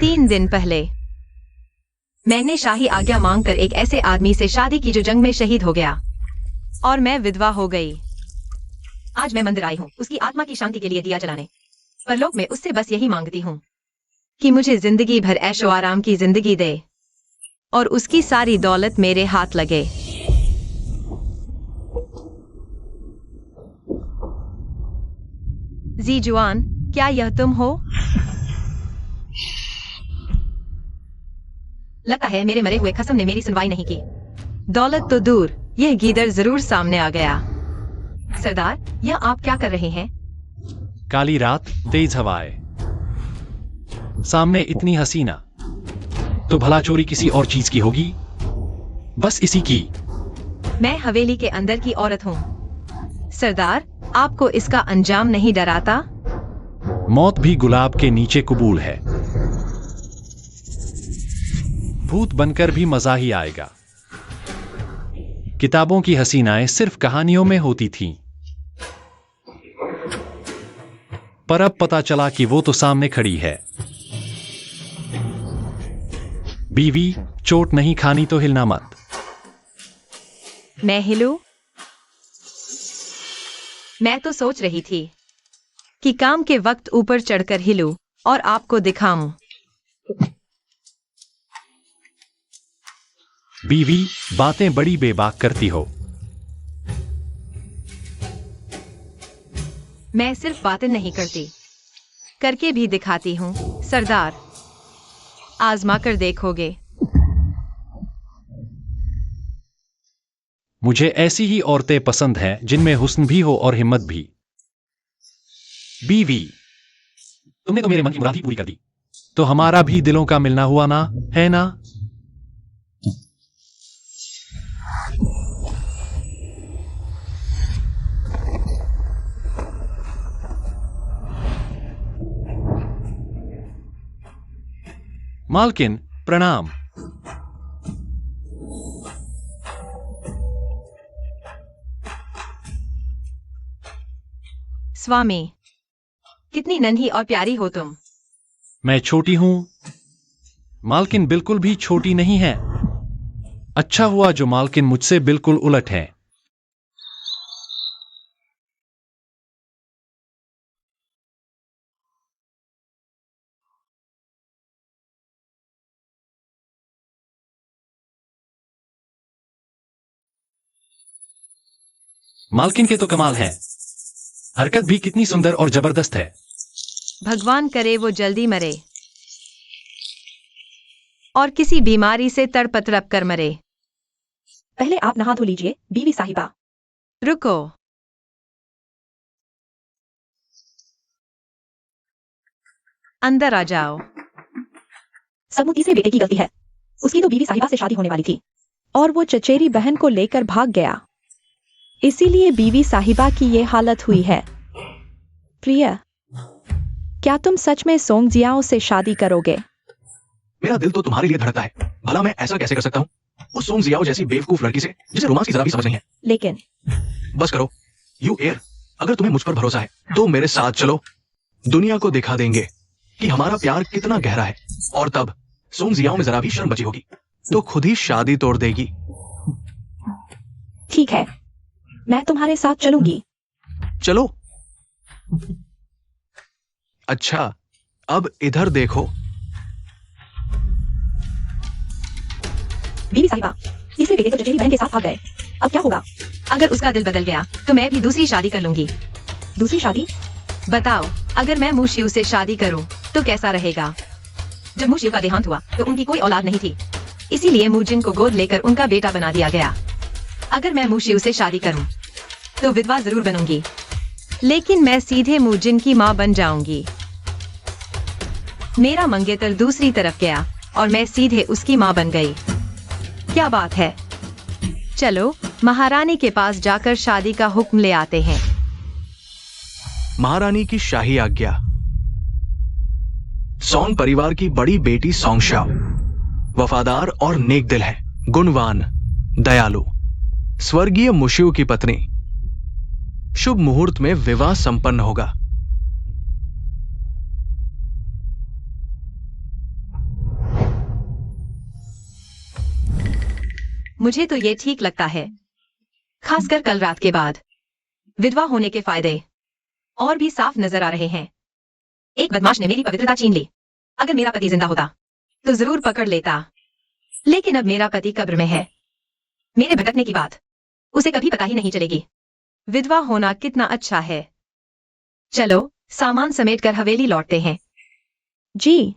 3 दिन पहले मैंने शाही आज्ञा मांगकर एक ऐसे आदमी से शादी की जो जंग में शहीद हो गया और मैं विधवा हो गई। आज मैं मंदिर आई हूँ उसकी आत्मा की शांति के लिए दिया जलाने। परलोक में उससे बस यही मांगती हूँ कि मुझे जिंदगी भर ऐशो आराम की जिंदगी दे और उसकी सारी दौलत मेरे हाथ लगे। जी जुआन, क्या यह तुम हो? लगता है मेरे मरे हुए खसम ने मेरी सुनवाई नहीं की। दौलत तो दूर, यह गीदड़ जरूर सामने आ गया। सरदार, यह आप क्या कर रहे हैं? काली रात, तेज हवाएं, सामने इतनी हसीना, तो भला चोरी किसी और चीज की होगी? बस इसी की। मैं हवेली के अंदर की औरत हूँ। सरदार, आपको इसका अंजाम नहीं डराता? मौत भी गुलाब के नीचे कबूल है। भूत बनकर भी मजा ही आएगा। किताबों की हसीनाएं सिर्फ कहानियों में होती थीं। पर अब पता चला कि वो तो सामने खड़ी है। बीवी, चोट नहीं खानी तो हिलना मत। मैं हिलूं? मैं तो सोच रही थी कि काम के वक्त ऊपर चढ़कर हिलूं और आपको दिखाऊं। बीवी, बातें बड़ी बेबाक करती हो। मैं सिर्फ बातें नहीं करती, करके भी दिखाती हूँ। सरदार, आजमा कर देखोगे? मुझे ऐसी ही औरतें पसंद हैं जिनमें हुस्न भी हो और हिम्मत भी। बीवी, तुमने तो मेरे मन की मुराद ही पूरी कर दी। तो हमारा भी दिलों का मिलना हुआ ना, है ना? मालकिन, प्रणाम। स्वामी, कितनी नन्ही और प्यारी हो तुम। मैं छोटी हूं? मालकिन बिल्कुल भी छोटी नहीं है। अच्छा हुआ जो मालकिन मुझसे बिल्कुल उलट है। मालकिन के तो कमाल है। हरकत भी कितनी सुंदर और जबरदस्त है। भगवान करे वो जल्दी मरे और किसी बीमारी से तड़प कर मरे। पहले आप नहा धो लीजिए, बीवी साहिबा। रुको, अंदर आ जाओ। सब तीसरे बेटे की गलती है। उसकी तो बीवी साहिबा से शादी होने वाली थी और वो चचेरी बहन को लेकर भाग गया। इसीलिए बीवी साहिबा की ये हालत हुई है। प्रिया, क्या तुम सच में सोंग जियाओ से शादी करोगे? मेरा दिल तो तुम्हारे लिए धड़कता है। भला मैं ऐसा कैसे कर सकता हूँ उस सोंग जियाओ जैसी बेवकूफ लड़की से जिसे रोमांस की जरा भी समझ नहीं है। लेकिन बस करो, यू एयर, अगर तुम्हें मुझ पर भरोसा है तो मेरे साथ चलो। दुनिया को दिखा देंगे कि हमारा प्यार कितना गहरा है और तब सोंग जियाओ में जरा भी शर्म बची होगी तो खुद ही शादी तोड़ देगी। ठीक है, मैं तुम्हारे साथ चलूंगी। चलो। अच्छा, अब इधर देखो। बीवी साहिबा, तीसरे बेटे तो चचेरी बहन के साथ भाग गए। अब क्या होगा? अगर उसका दिल बदल गया तो मैं भी दूसरी शादी कर लूंगी। दूसरी शादी? बताओ, अगर मैं मुशिव से शादी करूं तो कैसा रहेगा? जब मुशिव का देहांत हुआ तो उनकी कोई औलाद नहीं थी, इसीलिए मुजिन को गोद लेकर उनका बेटा बना दिया गया। अगर मैं मुशिव से शादी करूं तो विधवा जरूर बनूंगी, लेकिन मैं सीधे मुजिन की मां बन जाऊंगी। मेरा मंगेतर दूसरी तरफ गया और मैं सीधे उसकी मां बन गई। क्या बात है? चलो महारानी के पास जाकर शादी का हुक्म ले आते हैं। महारानी की शाही आज्ञा। सौंग परिवार की बड़ी बेटी सौंगशा वफादार और नेक दिल है, गुणवान, दयालु, स्वर्गीय मुशिव की पत्नी। शुभ मुहूर्त में विवाह संपन्न होगा। मुझे तो ये ठीक लगता है, खासकर कल रात के बाद। विधवा होने के फायदे और भी साफ नजर आ रहे हैं। एक बदमाश ने मेरी पवित्रता छीन ली। अगर मेरा पति जिंदा होता तो जरूर पकड़ लेता, लेकिन अब मेरा पति कब्र में है। मेरे भटकने की बात उसे कभी पता ही नहीं चलेगी। विधवा होना कितना अच्छा है। चलो सामान समेटकर हवेली लौटते हैं। जी।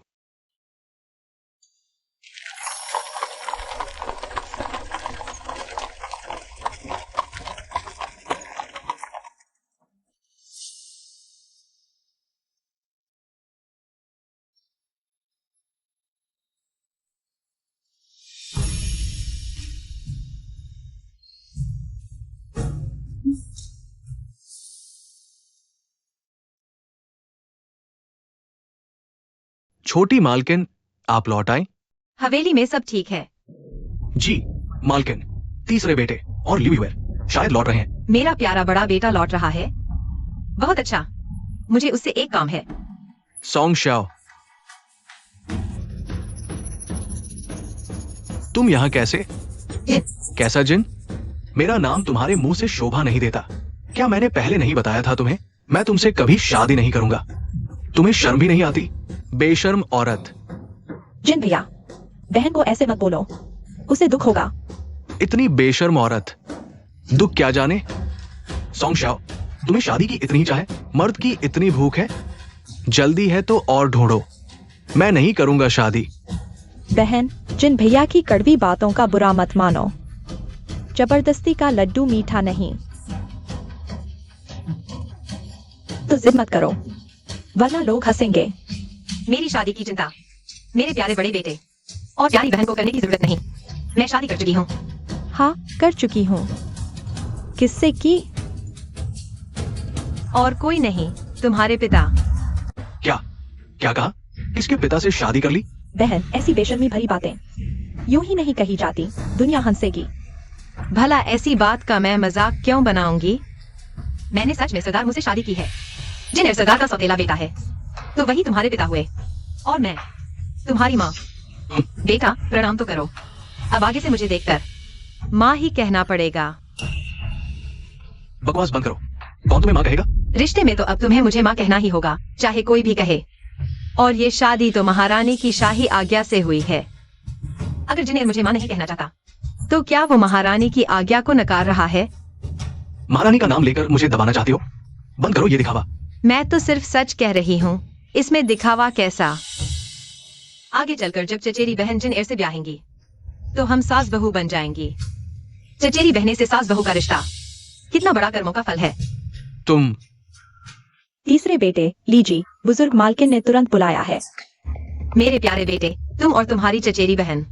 छोटी मालकिन, आप लौट आए। हवेली में सब ठीक है। जी मालकिन, तीसरे बेटे और ल्यूईवेयर शायद लौट रहे हैं। मेरा प्यारा बड़ा बेटा लौट रहा है। बहुत अच्छा। मुझे उससे एक काम है। सोंग शाओ, तुम यहाँ कैसे? कैसा जिन? मेरा नाम तुम्हारे मुंह से शोभा नहीं देता। क्या मैंने पहले नहीं बताया था तुम्हें? मैं तुमसे कभी शादी नहीं करूंगा। तुम्हें शर्म भी नहीं आती? बेशर्म औरत। जिन भैया, बहन को ऐसे मत बोलो, उसे दुख होगा। इतनी बेशर्म औरत, दुख क्या जाने? सोंग शाओ, तुम्हें शादी की इतनी चाह है, मर्द की इतनी भूख है, जल्दी है तो और ढूंढो। मैं नहीं करूंगा शादी। बहन, जिन भैया की कड़वी बातों का बुरा मत मानो। जबरदस्ती का लड्डू मीठा नहीं। तो जिद मत करो, वरना लोग हंसेंगे। मेरी शादी की चिंता मेरे प्यारे बड़े बेटे और प्यारी बहन को करने की जरूरत नहीं। मैं शादी कर चुकी हूँ। हाँ, कर चुकी हूँ। किससे की? और कोई नहीं, तुम्हारे पिता। क्या क्या कहा? किसके पिता से शादी कर ली? बहन, ऐसी बेशर्मी भरी बातें यूं ही नहीं कही जाती, दुनिया हंसेगी। भला ऐसी बात का मैं मजाक क्यों बनाऊंगी? मैंने सच में सरदार मुझसे शादी की है। जिन सरदार का सौतेला बेटा है, तो वही तुम्हारे पिता हुए और मैं तुम्हारी माँ। बेटा, प्रणाम तो करो। अब आगे से मुझे देखकर माँ ही कहना पड़ेगा। बकवास बंद करो। कौन तुम्हें माँ कहेगा? रिश्ते में तो अब तुम्हें मुझे माँ कहना ही होगा, चाहे कोई भी कहे। और ये शादी तो महारानी की शाही आज्ञा से हुई है। अगर जिन्हें मुझे माँ नहीं कहना चाहता, तो क्या वो महारानी की आज्ञा को नकार रहा है? महारानी का नाम लेकर मुझे दबाना चाहती हो? बंद करो ये दिखावा। मैं तो सिर्फ सच कह रही हूँ, इसमें दिखावा कैसा? आगे चलकर जब चचेरी बहन जिन एर से ब्याहेंगी, तो हम सास बहू बन जाएंगी। चचेरी बहने से सास बहू का रिश्ता कितना बड़ा कर्मों का फल है। तुम तीसरे बेटे लीजी, बुजुर्ग मालकिन ने तुरंत बुलाया है। मेरे प्यारे बेटे, तुम और तुम्हारी चचेरी बहन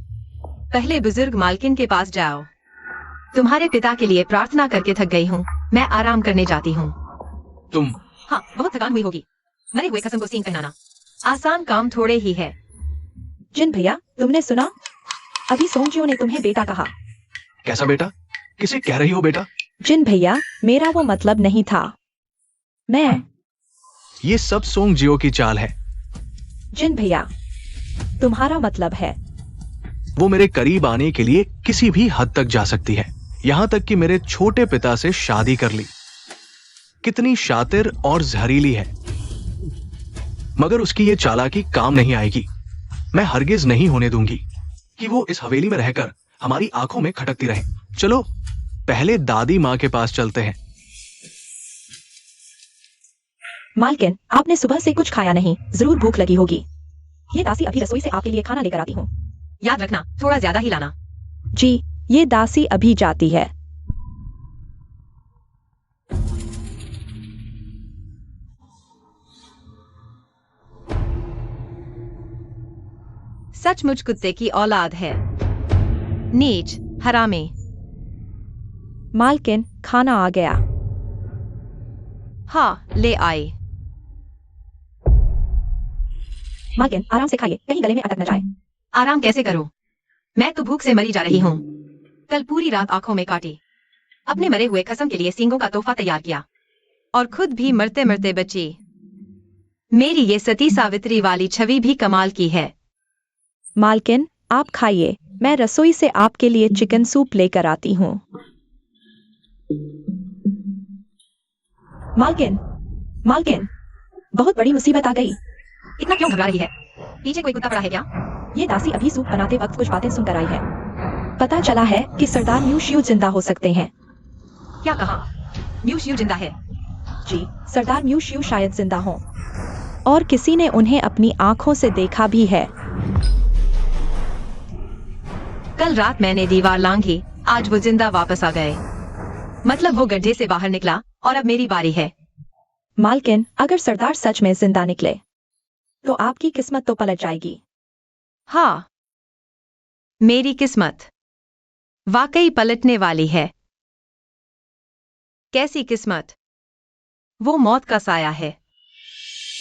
पहले बुजुर्ग मालकिन के पास जाओ। तुम्हारे पिता के लिए प्रार्थना करके थक गई हूँ, मैं आराम करने जाती हूँ। तुम हाँ, बहुत थकान हुई होगी। मरे हुए खसम को सींग पहनाना आसान काम थोड़े ही है। जिन भैया, तुमने सुना? अभी सोंगजियो ने तुम्हें बेटा कहा। कैसा बेटा? किसे कह रही हो बेटा? जिन भैया, मेरा वो मतलब नहीं था। मैं ये सब सोंग जियो की चाल है। जिन भैया, तुम्हारा मतलब है? वो मेरे करीब आने के लिए किसी भी हद तक जा सकती है, यहां तक कि मेरे छोटे पिता से शादी कर ली। कितनी शातिर और जहरीली है, मगर उसकी ये चालाकी काम नहीं आएगी। मैं हरगिज नहीं होने दूंगी कि वो इस हवेली में रहकर हमारी आंखों में खटकती रहे। चलो पहले दादी माँ के पास चलते हैं। मालकिन, आपने सुबह से कुछ खाया नहीं, जरूर भूख लगी होगी। ये दासी अभी रसोई से आपके लिए खाना लेकर आती हूँ। याद रखना, थोड़ा ज्यादा ही लाना। जी, ये दासी अभी जाती है। सचमुच कुत्ते की औलाद है। नीच, हरामी। मालकिन, खाना आ गया। हाँ, ले आई। मालकिन, आराम से खाइए, कहीं गले में अटक न जाए। आराम कैसे करूं? मैं तो भूख से मरी जा रही हूँ। कल पूरी रात आंखों में काटी, अपने मरे हुए खसम के लिए सींगों का तोहफा तैयार किया और खुद भी मरते मरते बची। मेरी ये सती सावित्री वाली छवि भी कमाल की है। मालकिन, आप खाइए, मैं रसोई से आपके लिए चिकन सूप लेकर आती हूँ। मालकिन, मालकिन, बहुत बड़ी मुसीबत आ गई। इतना क्यों घबरा रही है? पीछे कोई कुत्ता पड़ा है क्या? ये दासी अभी सूप बनाते वक्त कुछ बातें सुनकर आई है। पता चला है कि सरदार म्यू शियू जिंदा हो सकते हैं। क्या कहा? म्यू शियू जिंदा है? जी, सरदार म्यू शियू शायद जिंदा हों। और किसी ने उन्हें अपनी आंखों से देखा भी है। कल रात मैंने दीवार लांघी, आज वो जिंदा वापस आ गए। मतलब वो गड्ढे से बाहर निकला और अब मेरी बारी है। मालकिन, अगर सरदार सच में जिंदा निकले तो आपकी किस्मत तो पलट जाएगी। हाँ, मेरी किस्मत वाकई पलटने वाली है। कैसी किस्मत? वो मौत का साया है।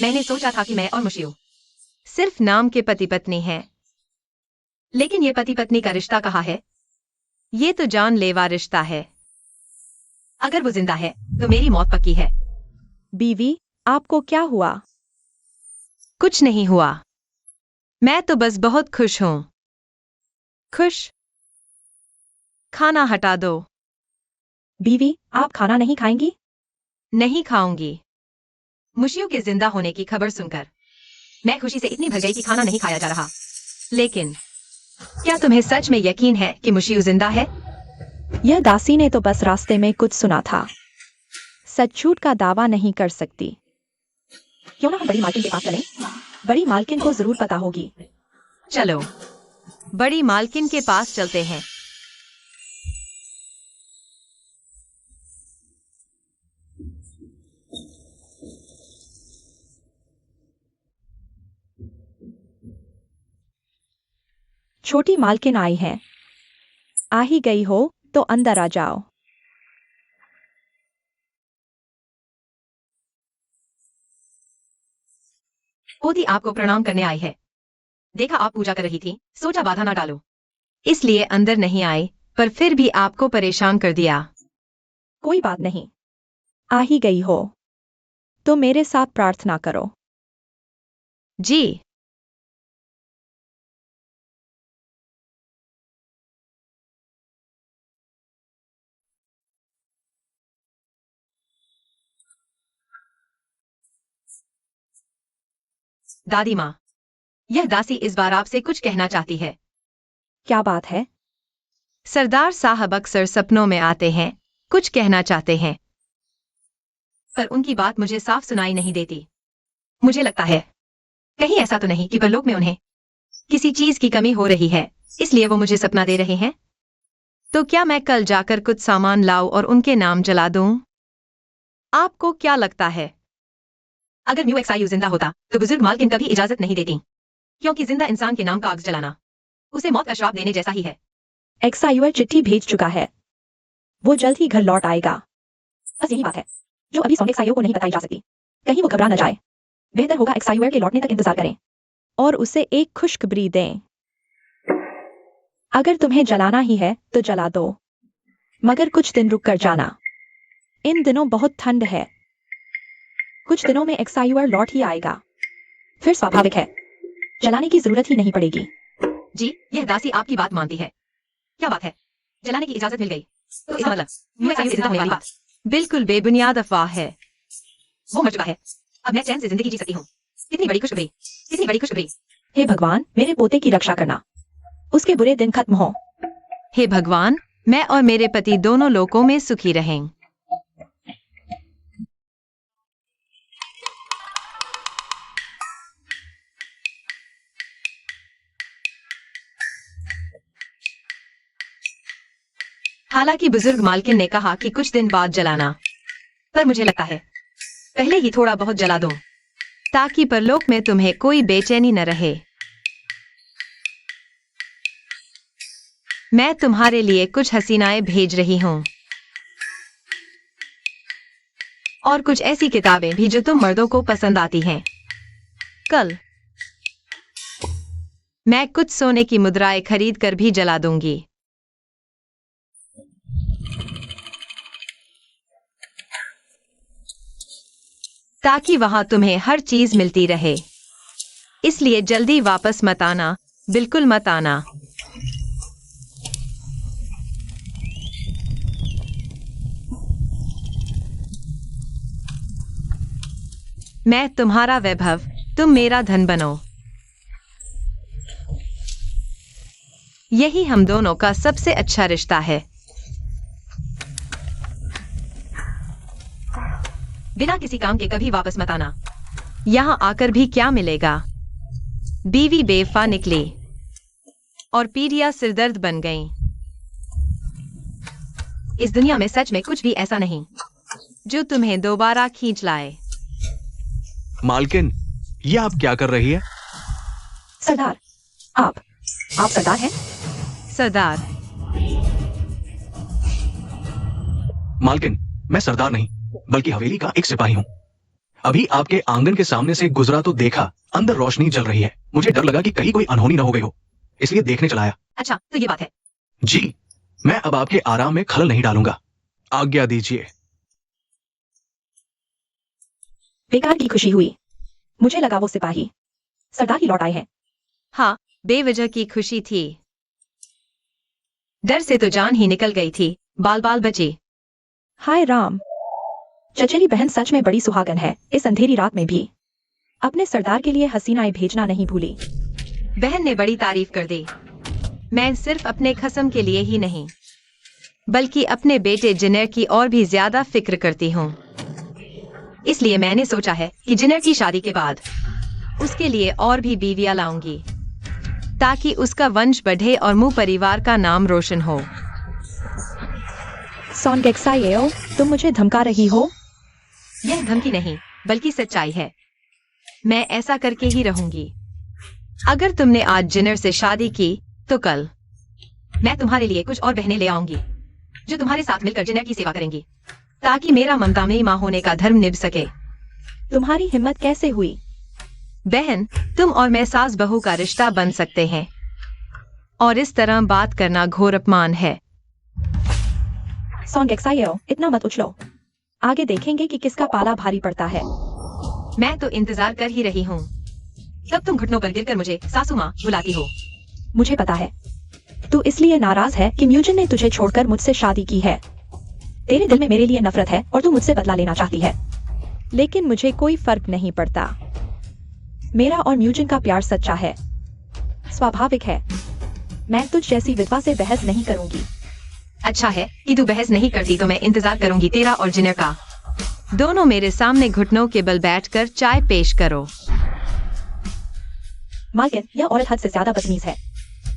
मैंने सोचा था कि मैं और मुशियो सिर्फ नाम के पति पत्नी हैं, लेकिन ये पति पत्नी का रिश्ता कहाँ है? ये तो जानलेवा रिश्ता है। अगर वो जिंदा है तो मेरी मौत पक्की है। बीवी, आपको क्या हुआ? कुछ नहीं हुआ, मैं तो बस बहुत खुश हूं। खुश? खाना हटा दो। बीवी, आप खाना नहीं खाएंगी? नहीं खाऊंगी। मुशियो के जिंदा होने की खबर सुनकर मैं खुशी से इतनी भर गई कि खाना नहीं खाया जा रहा। लेकिन क्या तुम्हें सच में यकीन है कि मुशियो जिंदा है? यह दासी ने तो बस रास्ते में कुछ सुना था। सच झूठ का दावा नहीं कर सकती। क्यों ना हम बड़ी मालकिन के पास चलें? बड़ी मालकिन को जरूर पता होगी। चलो, बड़ी मालकिन के पास चलते हैं। छोटी मालकिन आई है। आ ही गई हो तो अंदर आ जाओ। पोती आपको प्रणाम करने आई है। देखा आप पूजा कर रही थी, सोचा बाधा ना डालो, इसलिए अंदर नहीं आई, पर फिर भी आपको परेशान कर दिया। कोई बात नहीं, आ ही गई हो तो मेरे साथ प्रार्थना करो। जी। दादी माँ, यह दासी इस बार आपसे कुछ कहना चाहती है। क्या बात है? सरदार साहब अक्सर सपनों में आते हैं, कुछ कहना चाहते हैं, पर उनकी बात मुझे साफ सुनाई नहीं देती। मुझे लगता है कहीं ऐसा तो नहीं कि परलोक में उन्हें किसी चीज की कमी हो रही है, इसलिए वो मुझे सपना दे रहे हैं। तो क्या मैं कल जाकर कुछ सामान लाऊं और उनके नाम जला दूं? आपको क्या लगता है? अगर न्यू एक्सायू जिंदा होता तो बुजुर्ग मालकिन कभी इजाजत नहीं देती, क्योंकि जिंदा इंसान के नाम का आग जलाना उसे मौत का श्राप देने जैसा ही है। एक्सायूअर चिट्ठी भेज चुका है। वो जल्द ही घर लौट आएगा। बस यही बात है जो अभी सोने एक्सायूअर को नहीं बताई जा सकती। कहीं वो घबरा न जाए। बेहतर होगा एक्सायूअर के लौटने तक इंतजार करें और उसे एक खुशखबरी दें। अगर तुम्हें जलाना ही है तो जला दो, मगर कुछ दिन रुक कर जाना। इन दिनों बहुत ठंड है। कुछ दिनों में एक्सायूअर लौट ही आएगा। फिर स्वाभाविक है जलाने की जरूरत ही नहीं पड़ेगी। जी, यह दासी आपकी बात मानती है। क्या बात है, जलाने की इजाजत मिल गई तो इसका मतलब न्यू एक्सायू जिंदा होने वाली बात बिल्कुल बेबुनियाद अफवाह है। वो मर चुका है, अब मैं चैन से जिंदगी जी सकती हूँ। कितनी बड़ी खुशखबरी, कितनी बड़ी खुशखबरी। हे भगवान, मेरे पोते की रक्षा करना, उसके बुरे दिन खत्म हो। हे भगवान, मैं और मेरे पति दोनों लोकों में सुखी रहें। हालांकि बुजुर्ग मालकिन ने कहा कि कुछ दिन बाद जलाना, पर मुझे लगता है पहले ही थोड़ा बहुत जला दो ताकि परलोक में तुम्हें कोई बेचैनी न रहे। मैं तुम्हारे लिए कुछ हसीनाएं भेज रही हूं और कुछ ऐसी किताबें भी जो तुम मर्दों को पसंद आती हैं। कल मैं कुछ सोने की मुद्राएं खरीद कर भी जला दूंगी। ताकि वहां तुम्हें हर चीज मिलती रहे। इसलिए जल्दी वापस मत आना, बिल्कुल मत आना। मैं तुम्हारा वैभव, तुम मेरा धन बनो। यही हम दोनों का सबसे अच्छा रिश्ता है। बिना किसी काम के कभी वापस मत आना। यहाँ आकर भी क्या मिलेगा? बीवी बेवफा निकली और पीढ़ियां सिरदर्द बन गईं। इस दुनिया में सच में कुछ भी ऐसा नहीं जो तुम्हें दोबारा खींच लाए। मालकिन, ये आप क्या कर रही है? सरदार, आप सरदार हैं? सरदार? मालकिन, मैं सरदार नहीं बल्कि हवेली का एक सिपाही हूँ। अभी आपके आंगन के सामने से गुजरा तो देखा अंदर रोशनी जल रही है। मुझे डर लगा कि कहीं कोई अनहोनी न हो गई हो, इसलिए देखने चला आया। अच्छा, तो ये बात है। जी, मैं अब आपके आराम में खलल नहीं डालूंगा। आज्ञा दीजिए। बेकार की खुशी हुई। मुझे लगा वो सिपाही सरदार ही लौट आए हैं। हाँ, बेवजह की खुशी थी। डर से तो जान ही निकल गई थी। बाल बाल बचे। हाय राम, चचेरी बहन सच में बड़ी सुहागन है। इस अंधेरी रात में भी अपने सरदार के लिए हसीनाएं भेजना नहीं भूली। बहन ने बड़ी तारीफ कर दी। मैं सिर्फ अपने खसम के लिए ही नहीं बल्कि अपने बेटे जिनेर की और भी ज्यादा फिक्र करती हूँ। इसलिए मैंने सोचा है कि जिनेर की शादी के बाद उसके लिए और भी बीवियां लाऊंगी ताकि उसका वंश बढ़े और मुंह परिवार का नाम रोशन हो। सॉन्गेक्साएओ, तुम मुझे धमका रही हो? यह धमकी नहीं बल्कि सच्चाई है। मैं ऐसा करके ही रहूंगी। अगर तुमने आज जिनेर से शादी की तो कल मैं तुम्हारे लिए कुछ और बहनें ले आऊंगी जो तुम्हारे साथ मिलकर जिनेर की सेवा करेंगी ताकि मेरा ममतामयी मां होने का धर्म निभ सके। तुम्हारी हिम्मत कैसे हुई? बहन, तुम और मैं सास बहू का रिश्ता बन सकते हैं और इस तरह बात करना घोर अपमान है। सॉन्गेक्साएओ, इतना मत उछलो। आगे देखेंगे कि किसका पाला भारी पड़ता है। मैं तो इंतजार कर ही रही हूँ। तब तुम घुटनों पर गिरकर मुझे सासू माँ बुलाती हो। मुझे पता है तू इसलिए नाराज है कि म्यूजिन ने तुझे छोड़कर मुझसे शादी की है। तेरे दिल में मेरे लिए नफरत है और तू मुझसे बदला लेना चाहती है। लेकिन मुझे कोई फर्क नहीं पड़ता। मेरा और म्यूजिन का प्यार सच्चा है, स्वाभाविक है। मैं तुझ जैसी विधवा से बहस नहीं करूंगी। अच्छा है कि तू बहस नहीं करती तो मैं इंतजार करूंगी तेरा और जिनेर का। दोनों मेरे सामने घुटनों के बल बैठकर चाय पेश करो। मालकिन, यह औरत हद से ज्यादा बदतमीज है।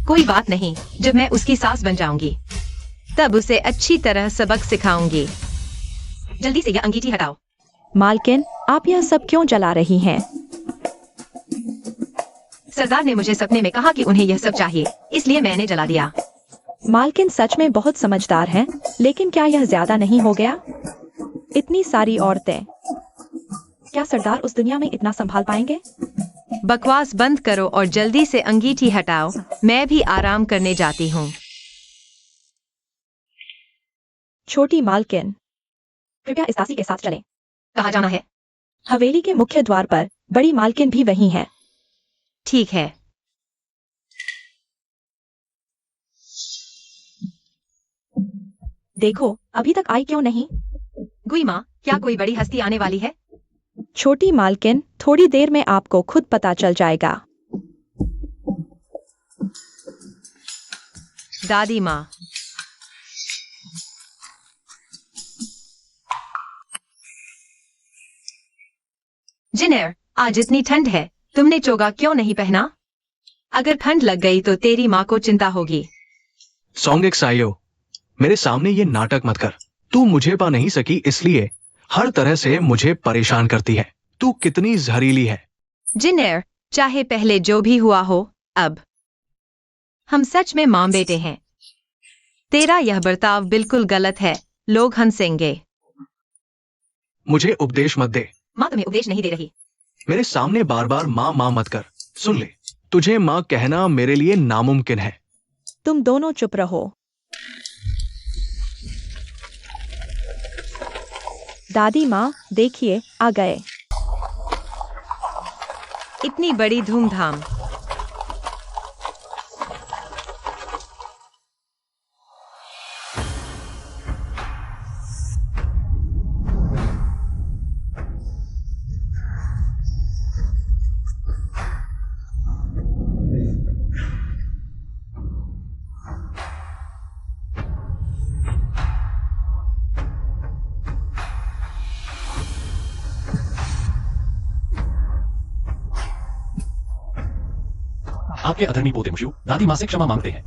कोई बात नहीं, जब मैं उसकी सास बन जाऊंगी तब उसे अच्छी तरह सबक सिखाऊंगी। जल्दी से यह अंगीठी हटाओ। मालकिन, आप यह सब क्यों जला रही हैं? सरदार ने मुझे सपने में कहा कि उन्हें यह सब चाहिए, इसलिए मैंने जला दिया। मालकिन सच में बहुत समझदार हैं, लेकिन क्या यह ज्यादा नहीं हो गया? इतनी सारी औरतें, क्या सरदार उस दुनिया में इतना संभाल पाएंगे? बकवास बंद करो और जल्दी से अंगीठी हटाओ। मैं भी आराम करने जाती हूँ। छोटी मालकिन, कृपया इस दासी के साथ चलें। कहाँ जाना है? हवेली के मुख्य द्वार पर। बड़ी मालकिन भी वहीं है। ठीक है। देखो, अभी तक आई क्यों नहीं? गुई माँ, क्या कोई बड़ी हस्ती आने वाली है? छोटी मालकिन, थोड़ी देर में आपको खुद पता चल जाएगा। दादी माँ। जिनेर, आज इतनी ठंड है, तुमने चोगा क्यों नहीं पहना? अगर ठंड लग गई तो तेरी माँ को चिंता होगी। सॉन्गेक्साएओ, मेरे सामने ये नाटक मत कर। तू मुझे पा नहीं सकी इसलिए हर तरह से मुझे परेशान करती है। तू कितनी जहरीली है। जिनेर, चाहे पहले जो भी हुआ हो, अब हम सच में मां बेटे हैं। तेरा यह बर्ताव बिल्कुल गलत है। लोग हंसेंगे। मुझे उपदेश मत दे। माँ तुम्हें उपदेश नहीं दे रही। मेरे सामने बार बार माँ माँ मत कर। सुन ले, तुझे माँ कहना मेरे लिए नामुमकिन है। तुम दोनों चुप रहो। दादी माँ, देखिए, आ गए। इतनी बड़ी धूमधाम। आपके अधर्मी पोते मुशियू दादी माँ से क्षमा मांगते हैं।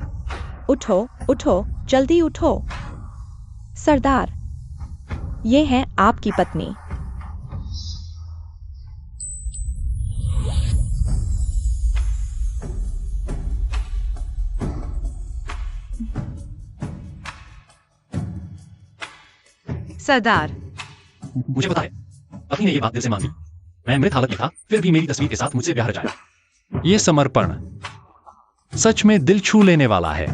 उठो उठो, जल्दी उठो। सरदार, ये है आपकी पत्नी। सरदार, मुझे पता है पत्नी ने ये बात दिल से मान ली। मैं मृत हालत में था, फिर भी मेरी तस्वीर के साथ मुझसे ब्याह रचाया। ये समर्पण सच में दिल छू लेने वाला है।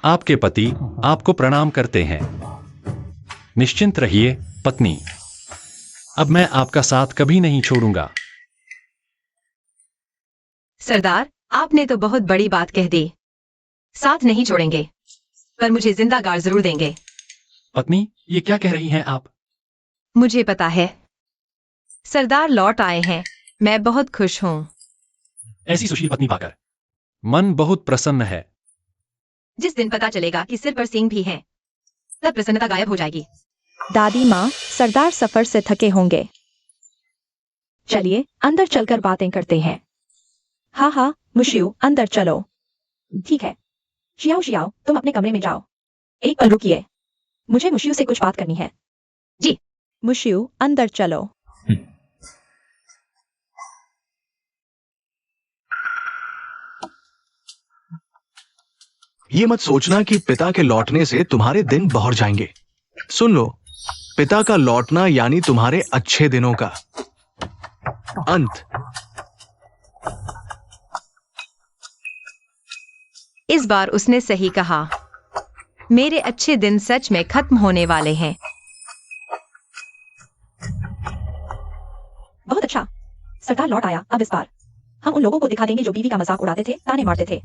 आपके पति आपको प्रणाम करते हैं। निश्चिंत रहिए पत्नी, अब मैं आपका साथ कभी नहीं छोड़ूंगा। सरदार, आपने तो बहुत बड़ी बात कह दी। साथ नहीं छोड़ेंगे, पर मुझे जिंदा गाड़ जरूर देंगे। पत्नी, ये क्या कह रही हैं आप? मुझे पता है। सरदार लौट आए हैं, मैं बहुत खुश हूँ। ऐसी सुशील पत्नी पाकर मन बहुत प्रसन्न है। जिस दिन पता चलेगा कि सिर पर सींग भी हैं, तब प्रसन्नता गायब हो जाएगी। दादी माँ, सरदार सफर से थके होंगे। चलिए अंदर चलकर बातें करते हैं। हाँ हाँ मुशियू, अंदर चलो। ठीक है। शियाओ शियाओ, तुम अपने कमरे में जाओ। एक पल रुकिए, मुझे मुशियू से कुछ बात करनी है। जी। मुशियू, अंदर चलो। ये मत सोचना कि पिता के लौटने से तुम्हारे दिन बहुर जाएंगे। सुन लो, पिता का लौटना यानी तुम्हारे अच्छे दिनों का अंत। इस बार उसने सही कहा। मेरे अच्छे दिन सच में खत्म होने वाले हैं। बहुत अच्छा, सरदार लौट आया। अब इस बार हम उन लोगों को दिखा देंगे जो बीवी का मजाक उड़ाते थे, ताने मारते थे।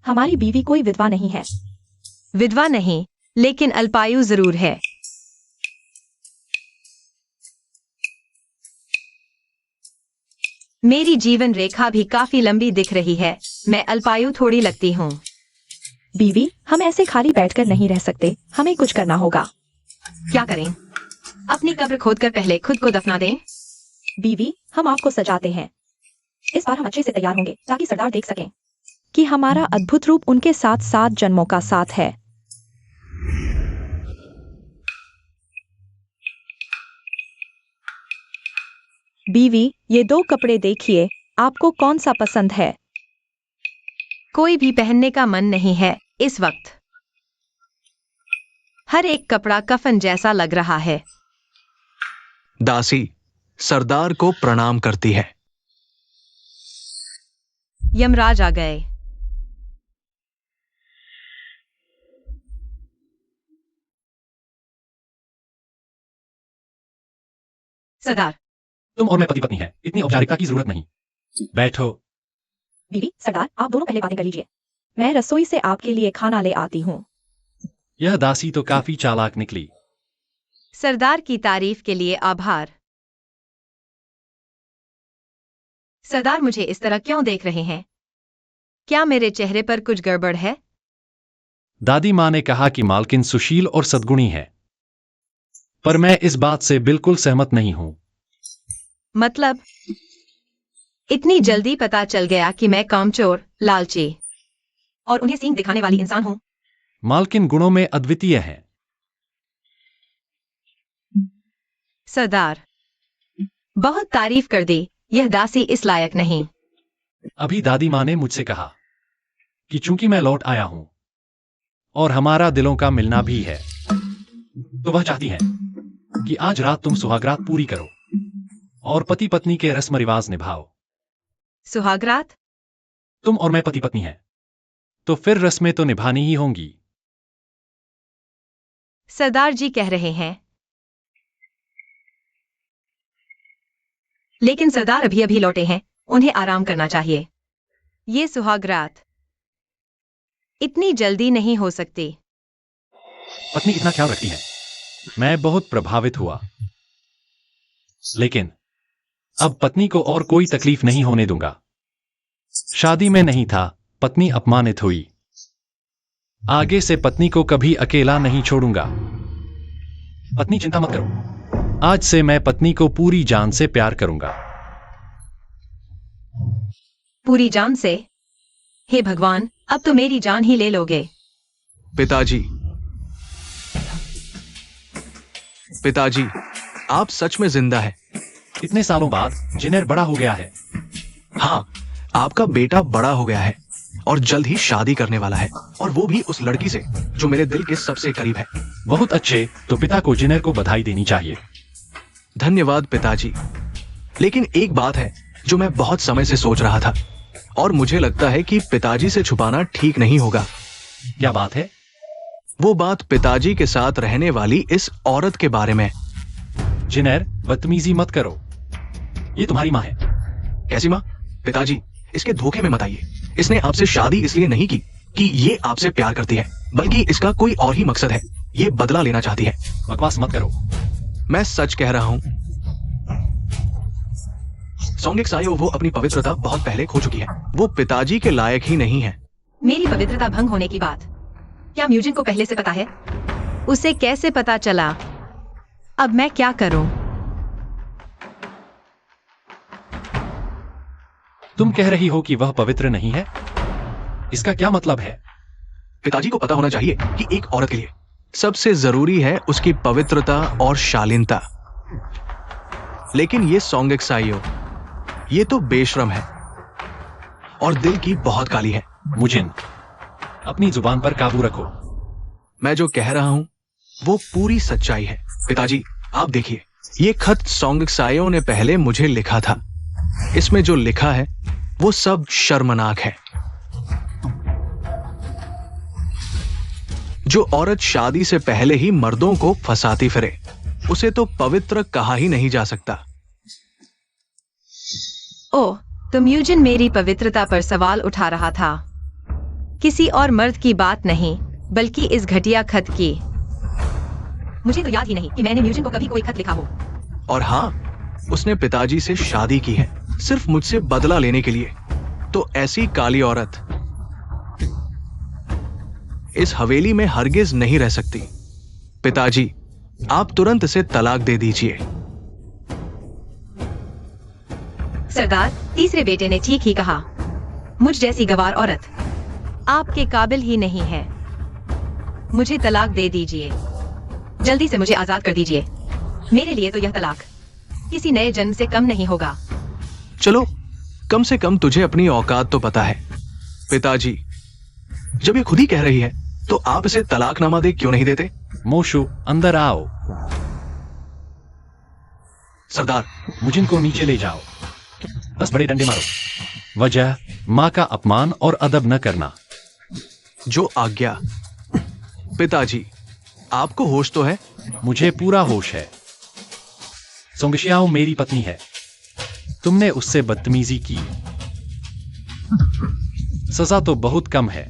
हमारी बीवी कोई विधवा नहीं है। विधवा नहीं, लेकिन अल्पायु जरूर है। मेरी जीवन रेखा भी काफी लंबी दिख रही है। मैं अल्पायु थोड़ी लगती हूँ। बीवी, हम ऐसे खाली बैठकर नहीं रह सकते, हमें कुछ करना होगा। क्या करें? अपनी कब्र खोदकर पहले खुद को दफना दें? बीवी, हम आपको सजाते हैं। इस बार हम अच्छे से तैयार होंगे ताकि सरदार देख सकें कि हमारा अद्भुत रूप उनके साथ 7 जन्मों का साथ है। बीवी, ये 2 कपड़े देखिए, आपको कौन सा पसंद है? कोई भी पहनने का मन नहीं है इस वक्त। हर एक कपड़ा कफन जैसा लग रहा है। दासी सरदार को प्रणाम करती है। यमराज आ गए। सरदार, तुम और मैं पति पत्नी हैं, इतनी औपचारिकता की जरूरत नहीं। बैठो। बीवी, सरदार, आप दोनों पहले बातें कर लीजिए। मैं रसोई से आपके लिए खाना ले आती हूँ। यह दासी तो काफी चालाक निकली। सरदार की तारीफ के लिए आभार। सरदार, मुझे इस तरह क्यों देख रहे हैं? क्या मेरे चेहरे पर कुछ गड़बड़ है? दादी माँ ने कहा कि मालकिन सुशील और सद्गुणी है, पर मैं इस बात से बिल्कुल सहमत नहीं हूं। मतलब? इतनी जल्दी पता चल गया कि मैं कामचोर, लालची और उन्हें सींग दिखाने वाली इंसान हूं। मालकिन गुणों में अद्वितीय है। सरदार, बहुत तारीफ कर दी। यह दासी इस लायक नहीं। अभी दादी माँ ने मुझसे कहा कि चूंकि मैं लौट आया हूं और हमारा दिलों का मिलना भी है, तो वह चाहती है कि आज रात तुम सुहागरात पूरी करो और पति पत्नी के रस्म रिवाज निभाओ। सुहागरात? तुम और मैं पति पत्नी हैं, तो फिर रस्में तो निभानी ही होंगी। सरदार जी कह रहे हैं। लेकिन सरदार अभी अभी लौटे हैं, उन्हें आराम करना चाहिए। ये सुहागरात इतनी जल्दी नहीं हो सकती। पत्नी इतना ख्याल रखती है, मैं बहुत प्रभावित हुआ। लेकिन अब पत्नी को और कोई तकलीफ नहीं होने दूंगा। शादी में नहीं था, पत्नी अपमानित हुई। आगे से पत्नी को कभी अकेला नहीं छोड़ूंगा। पत्नी चिंता मत करो, आज से मैं पत्नी को पूरी जान से प्यार करूंगा। पूरी जान से? हे भगवान, अब तो मेरी जान ही ले लोगे। पिताजी, पिताजी, आप सच में जिंदा हैं। इतने सालों बाद जिनेर बड़ा हो गया है। हाँ, आपका बेटा बड़ा हो गया है और जल्द ही शादी करने वाला है, और वो भी उस लड़की से जो मेरे दिल के सबसे करीब है। बहुत अच्छे, तो पिता को जिनेर को बधाई देनी चाहिए। धन्यवाद पिताजी। लेकिन एक बात है जो मैं बहुत समय से सोच रहा था, और मुझे लगता है कि पिताजी से छुपाना ठीक नहीं होगा। क्या बात है? वो बात पिताजी के साथ रहने वाली इस औरत के बारे में। जिनेर, बदतमीजी मत करो। ये तुम्हारी माँ है। कैसी माँ? पिताजी, इसके धोखे में मत आइए। इसने आपसे शादी इसलिए नहीं की कि ये आपसे प्यार करती है, बल्कि इसका कोई और ही मकसद है। ये बदला लेना चाहती है। बकवास मत करो। मैं सच कह रहा हूं। सोंगिक सायो वो अपनी पवित्रता बहुत पहले खो चुकी है। वो पिताजी के लायक ही नहीं है। मेरी पवित्रता भंग होने की बात क्या म्यूजिन को पहले से पता है? उसे कैसे पता चला? अब मैं क्या करूं? तुम कह रही हो कि वह पवित्र नहीं है? इसका क्या मतलब है? पिताजी को पता होना चाहिए कि एक औरत के लिए सबसे जरूरी है उसकी पवित्रता और शालीनता। लेकिन ये सोंगिक सायो, ये तो बेशरम है और दिल की बहुत काली है। मुजिन, अपनी जुबान पर काबू रखो। मैं जो कह रहा हूं वो पूरी सच्चाई है। पिताजी, आप देखिए, ये खत सोंगिक सायो ने पहले मुझे लिखा था। इसमें जो लिखा है वो सब शर्मनाक है। जो औरत शादी से पहले ही मर्दों को फंसाती फिरे, उसे तो पवित्र कहा ही नहीं जा सकता। ओह, तो म्यूजिन मेरी पवित्रता पर सवाल उठा रहा था। किसी और मर्द की बात नहीं, बल्कि इस घटिया खत की। मुझे तो याद ही नहीं कि मैंने म्यूजिन को कभी कोई खत लिखा हो। और हाँ, उसने पिताजी से शादी की है सिर्फ मुझसे बदला लेने के लिए। तो ऐसी काली औरत इस हवेली में हरगिज नहीं रह सकती। पिताजी, आप तुरंत इसे तलाक दे दीजिए। सरदार, तीसरे बेटे ने ठीक ही कहा। मुझ जैसी गवार औरत आपके काबिल ही नहीं है। मुझे तलाक दे दीजिए। जल्दी से मुझे आजाद कर दीजिए। मेरे लिए तो यह तलाक किसी नए जन्म से कम नहीं होगा। चलो, कम से कम तुझे अपनी औकात तो पता है। पिताजी, जब ये खुद ही कह रही है तो आप इसे तलाकनामा दे क्यों नहीं देते? मोशु, अंदर आओ। सरदार, मुजिन को नीचे ले जाओ। बस बड़े डंडे मारो। वजह, माँ का अपमान और अदब न करना। जो आज्ञा। पिताजी, आपको होश तो है? मुझे पूरा होश है। सोंगशियाओ मेरी पत्नी है। तुमने उससे बदतमीजी की। सजा तो बहुत कम है।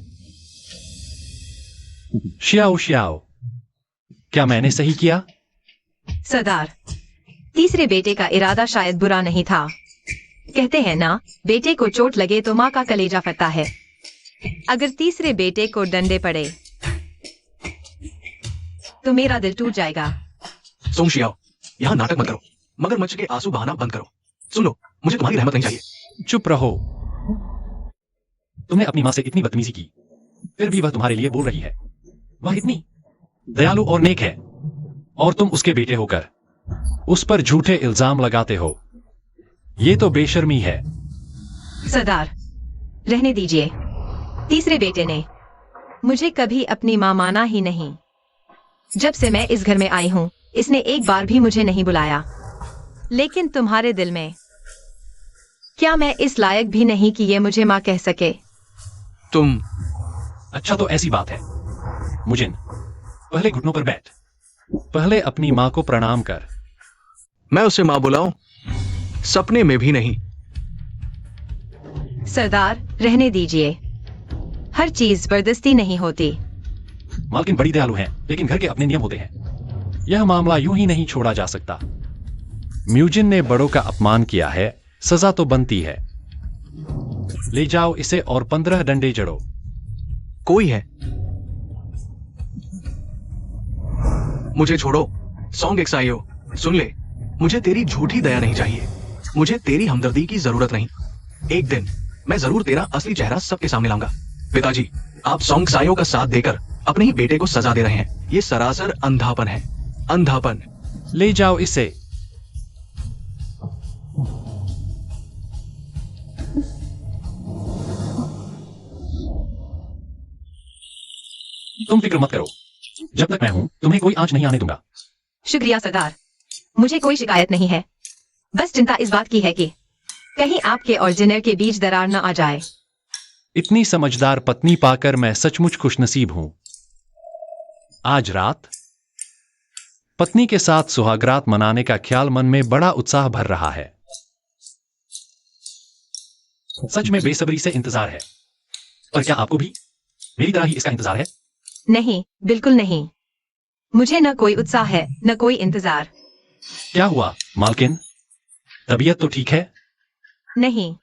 शियाओ शियाओ, क्या मैंने सही किया? सरदार, तीसरे बेटे का इरादा शायद बुरा नहीं था। कहते हैं ना, बेटे को चोट लगे तो माँ का कलेजा फटता है। अगर तीसरे बेटे को डंडे पड़े तो मेरा दिल टूट जाएगा। सोंगशियाओ, यहां नाटक मत करो। मगरमच्छ के आंसू बहाना बंद करो। सुन लो, मुझे तुम्हारी रहमत नहीं चाहिए। चुप रहो। तुमने अपनी माँ से इतनी बदतमीजी की, फिर भी वह तुम्हारे लिए बोल रही है। वह इतनी दयालु और नेक है, और तुम उसके बेटे होकर उस पर झूठे इल्जाम लगाते हो। ये तो बेशर्मी है। सरदार, रहने दीजिए। तीसरे बेटे ने मुझे कभी अपनी मां माना ही नहीं। जब से मैं इस घर में आई हूं, इसने एक बार भी मुझे नहीं बुलाया। लेकिन तुम्हारे दिल में क्या मैं इस लायक भी नहीं कि ये मुझे मां कह सके? तुम अच्छा, तो ऐसी बात है। मुजिन, पहले घुटनों पर बैठ। पहले अपनी माँ को प्रणाम कर। मैं उसे मां बुलाऊं? सपने में भी नहीं। सरदार, रहने दीजिए। हर चीज जबरदस्ती नहीं होती। मालकिन बड़ी दयालु हैं, लेकिन घर के अपने नियम होते हैं। यह मामला यूं ही नहीं छोड़ा जा सकता। म्यूजिन ने बड़ों का अपमान किया है, सजा तो बनती है। ले जाओ इसे और 15 डंडे जड़ो। कोई है? मुझे छोड़ो। सोंगिक सायो, सुन ले, मुझे तेरी झूठी दया नहीं चाहिए। मुझे तेरी हमदर्दी की जरूरत नहीं। एक दिन मैं जरूर तेरा असली चेहरा सबके सामने लाऊंगा। पिताजी, आप सोंग सायो का साथ देकर अपने ही बेटे को सजा दे रहे हैं। ये सरासर अंधापन है, अंधापन। ले जाओ इसे। तुम फिक्र मत करो, जब तक मैं हूं तुम्हें कोई आंच नहीं आने दूंगा। शुक्रिया सरदार, मुझे कोई शिकायत नहीं है। बस चिंता इस बात की है कि कहीं आपके और जिनेर के बीच दरार न आ जाए। इतनी समझदार पत्नी पाकर मैं सचमुच खुशनसीब हूं। आज रात पत्नी के साथ सुहागरात मनाने का ख्याल मन में बड़ा उत्साह भर रहा है। सच में बेसब्री से इंतजार है। पर क्या आपको भी मेरी तरह ही इसका इंतजार है? नहीं, बिल्कुल नहीं। मुझे न कोई उत्साह है न कोई इंतजार। क्या हुआ मालकिन, तबीयत तो ठीक है? नहीं,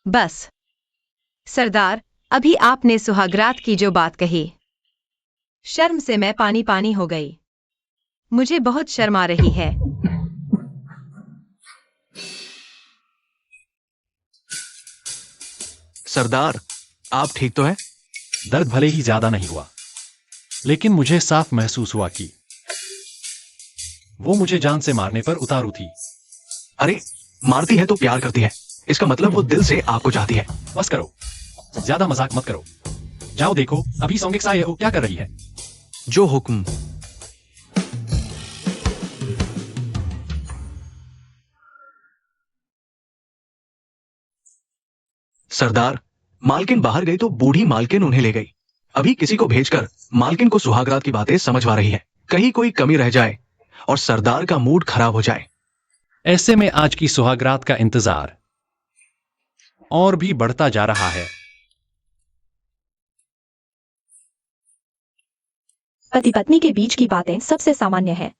बस सरदार, अभी आपने सुहागरात की जो बात कही, शर्म से मैं पानी पानी हो गई। मुझे बहुत शर्म आ रही है। सरदार, आप ठीक तो हैं? दर्द भले ही ज्यादा नहीं हुआ, लेकिन मुझे साफ महसूस हुआ कि वो मुझे जान से मारने पर उतारू थी। अरे, मारती है तो प्यार करती है, इसका मतलब वो दिल से आपको चाहती है। बस करो, ज्यादा मजाक मत करो। जाओ देखो अभी सोंगे साये क्या कर रही है। जो हुक्म। सरदार, मालकिन बाहर गई तो बूढ़ी मालकिन उन्हें ले गई। अभी किसी को भेजकर मालकिन को सुहागरात की बातें समझवा रही है। कहीं कोई कमी रह जाए और सरदार का मूड खराब हो जाए। ऐसे में आज की सुहागरात का इंतजार और भी बढ़ता जा रहा है। पति पत्नी के बीच की बातें सबसे सामान्य है।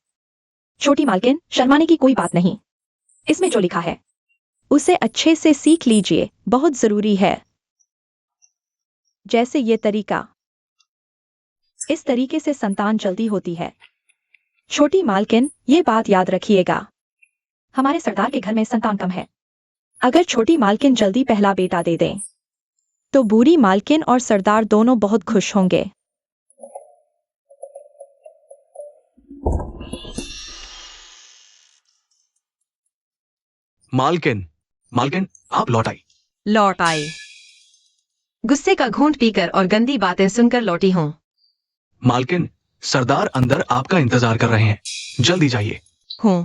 छोटी मालकिन, शर्माने की कोई बात नहीं। इसमें जो लिखा है उसे अच्छे से सीख लीजिए, बहुत जरूरी है। जैसे ये तरीका, इस तरीके से संतान जल्दी होती है। छोटी मालकिन, ये बात याद रखिएगा, हमारे सरदार के घर में संतान कम है। अगर छोटी मालकिन जल्दी पहला बेटा दे दें तो बूढ़ी मालकिन और सरदार दोनों बहुत खुश होंगे। मालकिन, मालकिन, आप लौट आई। लौट आई। गुस्से का घूंट पीकर और गंदी बातें सुनकर लौटी हूं। मालकिन, सरदार अंदर आपका इंतजार कर रहे हैं, जल्दी जाइए। हूं।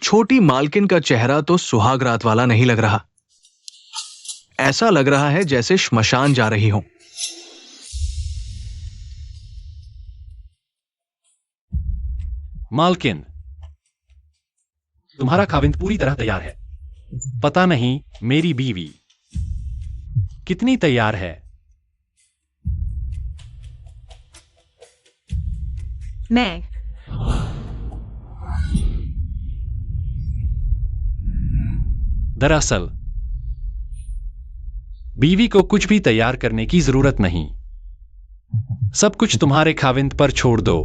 छोटी मालकिन का चेहरा तो सुहागरात वाला नहीं लग रहा। ऐसा लग रहा है जैसे श्मशान जा रही हो। मालकिन, तुम्हारा खाविंद पूरी तरह तैयार है। पता नहीं मेरी बीवी कितनी तैयार है। मैं दरअसल बीवी को कुछ भी तैयार करने की जरूरत नहीं। सब कुछ तुम्हारे खाविंद पर छोड़ दो।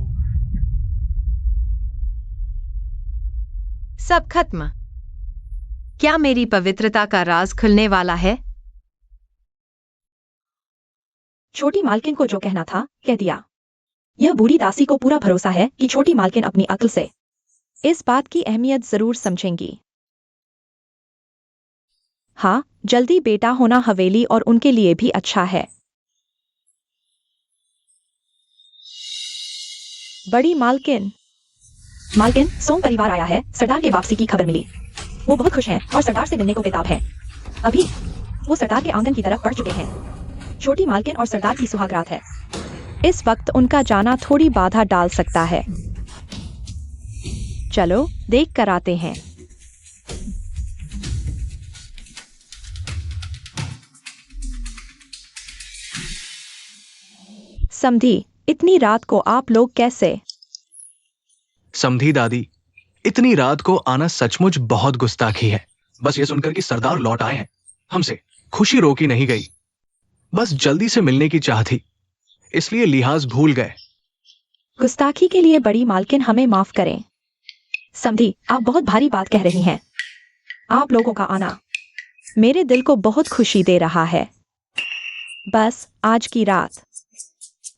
सब खत्म। क्या मेरी पवित्रता का राज खुलने वाला है? छोटी मालकिन को जो कहना था कह दिया। यह बूढ़ी दासी को पूरा भरोसा है कि छोटी मालकिन अपनी अक्ल से इस बात की अहमियत जरूर समझेंगी। हाँ, जल्दी बेटा होना हवेली और उनके लिए भी अच्छा है। बड़ी मालकिन, मालकिन, सोम परिवार आया है। सरदार के वापसी की खबर मिली। वो बहुत खुश हैं और सरदार से मिलने को बेताब हैं। अभी वो सरदार के आंगन की तरफ बढ़ चुके हैं। छोटी मालकिन और सरदार की सुहागरात है। इस वक्त उनका जाना थोड़ी बाधा डाल सकता है। चलो देख कर आते हैं। समधी, इतनी रात को आप लोग कैसे? समधी दादी, इतनी रात को आना सचमुच बहुत गुस्ताखी है। बस ये सुनकर कि सरदार लौट आए हैं, हमसे खुशी रोकी नहीं गई। बस जल्दी से मिलने की चाह थी, इसलिए लिहाज भूल गए। गुस्ताखी के लिए बड़ी मालकिन हमें माफ करें। समधी, आप बहुत भारी बात कह रही हैं। आप लोगों का आना मेरे दिल को बहुत खुशी दे रहा है। बस आज की रात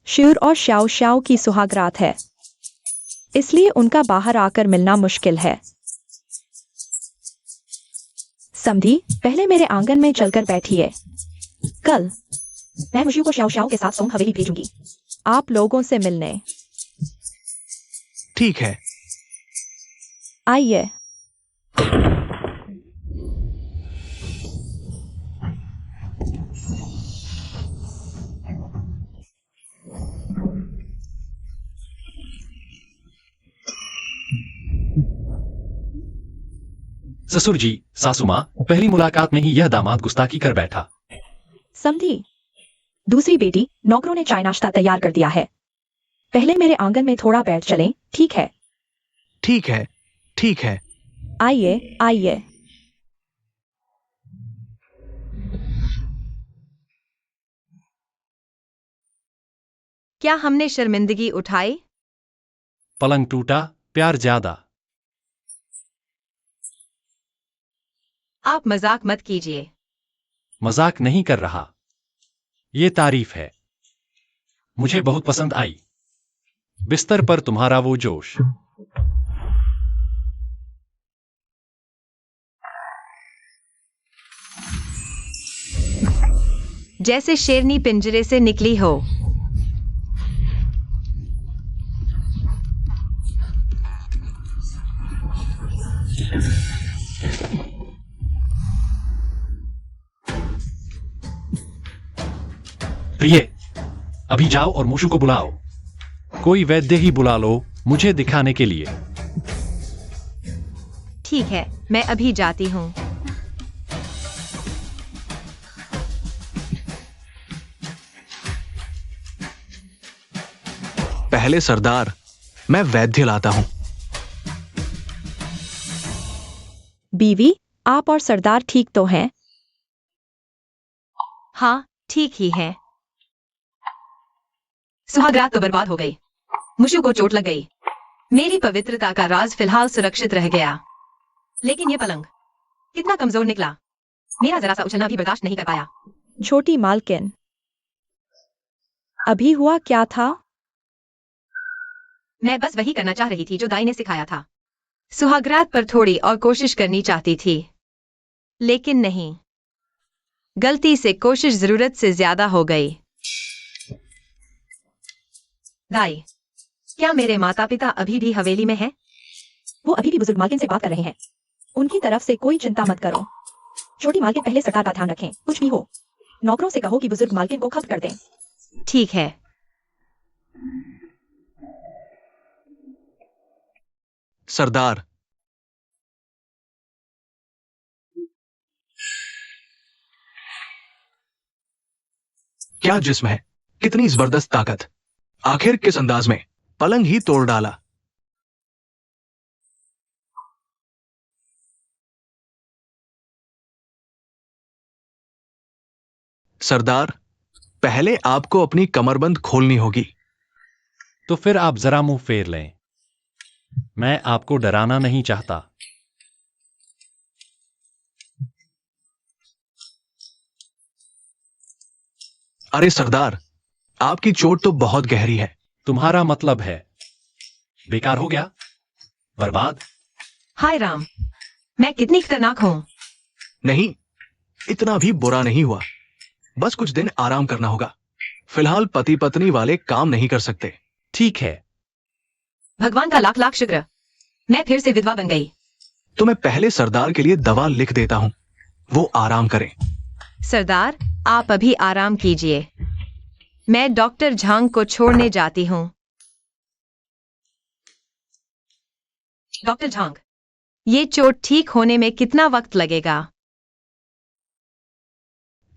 शूर और श्याओ श्याओ की सुहाग रात है, इसलिए उनका बाहर आकर मिलना मुश्किल है। समधी, पहले मेरे आंगन में चलकर बैठिए। कल मैं मुशु को श्याओ श्याओ के साथ सोंग हवेली भेजूंगी आप लोगों से मिलने। ठीक है। आइए। ससुर जी, सासू माँ, पहली मुलाकात में ही यह दामाद गुस्ताखी कर बैठा। समधी, दूसरी बेटी, नौकरों ने चाय नाश्ता तैयार कर दिया है। पहले मेरे आंगन में थोड़ा बैठ चलें, ठीक है? ठीक है, ठीक है। आइए, आइए। क्या हमने शर्मिंदगी उठाई? पलंग टूटा, प्यार ज्यादा। आप मजाक मत कीजिए। मजाक नहीं कर रहा, ये तारीफ है। मुझे बहुत पसंद आई। बिस्तर पर तुम्हारा वो जोश। जैसे शेरनी पिंजरे से निकली हो। प्रिय, अभी जाओ और मुशु को बुलाओ। कोई वैद्य ही बुला लो मुझे दिखाने के लिए। ठीक है, मैं अभी जाती हूँ। पहले सरदार, मैं वैद्य लाता हूं। बीवी, आप और सरदार ठीक तो हैं? हाँ, ठीक ही है। सुहागरात तो बर्बाद हो गई। मुशु को चोट लग गई। मेरी पवित्रता का राज फिलहाल सुरक्षित रह गया। लेकिन ये पलंग कितना कमजोर निकला। मेरा जरा सा उछलना भी बर्दाश्त नहीं कर पाया। छोटी मालकिन, अभी हुआ क्या था? मैं बस वही करना चाह रही थी जो दाई ने सिखाया था। सुहागरात पर थोड़ी और कोशिश करनी चाहती थी, लेकिन नहीं। गलती से कोशिश जरूरत से ज्यादा हो गई। दाई, क्या मेरे माता पिता अभी भी हवेली में हैं? वो अभी भी बुजुर्ग मालकिन से बात कर रहे हैं। उनकी तरफ से कोई चिंता मत करो। छोटी मालकिन पहले सरदार का ध्यान रखें। कुछ भी हो, नौकरों से कहो कि बुजुर्ग मालकिन को खत्म कर दें। ठीक है। सरदार, क्या जिस्म है, कितनी जबरदस्त ताकत। आखिर किस अंदाज में पलंग ही तोड़ डाला। सरदार, पहले आपको अपनी कमरबंद खोलनी होगी। तो फिर आप जरा मुंह फेर लें। मैं आपको डराना नहीं चाहता। अरे सरदार, आपकी चोट तो बहुत गहरी है। तुम्हारा मतलब है बेकार हो गया, बर्बाद? हाय राम, मैं कितनी खतरनाक हूँ। नहीं, इतना भी बुरा नहीं हुआ। बस कुछ दिन आराम करना होगा। फिलहाल पति पत्नी वाले काम नहीं कर सकते। ठीक है। भगवान का लाख लाख शुक्र, मैं फिर से विधवा बन गई। तो मैं पहले सरदार के लिए दवा लिख देता हूं, वो आराम करें। सरदार, आप अभी आराम कीजिए। मैं डॉक्टर झांग को छोड़ने जाती हूँ। डॉक्टर झांग, ये चोट ठीक होने में कितना वक्त लगेगा?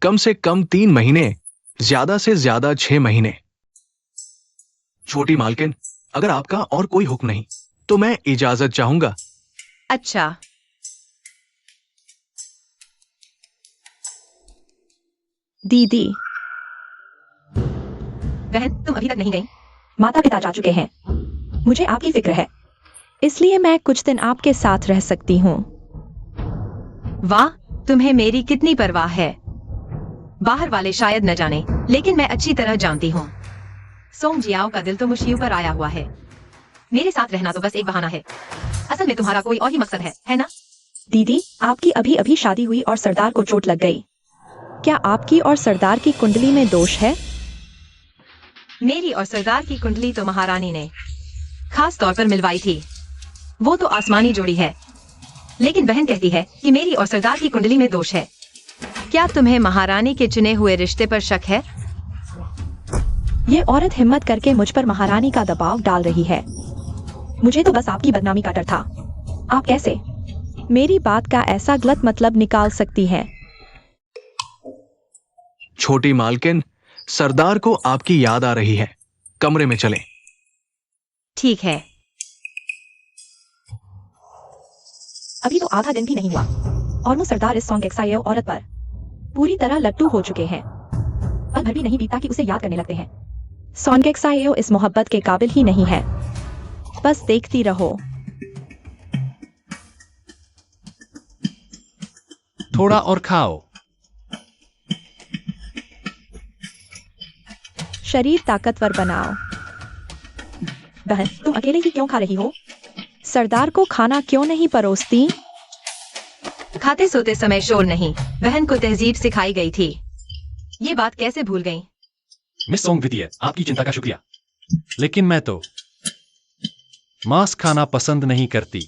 कम से कम 3 महीने, ज्यादा से ज्यादा 6 महीने। छोटी मालकिन, अगर आपका और कोई हुक्म नहीं तो मैं इजाजत चाहूंगा। अच्छा। दीदी, बहन, तुम अभी तक नहीं गई? माता पिता जा चुके हैं। मुझे आपकी फिक्र है, इसलिए मैं कुछ दिन आपके साथ रह सकती हूँ। वाह, तुम्हें मेरी कितनी परवाह है। बाहर वाले शायद न जाने, लेकिन मैं अच्छी तरह जानती हूँ। सोंग जियाओ का दिल तो मुशियू पर आया हुआ है। मेरे साथ रहना तो बस एक बहाना है। असल में तुम्हारा कोई और ही मकसद है ना? दीदी, आपकी अभी अभी शादी हुई और सरदार को चोट लग गई। क्या आपकी और सरदार की कुंडली में दोष है? मेरी और सरदार की कुंडली तो महारानी ने खास तौर पर मिलवाई थी। वो तो आसमानी जोड़ी है, लेकिन बहन कहती है कि मेरी और सरदार की कुंडली में दोष है। क्या तुम्हें महारानी के चुने हुए रिश्ते पर शक है? ये औरत हिम्मत करके मुझ पर महारानी का दबाव डाल रही है। मुझे तो बस आपकी बदनामी का डर था। आप कैसे मेरी बात का ऐसा गलत मतलब निकाल सकती हैं? छोटी मालकिन, सरदार को आपकी याद आ रही है। कमरे में चलें। ठीक है। अभी तो आधा दिन भी नहीं हुआ और वो सरदार इस सोंगेक्सायो औरत पर पूरी तरह लट्टू हो चुके हैं। पल भर भी नहीं बीता कि उसे याद करने लगते हैं। सोंगेक्सायो इस मोहब्बत के काबिल ही नहीं है। बस देखती रहो। थोड़ा और खाओ। शरीर ताकतवर बनाओ। बहन, तुम अकेले ही क्यों खा रही हो? सरदार को खाना क्यों नहीं परोसती? खाते सोते समय शोर नहीं। बहन को तहजीब सिखाई गई थी। ये बात कैसे भूल गई? मिस सोंग विदिये, आपकी चिंता का शुक्रिया, लेकिन मैं तो मांस खाना पसंद नहीं करती।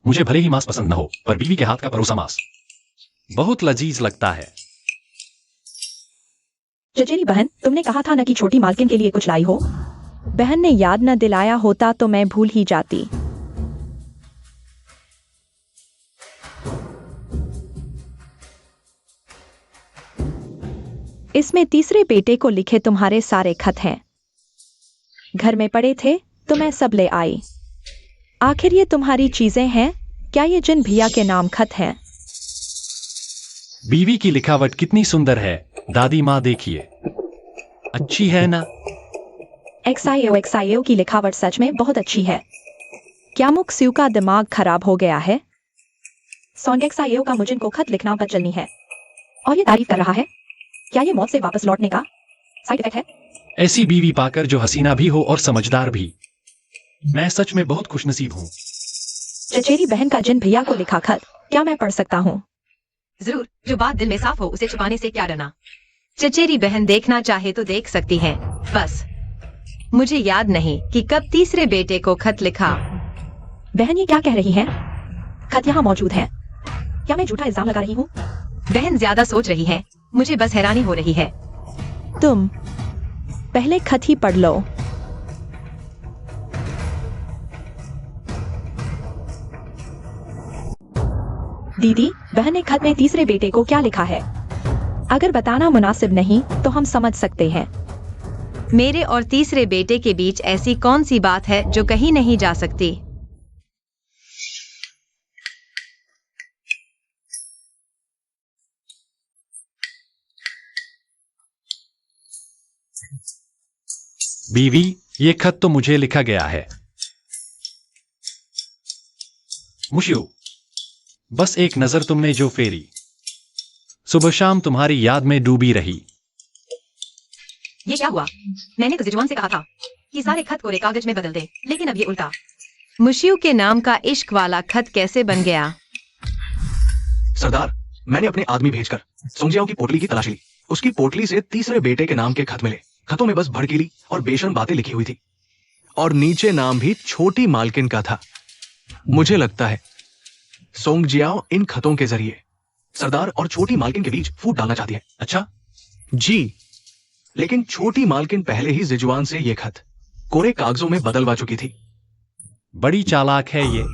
मुझे भले ही मांस पसंद न हो, पर बीवी के हाथ का परोसा मांस बहुत लजीज लगता है। चचेरी बहन, तुमने कहा था न कि छोटी मालकिन के लिए कुछ लाई हो। बहन ने याद न दिलाया होता तो मैं भूल ही जाती। इसमें तीसरे बेटे को लिखे तुम्हारे सारे खत हैं। घर में पड़े थे तो मैं सब ले आई। आखिर ये तुम्हारी चीजें हैं? क्या ये जिन भैया के नाम खत हैं? बीवी की लिखावट कितनी सुंदर है। दादी माँ देखिए, अच्छी है ना? एक्सायो की लिखावट सच में बहुत अच्छी है। क्या मुक्स्यू का दिमाग खराब हो गया है? सोंगेक्सायो का मुजिन को खत लिखना बदचलनी है और ये तारीफ कर रहा है। क्या ये मौत से वापस लौटने का साइड इफेक्ट है? ऐसी बीवी पाकर जो हसीना भी हो और समझदार भी। मैं सच में बहुत खुशनसीब हूँ। चचेरी बहन का जिन भैया को लिखा खत क्या मैं पढ़ सकता हूँ? जरूर, जो बात दिल में साफ हो उसे छुपाने से क्या डरना। चचेरी बहन देखना चाहे तो देख सकती है। बस मुझे याद नहीं कि कब तीसरे बेटे को खत लिखा। बहन, ये क्या कह रही है? खत यहाँ मौजूद है। क्या मैं झूठा इल्जाम लगा रही हूँ? बहन ज्यादा सोच रही है। मुझे बस हैरानी हो रही है। तुम पहले खत ही पढ़ लो। दीदी, बहन ने खत में तीसरे बेटे को क्या लिखा है? अगर बताना मुनासिब नहीं तो हम समझ सकते हैं। मेरे और तीसरे बेटे के बीच ऐसी कौन सी बात है जो कहीं नहीं जा सकती? बीवी, ये खत तो मुझे लिखा गया है। मुशियो, बस एक नजर तुमने जो फेरी, सुबह शाम तुम्हारी याद में डूबी रही। ये क्या हुआ? मैंने तो जिजुआन से कहा था कि सारे खत कोरे कागज में बदल दे, लेकिन अब ये उल्टा। मुशियो के नाम का इश्क वाला खत कैसे बन गया? सरदार, मैंने अपने आदमी भेजकर सोंगजियाओ की पोटली की तलाशी ली। उसकी पोटली से तीसरे बेटे के नाम के खत मिले। खतों में बस भड़कीली और बेशर्म बातें लिखी हुई थी और नीचे नाम भी छोटी मालकिन का था। मुझे लगता है सोंगजियाओ इन खतों के जरिए सरदार और छोटी मालकिन के बीच फूट डालना चाहती है। अच्छा जी, लेकिन छोटी मालकिन पहले ही जिजुआन से ये खत कोरे कागजों में बदलवा चुकी थी। बड़ी चालाक है ये।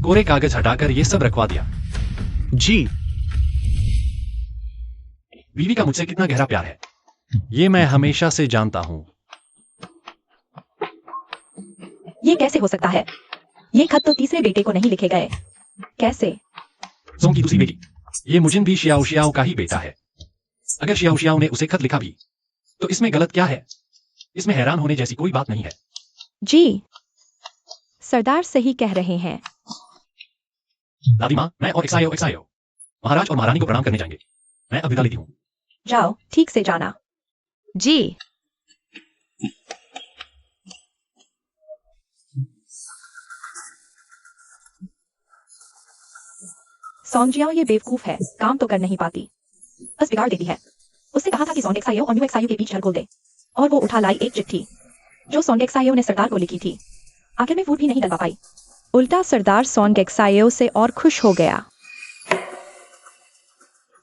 कोरे कागज हटाकर ये सब रखवा दिया। जी, बीवी का मुझसे कितना गहरा प्यार है ये मैं हमेशा से जानता हूं। ये कैसे हो सकता है? ये खत तो तीसरे बेटे को नहीं लिखे गए। कैसे? सोंग की दूसरी बेटी, ये मुजिन भी शियाओ शियाओ का ही बेटा है। अगर शियाओ शियाओ ने उसे खत लिखा भी तो इसमें गलत क्या है? इसमें हैरान होने जैसी कोई बात नहीं है। जी, सरदार सही कह रहे हैं। दादी माँ, मैं और एक्सायो महाराज और महारानी को प्रणाम करने जाएंगे। मैं अब विदा लेती हूँ। जाओ, ठीक से जाना। जी। सौंजियाओ ये बेवकूफ है, काम तो कर नहीं पाती, बस बिगाड़ देती है। उसने कहा था कि सोंडेक्सायो और न्यूएक्सायो के बीच झड़कोल दे, और वो उठा लाई एक चिट्ठी जो सोंडेक्सायो ने सरदार को लिखी थी। आखिर में फूट भी नहीं डलवा पाई। उल्टा सरदार सोंडेक्सायो से और खुश हो गया।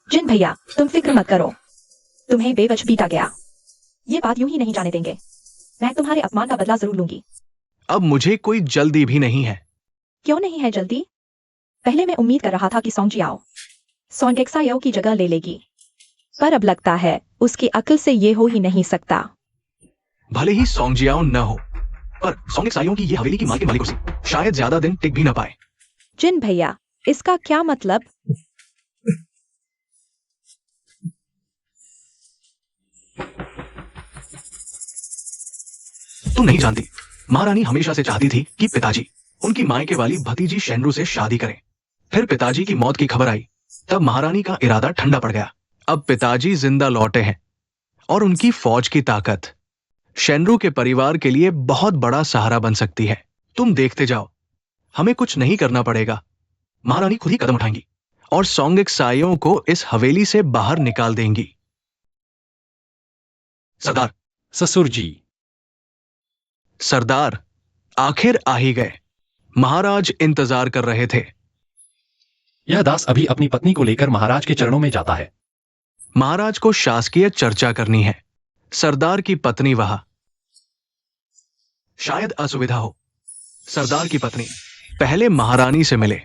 जिन भैया, तुम फिक्र मत करो, तुम्हें बेवजह पीटा गया। ये बात यूं ही नहीं जाने देंगे। मैं तुम्हारे अपमान का बदला जरूर लूंगी। अब मुझे कोई जल्दी भी नहीं है। क्यों नहीं है जल्दी? पहले मैं उम्मीद कर रहा था कि सोंजियाओ सोंडेक्सायो की जगह ले लेगी, पर अब लगता है उसकी अक्ल से ये हो ही नहीं सकता। भले ही सोंगजियाओ न हो, पर सोंगेक्सायो की ये हवेली की मालकिन वाली कुर्सी शायद ज्यादा दिन टिक भी न पाए। जिन भैया, इसका क्या मतलब? तुम नहीं जानती, महारानी हमेशा से चाहती थी कि पिताजी उनकी मायके वाली भतीजी शेनरू से शादी करें। फिर पिताजी की मौत की खबर आई, तब महारानी का इरादा ठंडा पड़ गया। अब पिताजी जिंदा लौटे हैं और उनकी फौज की ताकत शेनरू के परिवार के लिए बहुत बड़ा सहारा बन सकती है। तुम देखते जाओ, हमें कुछ नहीं करना पड़ेगा। महारानी खुद ही कदम उठाएंगी और सोंगेक्सायो को इस हवेली से बाहर निकाल देंगी। सरदार, ससुर जी। सरदार, आखिर आ ही गए। महाराज इंतजार कर रहे थे। यह दास अभी अपनी पत्नी को लेकर महाराज के चरणों में जाता है। महाराज को शासकीय चर्चा करनी है। सरदार की पत्नी वहां। शायद असुविधा हो। सरदार की पत्नी पहले महारानी से मिले,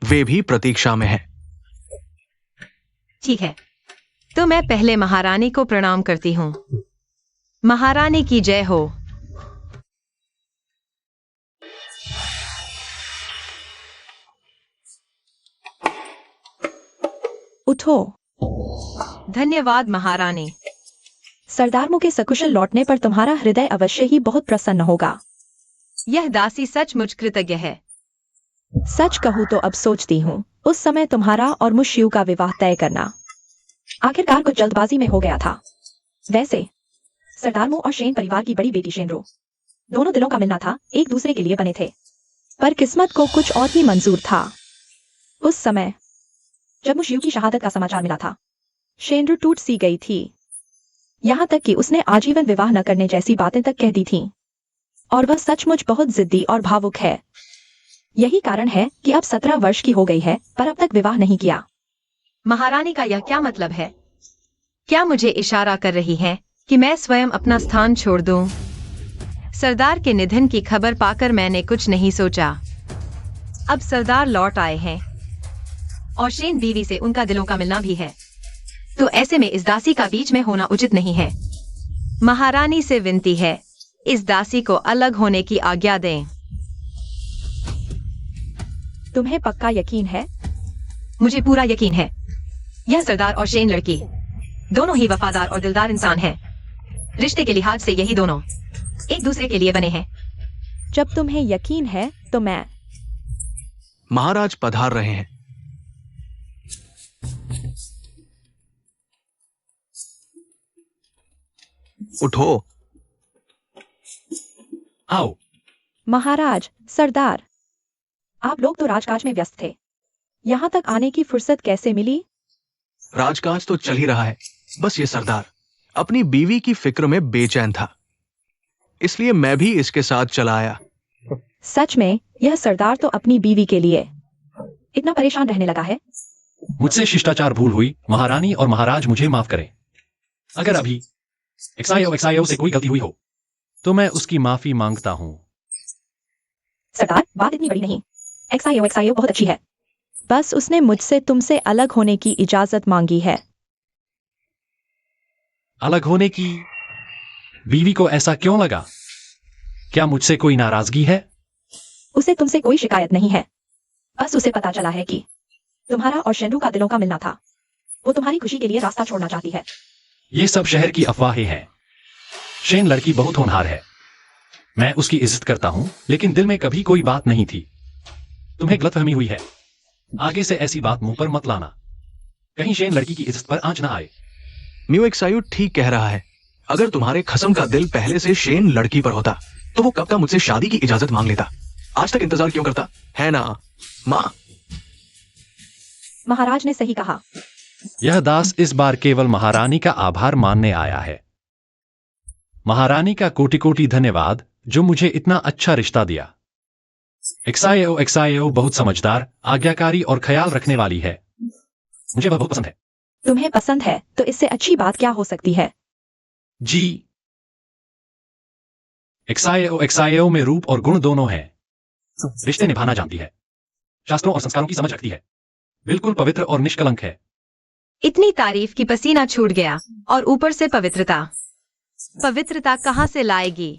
वे भी प्रतीक्षा में हैं। ठीक है, तो मैं पहले महारानी को प्रणाम करती हूँ। महारानी की जय हो। उठो। धन्यवाद महारानी। सरदार मुझे सकुशल लौटने पर तुम्हारा हृदय अवश्य ही बहुत प्रसन्न होगा। यह दासी सचमुच कृतज्ञ है। सच कहूँ तो अब सोचती हूँ उस समय तुम्हारा और मुशियू का विवाह तय करना आखिरकार कुछ जल्दबाजी में हो गया था। वैसे सरदार मु और शेन परिवार की बड़ी बेटी शेनरो, दोनों दिलों का मिलना था, एक दूसरे के लिए बने थे, पर किस्मत को कुछ और ही मंजूर था। उस समय जब मुशियू की शहादत का समाचार मिला था, शेनरू टूट सी गई थी, यहाँ तक कि उसने आजीवन विवाह न करने जैसी बातें तक कह दी थीं। और वह सचमुच बहुत जिद्दी और भावुक है। यही कारण है कि अब 17 वर्ष की हो गई है, पर अब तक विवाह नहीं किया। महारानी का यह क्या मतलब है? क्या मुझे इशारा कर रही हैं कि मैं स्वयं अपना स्थान छोड़ दूं? सरदार के निधन की खबर पाकर मैंने कुछ नहीं सोचा। अब सरदार लौट आए हैं और शेन बीवी से उनका दिलों का मिलना भी है, तो ऐसे में इस दासी का बीच में होना उचित नहीं है। महारानी से विनती है, इस दासी को अलग होने की आज्ञा दें। तुम्हें पक्का यकीन है? मुझे पूरा यकीन है। यह सरदार और शेन लड़की दोनों ही वफादार और दिलदार इंसान हैं। रिश्ते के लिहाज से यही दोनों एक दूसरे के लिए बने हैं। जब तुम्हें यकीन है तो मैं। महाराज पधार रहे हैं। उठो। आओ। महाराज, सरदार, आप लोग तो राजकाज में व्यस्त थे, यहाँ तक आने की फुर्सत कैसे मिली? राजकाज तो चल ही रहा है, बस ये सरदार अपनी बीवी की फिक्र में बेचैन था, इसलिए मैं भी इसके साथ चला आया। सच में यह सरदार तो अपनी बीवी के लिए इतना परेशान रहने लगा है। मुझसे शिष्टाचार भूल हुई, महारानी और महाराज मुझे माफ करें। अगर अभी एक्सायो से कोई गलती हुई हो तो मैं उसकी माफी मांगता हूँ। सरदार, बात इतनी बड़ी नहीं। एक्सायो बहुत अच्छी है, बस उसने मुझसे तुमसे अलग होने की इजाजत मांगी है। अलग होने की। बीवी को ऐसा क्यों लगा? क्या मुझसे कोई नाराजगी है? उसे तुमसे कोई शिकायत नहीं है, बस उसे पता चला है कि तुम्हारा और शेंडू का दिलों का मिलना था। वो तुम्हारी खुशी के लिए रास्ता छोड़ना चाहती है। ये सब शहर की अफवाहें हैं। शेन लड़की बहुत होनहार है, मैं उसकी इज्जत करता हूं, लेकिन दिल में कभी कोई बात नहीं थी। तुम्हें गलतफहमी हुई है। आगे से ऐसी बात मुंह पर मत लाना, कहीं शेन लड़की की इज्जत पर आंच ना आए। म्यूएक्सायु ठीक कह रहा है। अगर तुम्हारे खसम का दिल पहले से शेन लड़की पर होता तो वो कब का मुझसे शादी की इजाजत मांग लेता। आज तक इंतजार क्यों करता है ना माँ? महाराज ने सही कहा। यह दास इस बार केवल महारानी का आभार मानने आया है। महारानी का कोटि कोटि धन्यवाद जो मुझे इतना अच्छा रिश्ता दिया। एक्साएओ बहुत समझदार, आज्ञाकारी और ख्याल रखने वाली है। मुझे वह बहुत पसंद है। तुम्हें पसंद है तो इससे अच्छी बात क्या हो सकती है? जी, एक्साएओ में रूप और गुण दोनों हैं। रिश्ते निभाना जानती है, शास्त्रों और संस्कारों की समझ रखती है, बिल्कुल पवित्र और निष्कलंक है। इतनी तारीफ की पसीना छूट गया, और ऊपर से पवित्रता। पवित्रता कहाँ से लाएगी?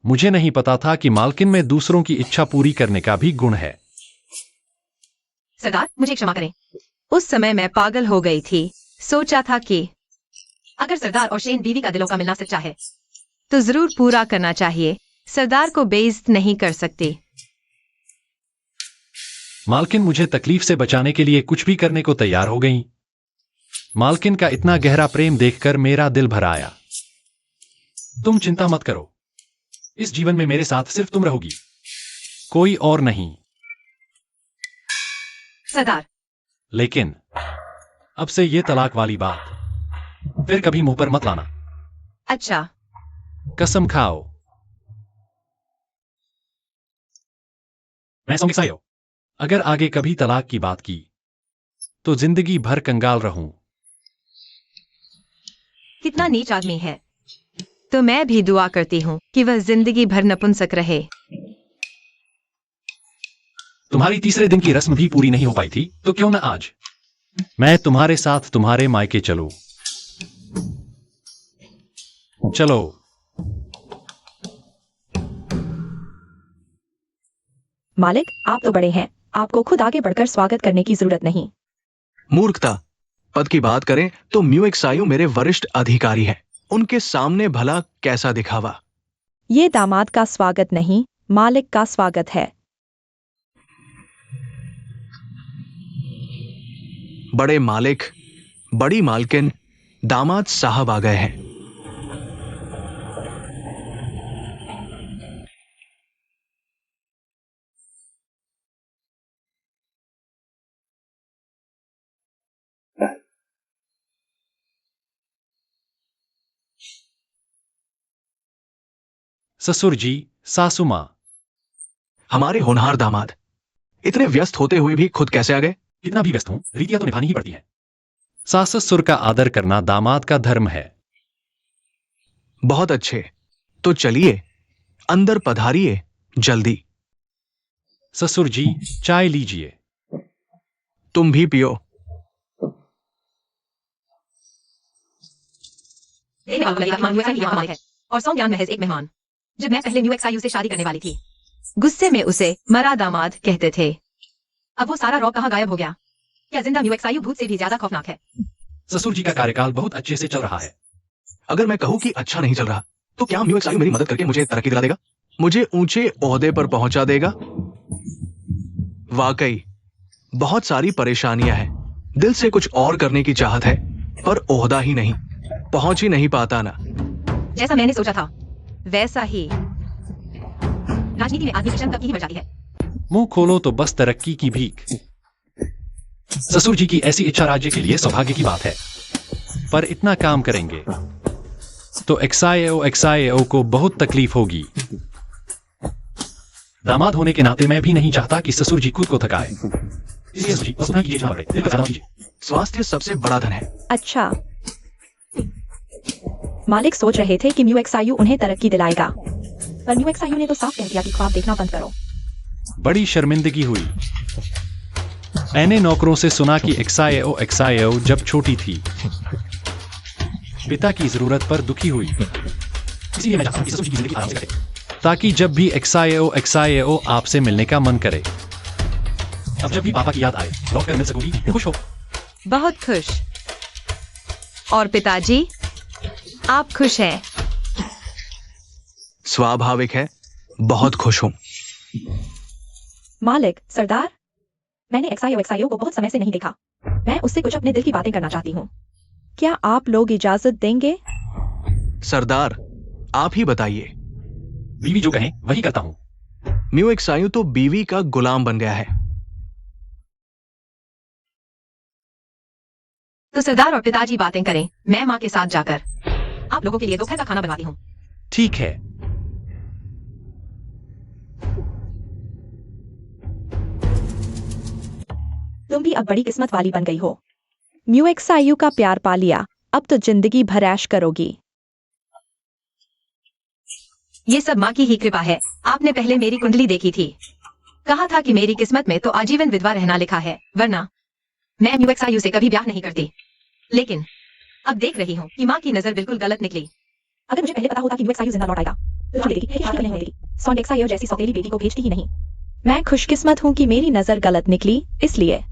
मुझे नहीं पता था कि मालकिन में दूसरों की इच्छा पूरी करने का भी गुण है। सरदार, मुझे क्षमा करें। उस समय मैं पागल हो गई थी। सोचा था कि अगर सरदार और शेन बीवी का दिलों का मिलना सच्चा है तो जरूर पूरा करना चाहिए। सरदार को बेइज्जत नहीं कर सकती। मालकिन मुझे तकलीफ से बचाने के लिए कुछ भी करने को तैयार हो गई। मालकिन का इतना गहरा प्रेम देखकर मेरा दिल भर आया। तुम चिंता मत करो, इस जीवन में मेरे साथ सिर्फ तुम रहोगी, कोई और नहीं। सरदार, लेकिन अब से ये तलाक वाली बात फिर कभी मुंह पर मत लाना। अच्छा, कसम खाओ। मैं समझायो, अगर आगे कभी तलाक की बात की तो जिंदगी भर कंगाल रहूं। कितना नीच आदमी है। तो मैं भी दुआ करती हूँ कि वह जिंदगी भर नपुंसक रहे। तुम्हारी तीसरे दिन की रस्म भी पूरी नहीं हो पाई थी, तो क्यों न आज मैं तुम्हारे साथ तुम्हारे मायके चलूं। चलो। मालिक, आप तो बड़े हैं, आपको खुद आगे बढ़कर स्वागत करने की जरूरत नहीं। मूर्खता। पद की बात करें तो म्यूएक्सायु मेरे वरिष्ठ अधिकारी हैं। उनके सामने भला कैसा दिखावा। ये दामाद का स्वागत नहीं, मालिक का स्वागत है। बड़े मालिक, बड़ी मालकिन, दामाद साहब आ गए हैं। ससुर जी, सासू मां। हमारे होनहार दामाद इतने व्यस्त होते हुए भी खुद कैसे आ गए? कितना भी व्यस्त हूं, रीतियां तो निभानी ही पड़ती है। सास ससुर का आदर करना दामाद का धर्म है। बहुत अच्छे, तो चलिए अंदर पधारिए जल्दी। ससुर जी, चाय लीजिए। तुम भी पियो। है और सौम्यान महज एक मेहमान। जब मैं पहले म्यूएक्सायु से शादी करने वाली थी, गुस्से में उसे मरा दामाद कहते थे। अब वो सारा रौब कहाँ गायब हो गया? क्या जिंदा म्यूएक्सायु भूत से भी ज्यादा खौफनाक है? ससुर जी का कार्यकाल बहुत अच्छे से चल रहा है। अगर मैं कहूं कि अच्छा नहीं चल रहा तो क्या म्यूएक्सायु मेरी मदद करके मुझे तरक्की दिला देगा, मुझे ऊंचे ओहदे पर पहुंचा देगा? वाकई बहुत सारी परेशानियां हैं। दिल से कुछ और करने की चाहत है, पर ओहदा ही नहीं, पहुंच ही नहीं पाता ना। जैसा मैंने सोचा था वैसा ही। राजनीति में आदमी की क्षमता की मर जाती है। मुंह खोलो तो बस तरक्की की भीख। ससुर जी की ऐसी इच्छा राज्य के लिए सौभाग्य की बात है, पर इतना काम करेंगे तो एक्साएओ को बहुत तकलीफ होगी। दामाद होने के नाते मैं भी नहीं चाहता कि ससुर जी खुद को थकाए, इसलिए ससुर जी बस उतना कीजिए जहाँ पड़े, दिल का ख्याल कीजिए। स्वास्थ्य सबसे बड़ा धन है। अच्छा, मालिक सोच रहे थे कि म्यूएक्सायु उन्हें तरक्की दिलाएगा, पर म्यूएक्सायु ने तो साफ कह दिया कि ख्वाब देखना बंद करो। बड़ी शर्मिंदगी हुई। मैंने नौकरों से सुना कि एक्साएओ जब छोटी थी पिता की जरूरत पर दुखी हुई, इसीलिए मैं चाहता हूँ कि ससुर जी की जिंदगी आराम से कटे। ताकि जब भी एक्साएओ आपसे मिलने का मन करे, अब जब भी पापा की याद आए लौट कर मिल सकूंगी, खुश हो। बहुत खुश। और पिताजी, आप खुश हैं? स्वाभाविक है, बहुत खुश हूँ। मालिक, सरदार, मैंने एक्सायो को बहुत समय से नहीं देखा। मैं उससे कुछ अपने दिल की बातें करना चाहती हूँ। क्या आप लोग इजाजत देंगे? सरदार, आप ही बताइए। बीवी जो कहें वही करता हूँ। म्यू एक्सायू तो बीवी का गुलाम बन गया है। तो सरदार और पिताजी बातें करें, मैं माँ के साथ जाकर आप लोगों के लिए दोपहर का खाना बनवाती हूँ। ठीक है। तुम भी अब बड़ी किस्मत वाली बन गई हो। म्यू एक्सायू का प्यार पा लिया, अब तो जिंदगी भर ऐश करोगी। ये सब माँ की ही कृपा है। आपने पहले मेरी कुंडली देखी थी, कहा था कि मेरी किस्मत में तो आजीवन विधवा रहना लिखा है, वरना मैं म्यू एक्सायू से कभी ब्याह नहीं करती। लेकिन अब देख रही हूँ कि माँ की नजर बिल्कुल गलत निकली। अगर मुझे पहले पता होता कि म्यू एक्सायू जिंदा लौट आएगा तो शादी की शादी नहीं होगी। सॉन्ग एक्सायू जैसी सौतेली बेटी को भेजती ही नहीं। मैं खुशकिस्मत हूँ कि मेरी नजर गलत निकली, इसलिए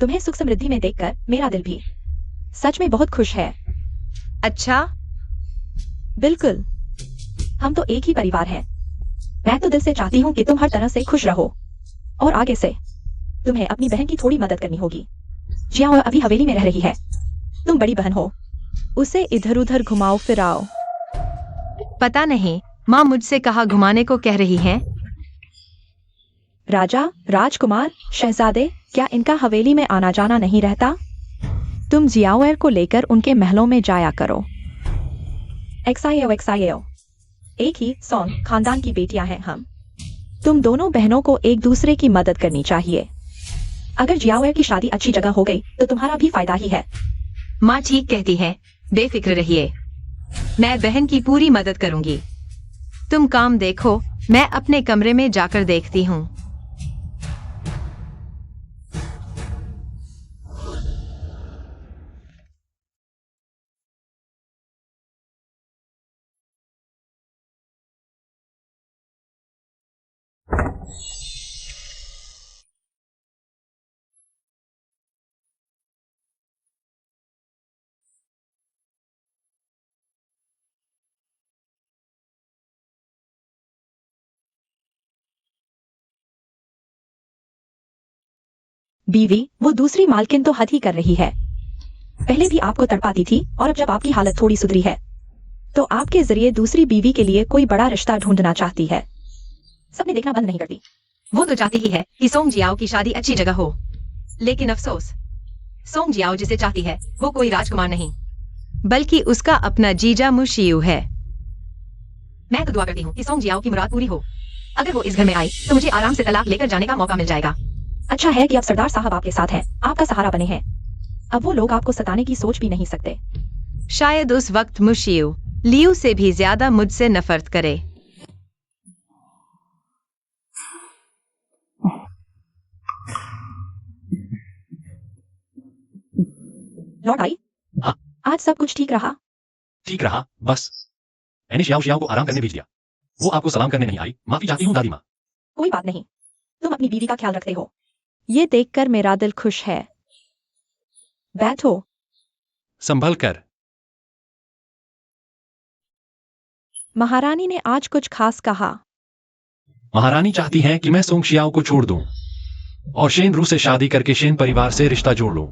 तुम्हें सुख समृद्धि में देखकर मेरा दिल भी सच में बहुत खुश है। अच्छा, बिल्कुल, हम तो एक ही परिवार हैं। मैं तो दिल से चाहती हूँ कि तुम हर तरह से खुश रहो, और आगे से तुम्हें अपनी बहन की थोड़ी मदद करनी होगी। जियाओ अभी हवेली में रह रही है, तुम बड़ी बहन हो, उसे इधर उधर घुमाओ फिराओ। पता नहीं माँ मुझसे कहाँ घुमाने को कह रही हैं। राजा, राजकुमार, शहजादे, क्या इनका हवेली में आना जाना नहीं रहता? तुम जियाओ को लेकर उनके महलों में जाया करो। एक्सायो, एक ही सॉन्ग खानदान की बेटियां हैं हम। तुम दोनों बहनों को एक दूसरे की मदद करनी चाहिए। अगर जियाओ की शादी अच्छी जगह हो गई तो तुम्हारा भी फायदा ही है। माँ ठीक कहती है, बेफिक्र रहिए, मैं बहन की पूरी मदद करूंगी। तुम काम देखो, मैं अपने कमरे में जाकर देखती हूँ। बीवी, वो दूसरी मालकिन तो हद ही कर रही है। पहले भी आपको तड़पाती थी, और अब जब आपकी हालत थोड़ी सुधरी है तो आपके जरिए दूसरी बीवी के लिए कोई बड़ा रिश्ता ढूंढना चाहती है। सबने देखना बंद नहीं करती। वो तो चाहती ही है कि सोंग जियाओ की शादी अच्छी जगह हो, लेकिन अफसोस, सोंग जियाओ जिसे चाहती है वो कोई राजकुमार नहीं, बल्कि उसका अपना जीजा मुशियू है। मैं तो दुआ करती हूँ कि सोंग जियाओ की मुराद पूरी हो। अगर वो इस घर में आई तो मुझे आराम से तलाक लेकर जाने का मौका मिल जाएगा। अच्छा है कि अब सरदार साहब आपके साथ हैं, आपका सहारा बने हैं। अब वो लोग आपको सताने की सोच भी नहीं सकते। शायद उस वक्त मुशियू लियू से भी ज्यादा मुझसे नफरत करे। लौट आई? हाँ। आज सब कुछ ठीक रहा? ठीक रहा, बस मैंने शियाओ को आराम करने भेज दिया। वो आपको सलाम करने नहीं आई। माफी चाहती हूँ दादी माँ। कोई बात नहीं, तुम अपनी बीवी का ख्याल रखते हो। ये देखकर मेरा दिल खुश है। बैठो। संभल कर। महारानी ने आज कुछ खास कहा। महारानी चाहती हैं कि मैं सोंग शियाओ को छोड़ दूं और शेन रू से शादी करके शेन परिवार से रिश्ता जोड़ लूं।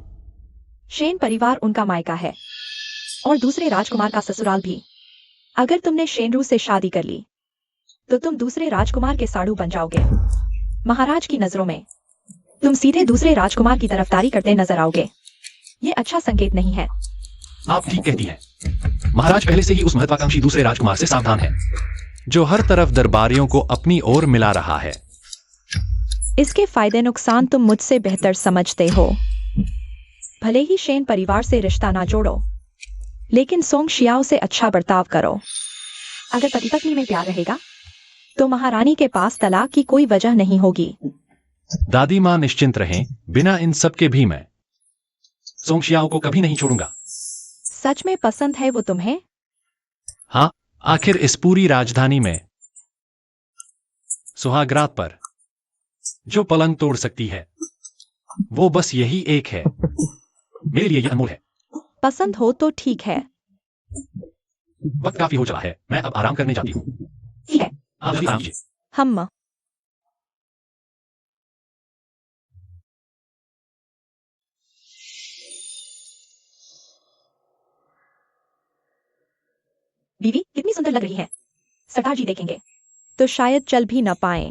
शेन परिवार उनका मायका है और दूसरे राजकुमार का ससुराल भी। अगर तुमने शेन रू से शादी कर ली तो तुम दूसरे राजकुमार के साड़ू बन जाओगे। महाराज की नजरों में तुम सीधे दूसरे राजकुमार की तरफदारी करते नजर आओगे। ये अच्छा संकेत नहीं है। आप ठीक कहती हैं। महाराज पहले से ही उस महत्वाकांक्षी दूसरे राजकुमार से सावधान है, जो हर तरफ दरबारियों को अपनी ओर मिला रहा है। इसके फायदे नुकसान तुम मुझसे बेहतर समझते हो। भले ही शेन परिवार से रिश्ता ना जोड़ो, लेकिन सोंग शियाओ से अच्छा बर्ताव करो। अगर पति पत्नी में प्यार रहेगा तो महारानी के पास तलाक की कोई वजह नहीं होगी। दादी माँ निश्चिंत रहें, बिना इन सब के भी मैं सोंगशियाओ को कभी नहीं छोड़ूंगा। सच में पसंद है वो तुम्हें? हाँ, आखिर इस पूरी राजधानी में सुहागरात पर जो पलंग तोड़ सकती है वो बस यही एक है। मेरे लिए यह अनमोल है। पसंद हो तो ठीक है। वक्त काफी हो चला है, मैं अब आराम करने जाती हूँ। ठीक है, आप जल्दी आराम कीजिए। हम बीवी कितनी सुंदर लग रही है। सरदार जी देखेंगे तो शायद चल भी न पाए।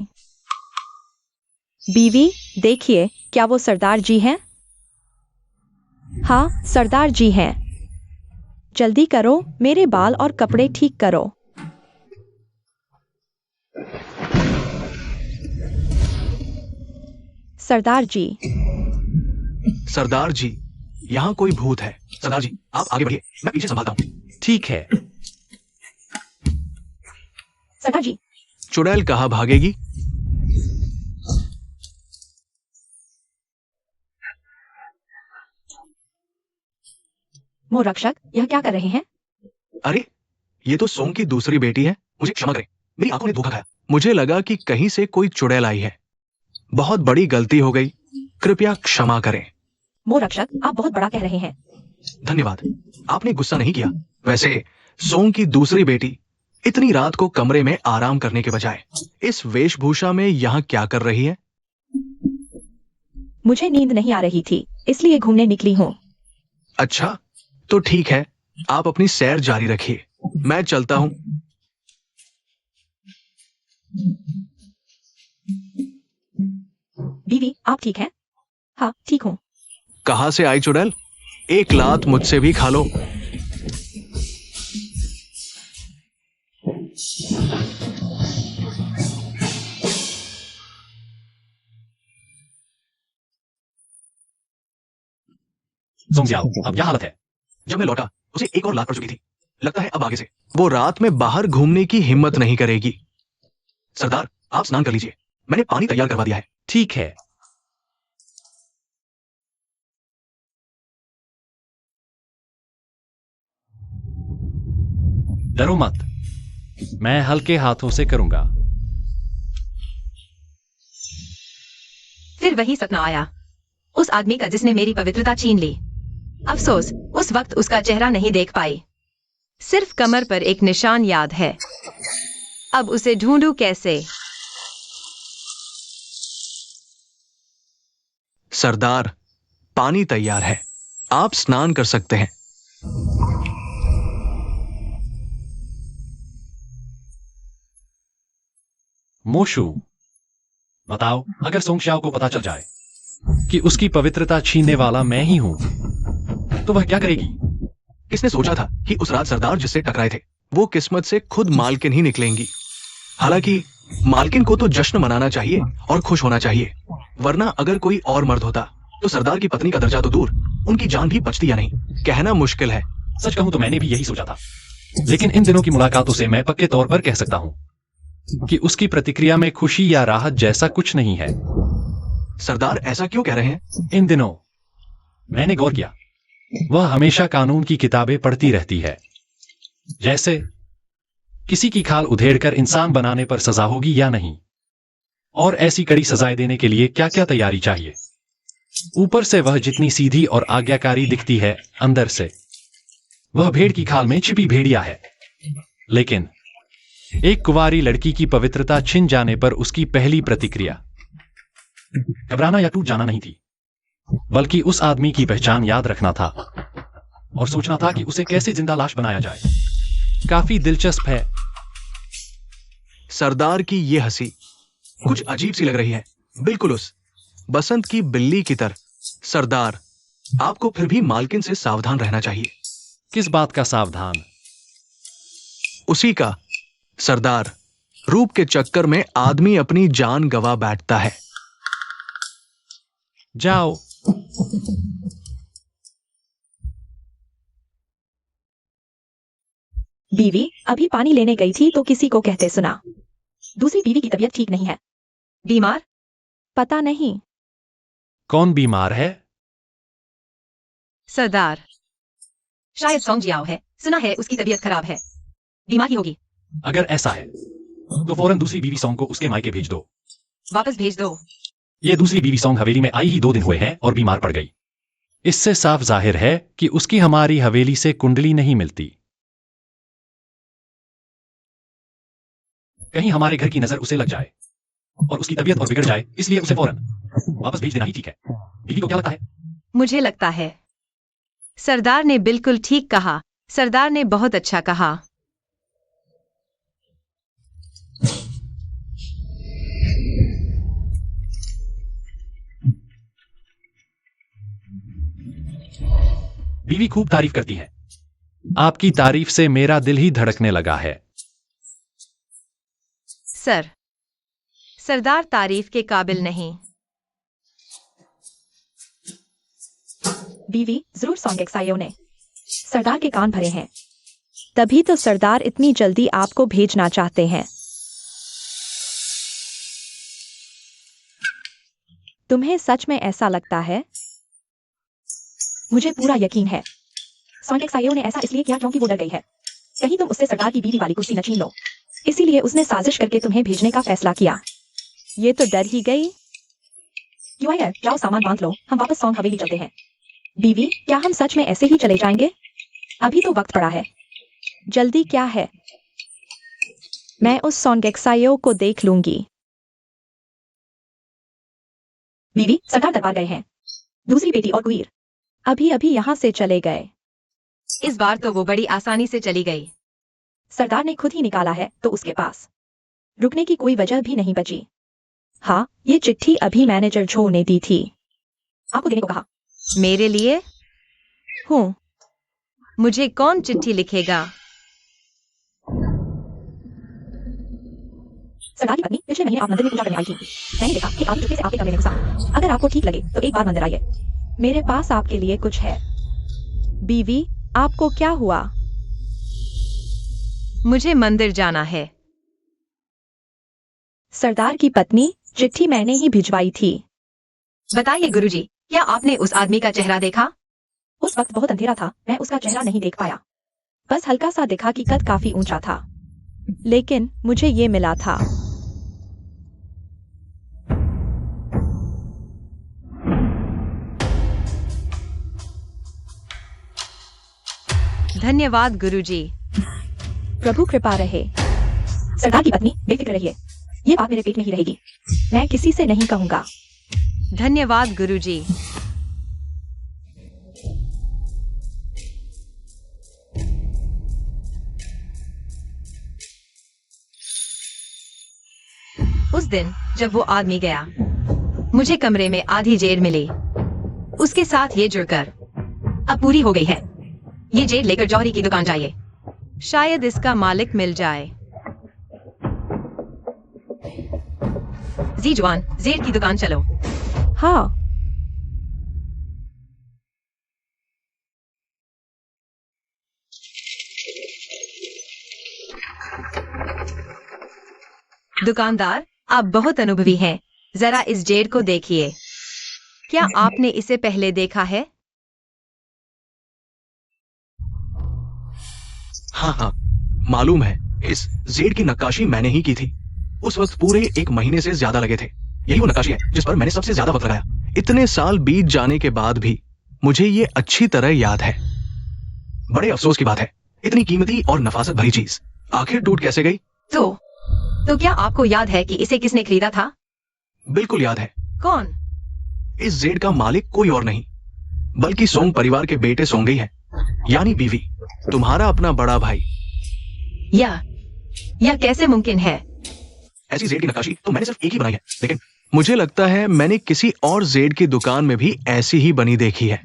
बीवी देखिए, क्या वो सरदार जी हैं? हाँ, सरदार जी हैं। जल्दी करो, मेरे बाल और कपड़े ठीक करो। सरदार जी। सरदार जी, यहाँ कोई भूत है। सरदार जी, आप आगे बढ़िए, मैं पीछे संभालता हूँ। ठीक है। सरदार जी। चुड़ैल कहाँ भागेगी? मोर रक्षक, यह क्या कर रहे हैं? अरे, ये तो सोंग की दूसरी बेटी है। मुझे क्षमा करें, मेरी आंखों ने धोखा खाया। मुझे लगा कि कहीं से कोई चुड़ैल आई है। बहुत बड़ी गलती हो गई, कृपया क्षमा करें। मोर रक्षक, आप बहुत बड़ा कह रहे हैं। धन्यवाद, आपने गुस्सा नहीं किया। वैसे सोंग की दूसरी बेटी इतनी रात को कमरे में आराम करने के बजाय इस वेशभूषा में यहाँ क्या कर रही है? मुझे नींद नहीं आ रही थी, इसलिए घूमने निकली हूँ। अच्छा, तो ठीक है, आप अपनी सैर जारी रखिए, मैं चलता हूँ। बीवी, आप ठीक हैं? हाँ, ठीक हूँ। कहाँ से आई चुड़ैल? एक लात मुझसे भी खा लो। सोंगजियाओ, अब क्या हालत है? जब मैं लौटा उसे एक और लात पड़ चुकी थी। लगता है अब आगे से वो रात में बाहर घूमने की हिम्मत नहीं करेगी। सरदार, आप स्नान कर लीजिए, मैंने पानी तैयार करवा दिया है। ठीक है। डरो मत, मैं हल्के हाथों से करूंगा। फिर वही सपना आया, उस आदमी का जिसने मेरी पवित्रता छीन ली। अफसोस, उस वक्त उसका चेहरा नहीं देख पाई, सिर्फ कमर पर एक निशान याद है। अब उसे ढूंढूं कैसे? सरदार, पानी तैयार है, आप स्नान कर सकते हैं। मोशु, बताओ, अगर सोंगशियाओ को पता चल जाए कि उसकी पवित्रता छीनने वाला मैं ही हूं, तो वह क्या करेगी? किसने सोचा था कि उस रात सरदार जिससे टकराए थे वो किस्मत से खुद मालकिन ही निकलेंगी। हालांकि मालकिन को तो जश्न मनाना चाहिए और खुश होना चाहिए, वरना अगर कोई और मर्द होता तो सरदार की पत्नी का दर्जा तो दूर, उनकी जान भी बचती या नहीं, कहना मुश्किल है। सच कहूं तो मैंने भी यही सोचा था, लेकिन इन दिनों की मुलाकातों से मैं पक्के तौर पर कह सकता हूं कि उसकी प्रतिक्रिया में खुशी या राहत जैसा कुछ नहीं है। सरदार ऐसा क्यों कह रहे हैं? इन दिनों मैंने गौर किया, वह हमेशा कानून की किताबें पढ़ती रहती है, जैसे किसी की खाल उधेड़कर इंसान बनाने पर सजा होगी या नहीं, और ऐसी कड़ी सजाएं देने के लिए क्या क्या तैयारी चाहिए। ऊपर से वह जितनी सीधी और आज्ञाकारी दिखती है, अंदर से वह भेड़ की खाल में छिपी भेड़िया है। लेकिन एक कुंवारी लड़की की पवित्रता छिन जाने पर उसकी पहली प्रतिक्रिया घबराना या टूट जाना नहीं थी, बल्कि उस आदमी की पहचान याद रखना था और सोचना था कि उसे कैसे जिंदा लाश बनाया जाए। काफी दिलचस्प है। सरदार की ये हंसी कुछ अजीब सी लग रही है, बिल्कुल उस बसंत की बिल्ली की तरह। सरदार, आपको फिर भी मालकिन से सावधान रहना चाहिए। किस बात का सावधान? उसी का। सरदार, रूप के चक्कर में आदमी अपनी जान गवा बैठता है। जाओ। बीवी अभी पानी लेने गई थी तो किसी को कहते सुना, दूसरी बीवी की तबीयत ठीक नहीं है। बीमार? पता नहीं। कौन बीमार है? सरदार। शायद सोंग जियाओ है, सुना है उसकी तबीयत खराब है, बीमारी होगी। अगर ऐसा है तो फौरन दूसरी बीवी सोंग को उसके मायके भेज दो। वापस भेज दो। ये दूसरी बीवी सोंग हवेली में आई ही 2 दिन हुए हैं और बीमार पड़ गई। इससे साफ जाहिर है कि उसकी हमारी हवेली से कुंडली नहीं मिलती। कहीं हमारे घर की नजर उसे लग जाए और उसकी तबीयत और बिगड़ जाए, इसलिए उसे फौरन वापस भेज देना ही ठीक है। बीवी को क्या लगता है? मुझे लगता है सरदार ने बिल्कुल ठीक कहा। सरदार ने बहुत अच्छा कहा। बीवी खूब तारीफ करती है। आपकी तारीफ से मेरा दिल ही धड़कने लगा है। सर, सरदार तारीफ के काबिल नहीं। बीवी, जरूर सोंग एक्सायो ने सरदार के कान भरे हैं, तभी तो सरदार इतनी जल्दी आपको भेजना चाहते हैं। तुम्हें सच में ऐसा लगता है? मुझे पूरा यकीन है। सोंग एक्सायो ने ऐसा इसलिए किया क्योंकि वो डर गई है। कहीं तुम उससे सरदार की बीवी वाली कुर्सी न छीन लो, इसीलिए उसने साजिश करके तुम्हें भेजने का फैसला किया। ये तो डर ही गई। क्यों है, जाओ सामान बांध लो, हम वापस सोंग हवेली चलते हैं। बीवी, क्या हम सच में ऐसे ही चले जाएंगे? अभी तो वक्त पड़ा है। जल्दी क्या है? मैं उस सोंग एक्सायो को देख लूंगी। बीवी, सरदार दरबार गए हैं। दूसरी बेटी और कुईर अभी अभी यहाँ से चले गए। इस बार तो वो बड़ी आसानी से चली गई। सरदार ने खुद ही निकाला है तो उसके पास रुकने की कोई वजह भी नहीं बची। हाँ, ये चिट्ठी अभी मैनेजर झो ने दी थी। आपको देने को कहा। मेरे लिए? हूँ। मुझे कौन चिट्ठी लिखेगा? सरदार की पत्नी पिछले महीने आप मंदिर में पूजा करने आई थी। मैंने देखा कि आप चुपके से आपके कमरे में घुसा। अगर आपको ठीक लगे तो एक बार मंदिर आइए। मेरे पास आपके लिए कुछ है। बीवी, आपको क्या हुआ? मुझे मंदिर जाना है। सरदार की पत्नी, चिट्ठी मैंने ही भिजवाई थी। बताइए गुरुजी, क्या आपने उस आदमी का चेहरा देखा? उस वक्त बहुत अंधेरा था, मैं उसका चेहरा नहीं देख पाया। बस हल्का सा दिखा कि कद काफी ऊंचा था, लेकिन मुझे ये मिला था। धन्यवाद गुरुजी। प्रभु कृपा रहे। सरदार की पत्नी, बेफिक्र रहिए, ये बात मेरे पेट में ही रहेगी। मैं किसी से नहीं कहूंगा। धन्यवाद गुरुजी। उस दिन जब वो आदमी गया, मुझे कमरे में आधी जेड मिली। उसके साथ ये जुड़कर अब पूरी हो गई है। ये जेड लेकर जौहरी की दुकान जाइए, शायद इसका मालिक मिल जाए। जी जवान, जेड की दुकान चलो। हाँ। दुकानदार, आप बहुत अनुभवी हैं, जरा इस जेड को देखिए। क्या आपने इसे पहले देखा है? हाँ हाँ, मालूम है। इस जेड की नक्काशी मैंने ही की थी। उस वक्त पूरे 1 महीने से ज्यादा लगे थे। यही वो नक्काशी है जिस पर मैंने सबसे ज्यादा वक्त लगाया। इतने साल बीत जाने के बाद भी मुझे ये अच्छी तरह याद है। बड़े अफसोस की बात है, इतनी कीमती और नफासत भरी चीज आखिर टूट कैसे गई? तो क्या आपको याद है कि इसे किसने खरीदा था? बिल्कुल याद है। कौन? इस जेड का मालिक कोई और नहीं बल्कि सोंग परिवार के बेटे सोंगई है, यानी बीवी, तुम्हारा अपना बड़ा भाई। या कैसे मुमकिन है? ऐसी जेड की नक्काशी तो मैंने सिर्फ एक ही बनाई है, लेकिन मुझे लगता है मैंने किसी और जेड की दुकान में भी ऐसी ही बनी देखी है।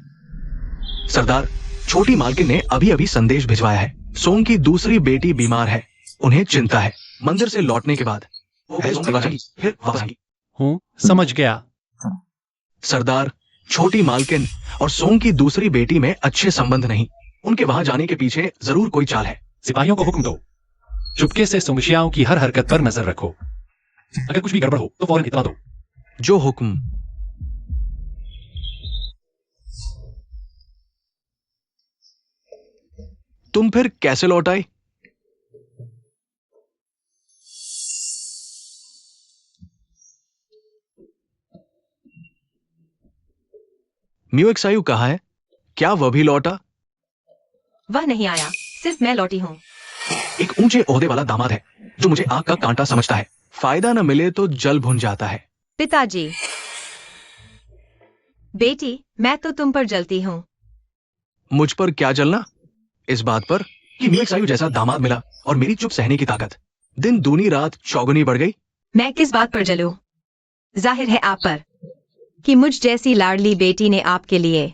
सरदार, छोटी मालकिन ने अभी अभी संदेश भिजवाया है। सोंग की दूसरी बेटी बीमार है, उन्हें चिंता है। मंदिर से लौटने के बाद वो सोंग परिवार जाएंगी, फिर वापस आएंगी। हूँ, समझ गया। सरदार, छोटी मालकिन और सोंग की दूसरी बेटी में अच्छे संबंध नहीं। उनके वहां जाने के पीछे जरूर कोई चाल है। सिपाहियों को हुक्म दो, चुपके से सुंगशियाओं की हर हरकत पर नजर रखो। अगर कुछ भी गड़बड़ हो तो फौरन इत्तला दो। जो हुक्म। तुम फिर कैसे लौट आई? म्यूएक्सायु कहाँ है? क्या वह भी लौटा? वह नहीं आया, सिर्फ मैं लौटी हूँ। एक ऊंचे ओहदे वाला दामाद है जो मुझे आग का कांटा समझता है। फायदा न मिले तो जल भुन जाता है। पिताजी। बेटी, मैं तो तुम पर जलती हूँ। मुझ पर क्या जलना? इस बात पर कि म्यूएक्सायु जैसा दामाद मिला और मेरी चुप सहने की ताकत दिन दूनी रात चौगुनी बढ़ गई। मैं किस बात पर जलूं? जाहिर है आप पर, कि मुझ जैसी लाडली बेटी ने आपके लिए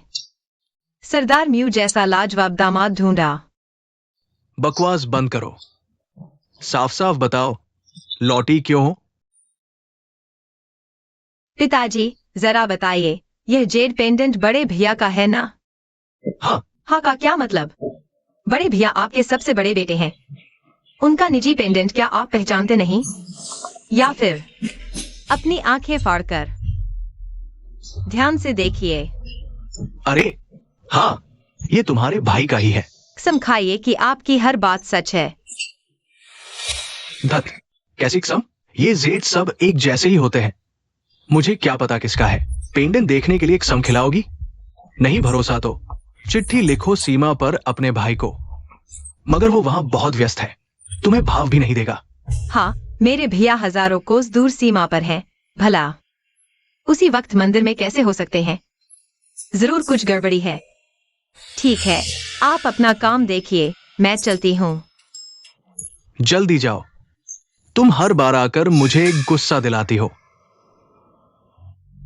सरदार म्यू जैसा लाजवाब दामाद ढूंढा। बकवास बंद करो। साफ साफ बताओ, लौटी क्यों हो? पिताजी, जरा बताइए, यह जेड पेंडेंट बड़े भैया का है ना? हाँ। हाँ का क्या मतलब? बड़े भैया आपके सबसे बड़े बेटे हैं। उनका निजी पेंडेंट क्या आप पहचानते नहीं? या फिर अपनी आंखें फाड़कर ध्यान से देखिए। अरे हाँ, ये तुम्हारे भाई का ही है। कसम खाइए कि आपकी हर बात सच है। धत, कैसी कसम? ये जेड सब एक जैसे ही होते हैं। मुझे क्या पता किसका है। पेंडेंट देखने के लिए कसम खिलाओगी? नहीं भरोसा तो चिट्ठी लिखो सीमा पर अपने भाई को, मगर वो वहां बहुत व्यस्त है, तुम्हें भाव भी नहीं देगा। हाँ, मेरे भैया हजारों कोस दूर सीमा पर हैं। भला उसी वक्त मंदिर में कैसे हो सकते हैं? जरूर कुछ गड़बड़ी है। ठीक है, आप अपना काम देखिए, मैं चलती हूँ। जल्दी जाओ। तुम हर बार आकर मुझे गुस्सा दिलाती हो।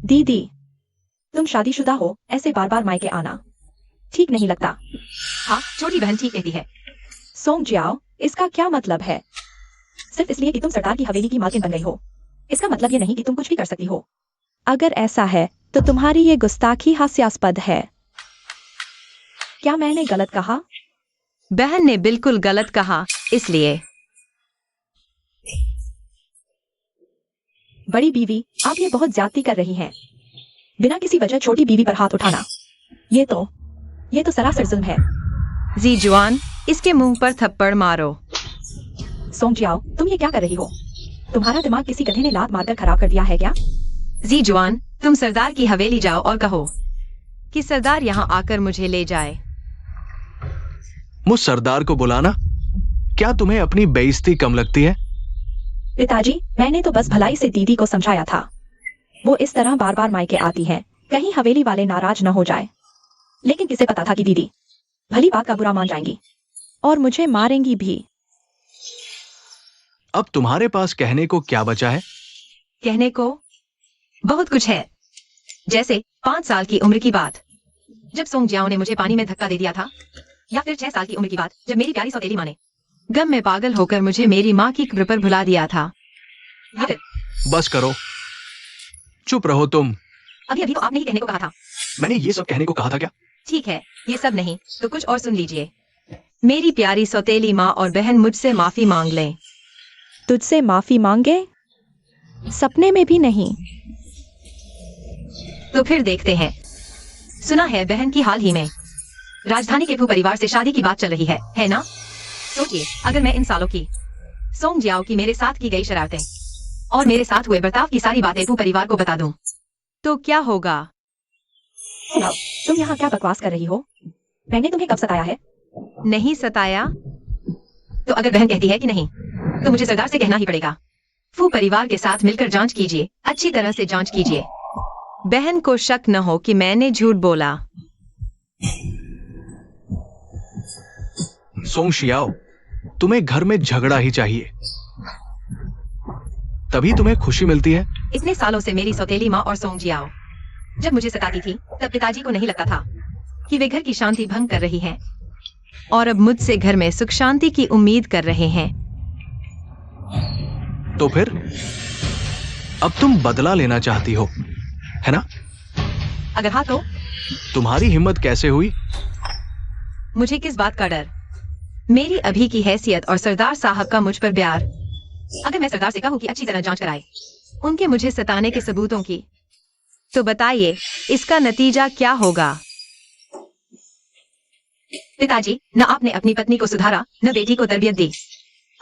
दीदी, तुम शादीशुदा हो, ऐसे बार बार मायके आना ठीक नहीं लगता। हाँ, छोटी बहन ठीक कहती है। सोंग जियाओ, इसका क्या मतलब है? सिर्फ इसलिए कि तुम सरदार की हवेली की मालकिन बन गई हो, इसका मतलब ये नहीं कि तुम कुछ भी कर सकती हो। अगर ऐसा है तो तुम्हारी ये गुस्ताखी हास्यास्पद है। क्या मैंने गलत कहा? बहन ने बिल्कुल गलत कहा, इसलिए। बड़ी बीवी, आप ये बहुत ज्यादती कर रही हैं। बिना किसी वजह छोटी बीवी पर हाथ उठाना, ये तो सरासर जुल्म है। जी जुआन, इसके मुंह पर थप्पड़ मारो। सोंग जियाओ, तुम ये क्या कर रही हो? तुम्हारा दिमाग किसी गधे ने लात मारकर खराब कर दिया है क्या? जी जुआन, तुम सरदार की हवेली जाओ और कहो कि सरदार यहाँ आकर मुझे ले जाए। मुझ सरदार को बुलाना? क्या तुम्हें अपनी बेइज्जती कम लगती है? पिताजी, मैंने तो बस भलाई से दीदी को समझाया था। वो इस तरह बार बार मायके आती है, कहीं हवेली वाले नाराज न हो जाए। लेकिन किसे पता था कि दीदी भली बात का बुरा मान जाएंगी और मुझे मारेंगी भी। अब तुम्हारे पास कहने को क्या बचा है? कहने को बहुत कुछ है, जैसे 5 साल की उम्र की बात, जब सोंग जियाओ ने मुझे पानी में धक्का दे दिया था, या फिर 6 साल की उम्र की बात, जब मेरी प्यारी सौतेली माँ ने गम में पागल होकर मुझे मेरी माँ की कब्र पर भुला दिया था। या फिर बस करो, चुप रहो तुम। अभी अभी तो आपने ही कहने को कहा था। मैंने ये सब कहने को कहा था क्या? ठीक है, ये सब नहीं तो कुछ और सुन लीजिए। मेरी प्यारी सौतेली माँ और बहन मुझसे माफी मांग लें। तुझसे माफी मांगे? सपने में भी नहीं। तो फिर देखते हैं। सुना है बहन की हाल ही में राजधानी के फू परिवार से शादी की बात चल रही है ना? सोचिए, अगर मैं इन सालों की सोंग जियाओ की मेरे साथ की गई शरारतें और मेरे साथ हुए बर्ताव की सारी बातें फू परिवार को बता दूं, तो क्या होगा? सुनाओ, तुम यहाँ क्या बकवास कर रही हो? मैंने तुम्हें कब सताया है? नहीं सताया? तो अगर बहन कहती है कि नहीं, तो मुझे सरदार से कहना ही पड़ेगा। फू परिवार के साथ मिलकर जांच कीजिए, अच्छी तरह से जांच कीजिए। बहन को शक न हो कि मैंने झूठ बोला। सोंग शियाओ, तुम्हें घर में झगड़ा ही चाहिए, तभी तुम्हें खुशी मिलती है। इतने सालों से मेरी सौतेली माँ और सोंग जियाओ जब मुझे सताती थी, तब पिताजी को नहीं लगता था कि वे घर की शांति भंग कर रही हैं, और अब मुझसे घर में सुख शांति की उम्मीद कर रहे हैं। तो फिर अब तुम बदला लेना चाहती हो, है ना? अगर हाँ तो तुम्हारी हिम्मत कैसे हुई? मुझे किस बात का डर? मेरी अभी की हैसियत और सरदार साहब का मुझ पर प्यार। अगर मैं सरदार से कहूँ कि अच्छी तरह जांच कराए, उनके मुझे सताने के सबूतों की। तो बताइए इसका नतीजा क्या होगा? पिताजी, न आपने अपनी पत्नी को सुधारा, न बेटी को तरबियत दी।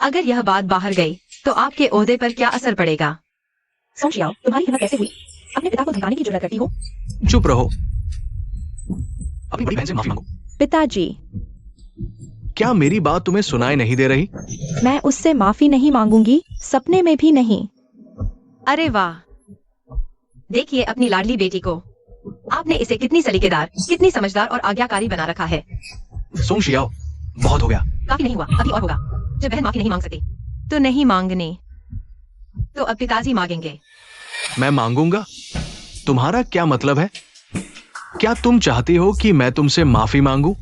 अगर यह बात बाहर गई तो आपके ओहदे पर क्या असर पड़ेगा? सोंग शियाओ, तुम्हारी हिम्मत कैसे हुई? अपने पिता को धमकाने की जुर्रत करती हो? चुप रहो। अपनी बड़ी बहन से माफी मांगो। पिताजी, क्या मेरी बात तुम्हें सुनाई नहीं दे रही? मैं उससे माफी नहीं मांगूंगी, सपने में भी नहीं। अरे वाह, देखिए अपनी लाडली बेटी को। आपने इसे कितनी सलीकेदार, कितनी समझदार और आज्ञाकारी बना रखा है। सोंग शियाओ, बहुत हो गया। काफी नहीं हुआ, अभी और होगा। जब बहन माफी नहीं मांग सकती तो नहीं मांगनी, तो अब पिताजी मांगेंगे। मैं मांगूंगा? तुम्हारा क्या मतलब है? क्या तुम चाहती हो कि मैं तुमसे माफी मांगू?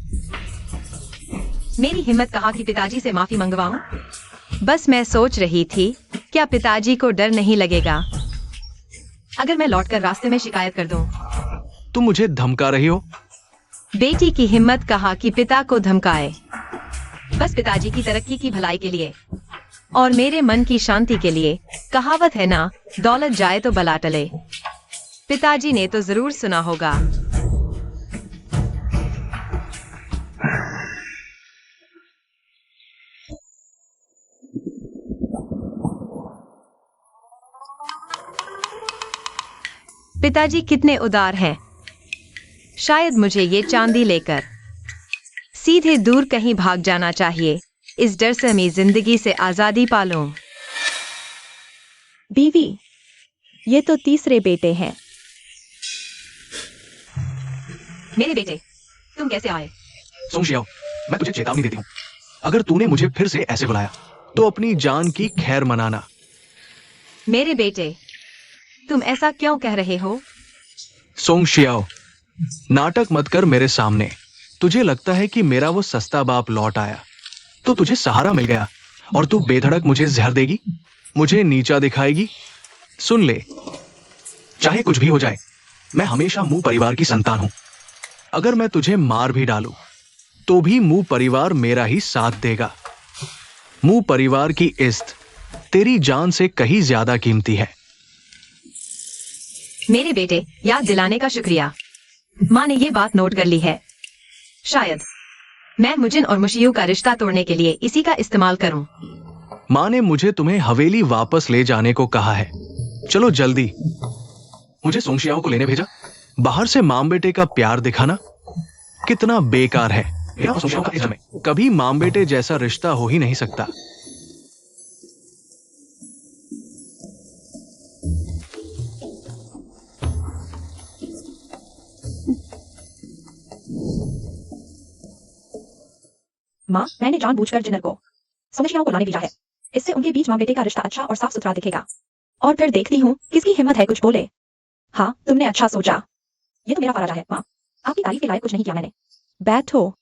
मेरी हिम्मत कहा कि पिताजी से माफी मंगवाऊं? बस मैं सोच रही थी, क्या पिताजी को डर नहीं लगेगा अगर मैं लौटकर रास्ते में शिकायत कर दूं? तुम मुझे धमका रही हो? बेटी की हिम्मत कहा कि पिता को धमकाए, बस पिताजी की तरक्की की भलाई के लिए और मेरे मन की शांति के लिए। कहावत है ना, दौलत जाए तो बला टले। पिताजी ने तो जरूर सुना होगा। पिताजी कितने उदार हैं। शायद मुझे ये चांदी लेकर सीधे दूर कहीं भाग जाना चाहिए, इस डर से मैं जिंदगी से आजादी पालूं। बीवी, ये तो तीसरे बेटे हैं। मेरे बेटे, तुम कैसे आए? सोंग शियाओ, मैं तुझे चेतावनी देती हूँ, अगर तूने मुझे फिर से ऐसे बुलाया तो अपनी जान की खैर मनाना। मेरे बेटे, तुम ऐसा क्यों कह रहे हो? सोंग शियाओ, नाटक मत कर मेरे सामने। तुझे लगता है कि मेरा वो सस्ता बाप लौट आया तो तुझे सहारा मिल गया और तू बेधड़क मुझे जहर देगी, मुझे नीचा दिखाएगी? सुन ले, चाहे कुछ भी हो जाए, मैं हमेशा मुंह परिवार की संतान हूं। अगर मैं तुझे मार भी डालूं तो भी मुंह परिवार मेरा ही साथ देगा। मुंह परिवार की इज्जत तेरी जान से कहीं ज्यादा कीमती है। मेरे बेटे, याद दिलाने का शुक्रिया। माँ ने ये बात नोट कर ली है। शायद मैं मुजिन और मुशियू का रिश्ता तोड़ने के लिए इसी का इस्तेमाल करूं। माँ ने मुझे तुम्हें हवेली वापस ले जाने को कहा है। चलो जल्दी। मुझे सोंग शियाओ को लेने भेजा। बाहर से माम बेटे का प्यार दिखाना कितना बेकार है। मेरा और सोंग शियाओ का इस घर में कभी माम बेटे जैसा रिश्ता हो ही नहीं सकता। माँ, मैंने जानबूझकर जिनर को सोंग शियाओ को लाने भेजा है। इससे उनके बीच माँ बेटे का रिश्ता अच्छा और साफ सुथरा दिखेगा। और फिर देखती हूँ किसकी हिम्मत है कुछ बोले। हाँ, तुमने अच्छा सोचा। ये तो मेरा फराजा है माँ, आपकी तारीफ के लायक कुछ नहीं किया मैंने। बैठो।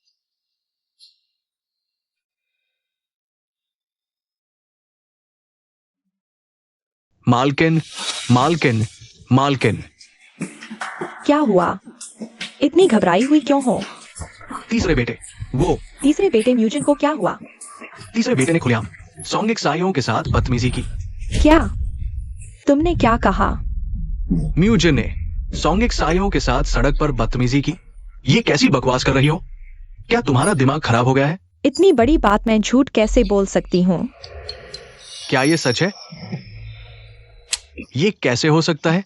मालकिन, मालकिन, मालकिन। क्या हुआ? इतनी घबराई हुई क्यों हो? तीसरे बेटे, वो तीसरे बेटे म्यूजिन को क्या हुआ? तीसरे बेटे ने खुलेआम सोंगिक साइयों के साथ बदतमीजी की। क्या? तुमने क्या कहा? म्यूजिन ने सोंगिक साइयों के साथ सड़क पर बदतमीजी की। ये कैसी बकवास कर रही हो? क्या तुम्हारा दिमाग खराब हो गया है? इतनी बड़ी बात मैं झूठ कैसे बोल सकती हूँ? क्या ये सच है? ये कैसे हो सकता है?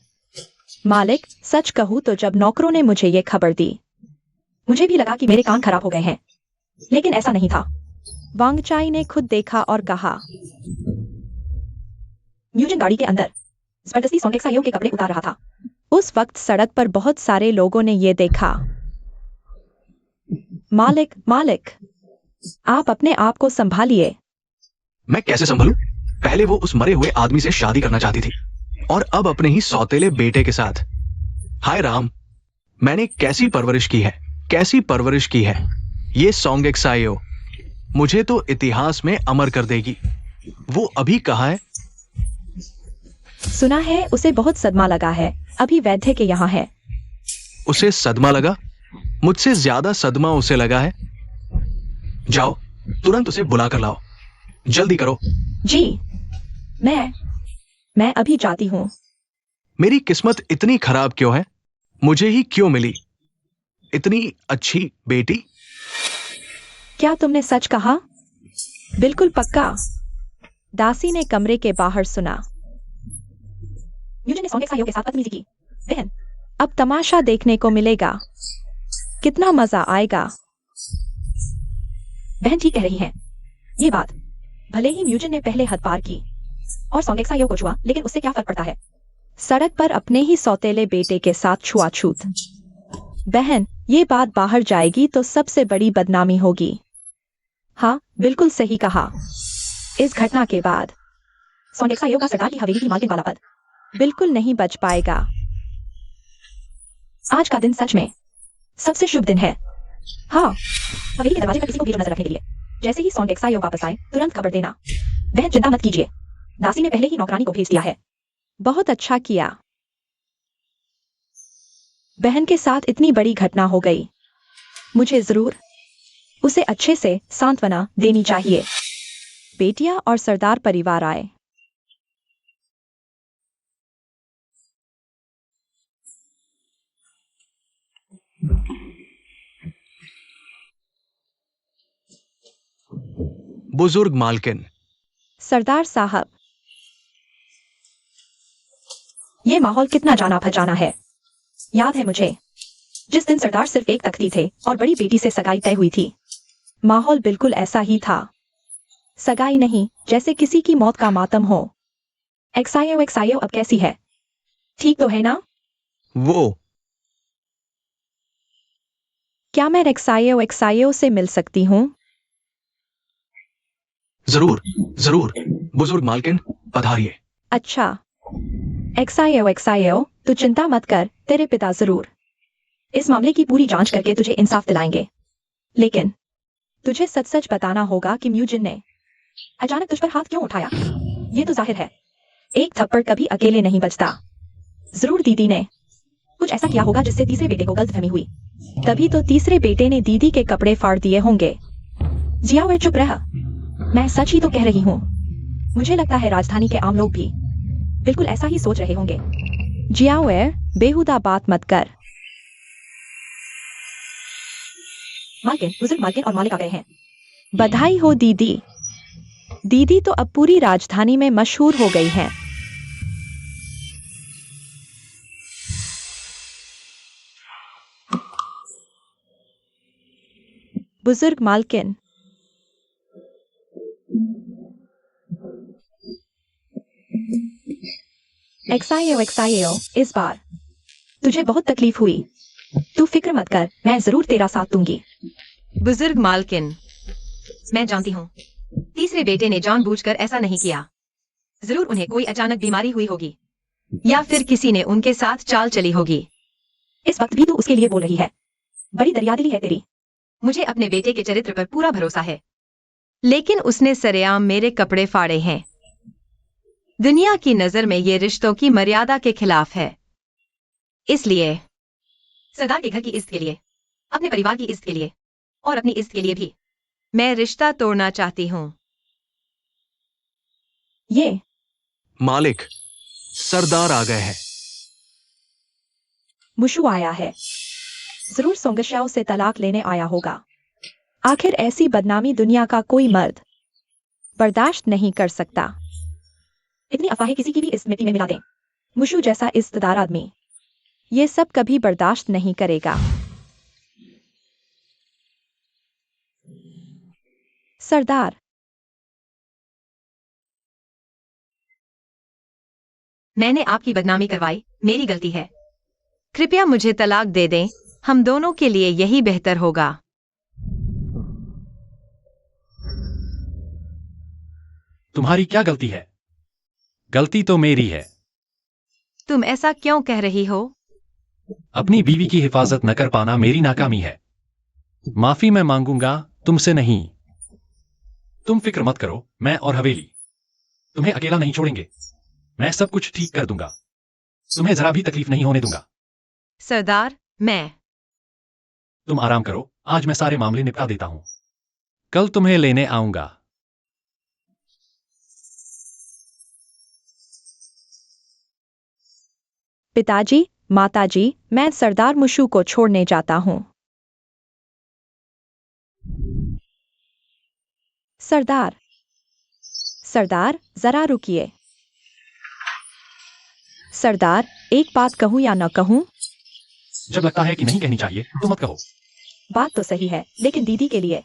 मालिक, सच कहूँ तो जब नौकरों ने मुझे ये खबर दी, मुझे भी लगा कि मेरे कान खराब हो गए हैं, लेकिन ऐसा नहीं था। वांगचाई ने खुद देखा और कहा। म्यूजिन गाड़ी के अंदर जबरदस्ती सोंगिक साइयों के कपड़े उतार रहा था। उस वक्त सड़क पर बहुत सारे लोगों ने ये देखा। मालिक, मालिक, आप अपने आप को संभालिए। मैं कैसे संभलूं? पहले वो उस मरे हुए आदमी से शादी करना चाहती थी और अब अपने ही सौतेले बेटे के साथ। हाय राम, मैंने कैसी परवरिश की है, कैसी परवरिश की है। ये सोंगिक साइयो मुझे तो इतिहास में अमर कर देगी। वो अभी कहाँ है? सुना है उसे बहुत सदमा लगा है, अभी वैद्य के यहाँ है। उसे सदमा लगा? मुझसे ज्यादा सदमा उसे लगा है। जाओ, तुरंत उसे बुला कर लाओ, जल्दी करो। जी, मैं मैं अभी जाती हूँ। मेरी किस्मत इतनी खराब क्यों है? मुझे ही क्यों मिली इतनी अच्छी बेटी? क्या तुमने सच कहा? बिल्कुल पक्का। दासी ने कमरे के बाहर सुना। यूजन ने सोंग एक्सायो के साथ बदतमीजी की। बहन, अब तमाशा देखने को मिलेगा। कितना मजा आएगा। बहन ठीक कह रही है। ये बात भले ही म्यूजन ने पहले हद पार की और सोंग एक्सायो को छुआ, लेकिन उससे क्या फर्क पड़ता है? सड़क पर अपने ही सौतेले बेटे के साथ छुआछूत। बहन, ये बात बाहर जाएगी तो सबसे बड़ी बदनामी होगी। हाँ, बिल्कुल सही कहा। इस घटना के बाद सोंग एक्सायो का सरदार की हवेली की मालकिन वाला पद बिल्कुल नहीं बच पाएगा। आज का दिन सच में सबसे शुभ दिन है। हाँ, हवेली के दरवाजे पर किसी को भी नजर रखने के लिए। जैसे ही सोंग एक्सायो वापस आए, तुरंत खबर देना। बहन चिंता मत कीजिए, दासी ने पहले ही नौकरानी को भेज दिया है। बहुत अच्छा किया। बहन के साथ इतनी बड़ी घटना हो गई, मुझे जरूर उसे अच्छे से सांत्वना देनी चाहिए। बेटियां और सरदार परिवार आए। बुजुर्ग मालकिन, सरदार साहब, ये माहौल कितना जाना पहचाना है। याद है मुझे, जिस दिन सरदार सिर्फ एक तख्ती थे और बड़ी बेटी से सगाई तय हुई थी। माहौल बिल्कुल ऐसा ही था। सगाई नहीं, जैसे किसी की मौत का मातम हो। एक्सायो अब कैसी है? ठीक तो है ना? वो क्या मैं एक्सायो से मिल सकती हूँ? जरूर जरूर बुजुर्ग मालकिन, पधारिए। अच्छा, एक्सायो, तू चिंता मत कर, तेरे पिता जरूर इस मामले की पूरी जांच करके तुझे इंसाफ दिलाएंगे। लेकिन तुझे सच सच बताना होगा कि म्यूजिन ने अचानक तुझ पर हाथ क्यों उठाया। ये तो जाहिर है, एक थप्पड़ कभी अकेले नहीं बचता। जरूर दीदी ने कुछ ऐसा किया होगा जिससे तीसरे बेटे को गलतफहमी हुई। तभी तो तीसरे बेटे ने दीदी के कपड़े फाड़ दिए होंगे। जियाओ चुप रह, मैं सच ही तो कह रही हूँ। मुझे लगता है राजधानी के आम लोग भी बिल्कुल ऐसा ही सोच रहे होंगे। जियाओ, बेहुदा बात मत कर। मालकिन, बुजुर्ग मालकिन और मालिक आ गए हैं। बधाई हो दीदी। दीदी तो अब पूरी राजधानी में मशहूर हो गई हैं। बुजुर्ग मालकिन, एक्सायो, इस बार तुझे बहुत तकलीफ हुई। तू फिक्र मत कर, मैं जरूर तेरा साथ दूंगी। बुजुर्ग मालकिन, मैं जानती हूँ तीसरे बेटे ने जानबूझकर ऐसा नहीं किया। जरूर उन्हें कोई अचानक बीमारी हुई होगी या फिर किसी ने उनके साथ चाल चली होगी। इस वक्त भी तू उसके लिए बोल रही है। बड़ी दरियादिली है तेरी। मुझे अपने बेटे के चरित्र पर पूरा भरोसा है, लेकिन उसने सरेआम मेरे कपड़े फाड़े हैं। दुनिया की नजर में ये रिश्तों की मर्यादा के खिलाफ है। इसलिए सरदार के घर की इज्जत के लिए, अपने परिवार की इज्जत के लिए और अपनी इज्जत के लिए भी मैं रिश्ता तोड़ना चाहती हूँ। ये मालिक, सरदार आ गए हैं। मुशु आया है। जरूर सोंगशाओ से तलाक लेने आया होगा। आखिर ऐसी बदनामी दुनिया का कोई मर्द बर्दाश्त नहीं कर सकता। इतनी अफवाहें किसी की भी इस मिट्टी में मिला दें। मुशु जैसा इज्जतदार आदमी ये सब कभी बर्दाश्त नहीं करेगा। सरदार, मैंने आपकी बदनामी करवाई, मेरी गलती है। कृपया मुझे तलाक दे दें, हम दोनों के लिए यही बेहतर होगा। तुम्हारी क्या गलती है? गलती तो मेरी है। तुम ऐसा क्यों कह रही हो? अपनी बीवी की हिफाजत न कर पाना मेरी नाकामी है। माफी मैं मांगूंगा, तुमसे नहीं। तुम फिक्र मत करो, मैं और हवेली तुम्हें अकेला नहीं छोड़ेंगे। मैं सब कुछ ठीक कर दूंगा। तुम्हें जरा भी तकलीफ नहीं होने दूंगा। सरदार, मैं तुम आराम करो, आज मैं सारे मामले निपटा देता हूं। कल तुम्हें लेने आऊंगा। पिताजी, माताजी, मैं सरदार मुशु को छोड़ने जाता हूँ। सरदार, सरदार, जरा रुकिए। सरदार, एक बात कहूँ या न कहूँ? जब लगता है कि नहीं कहनी चाहिए तो मत कहो। बात तो सही है, लेकिन दीदी के लिए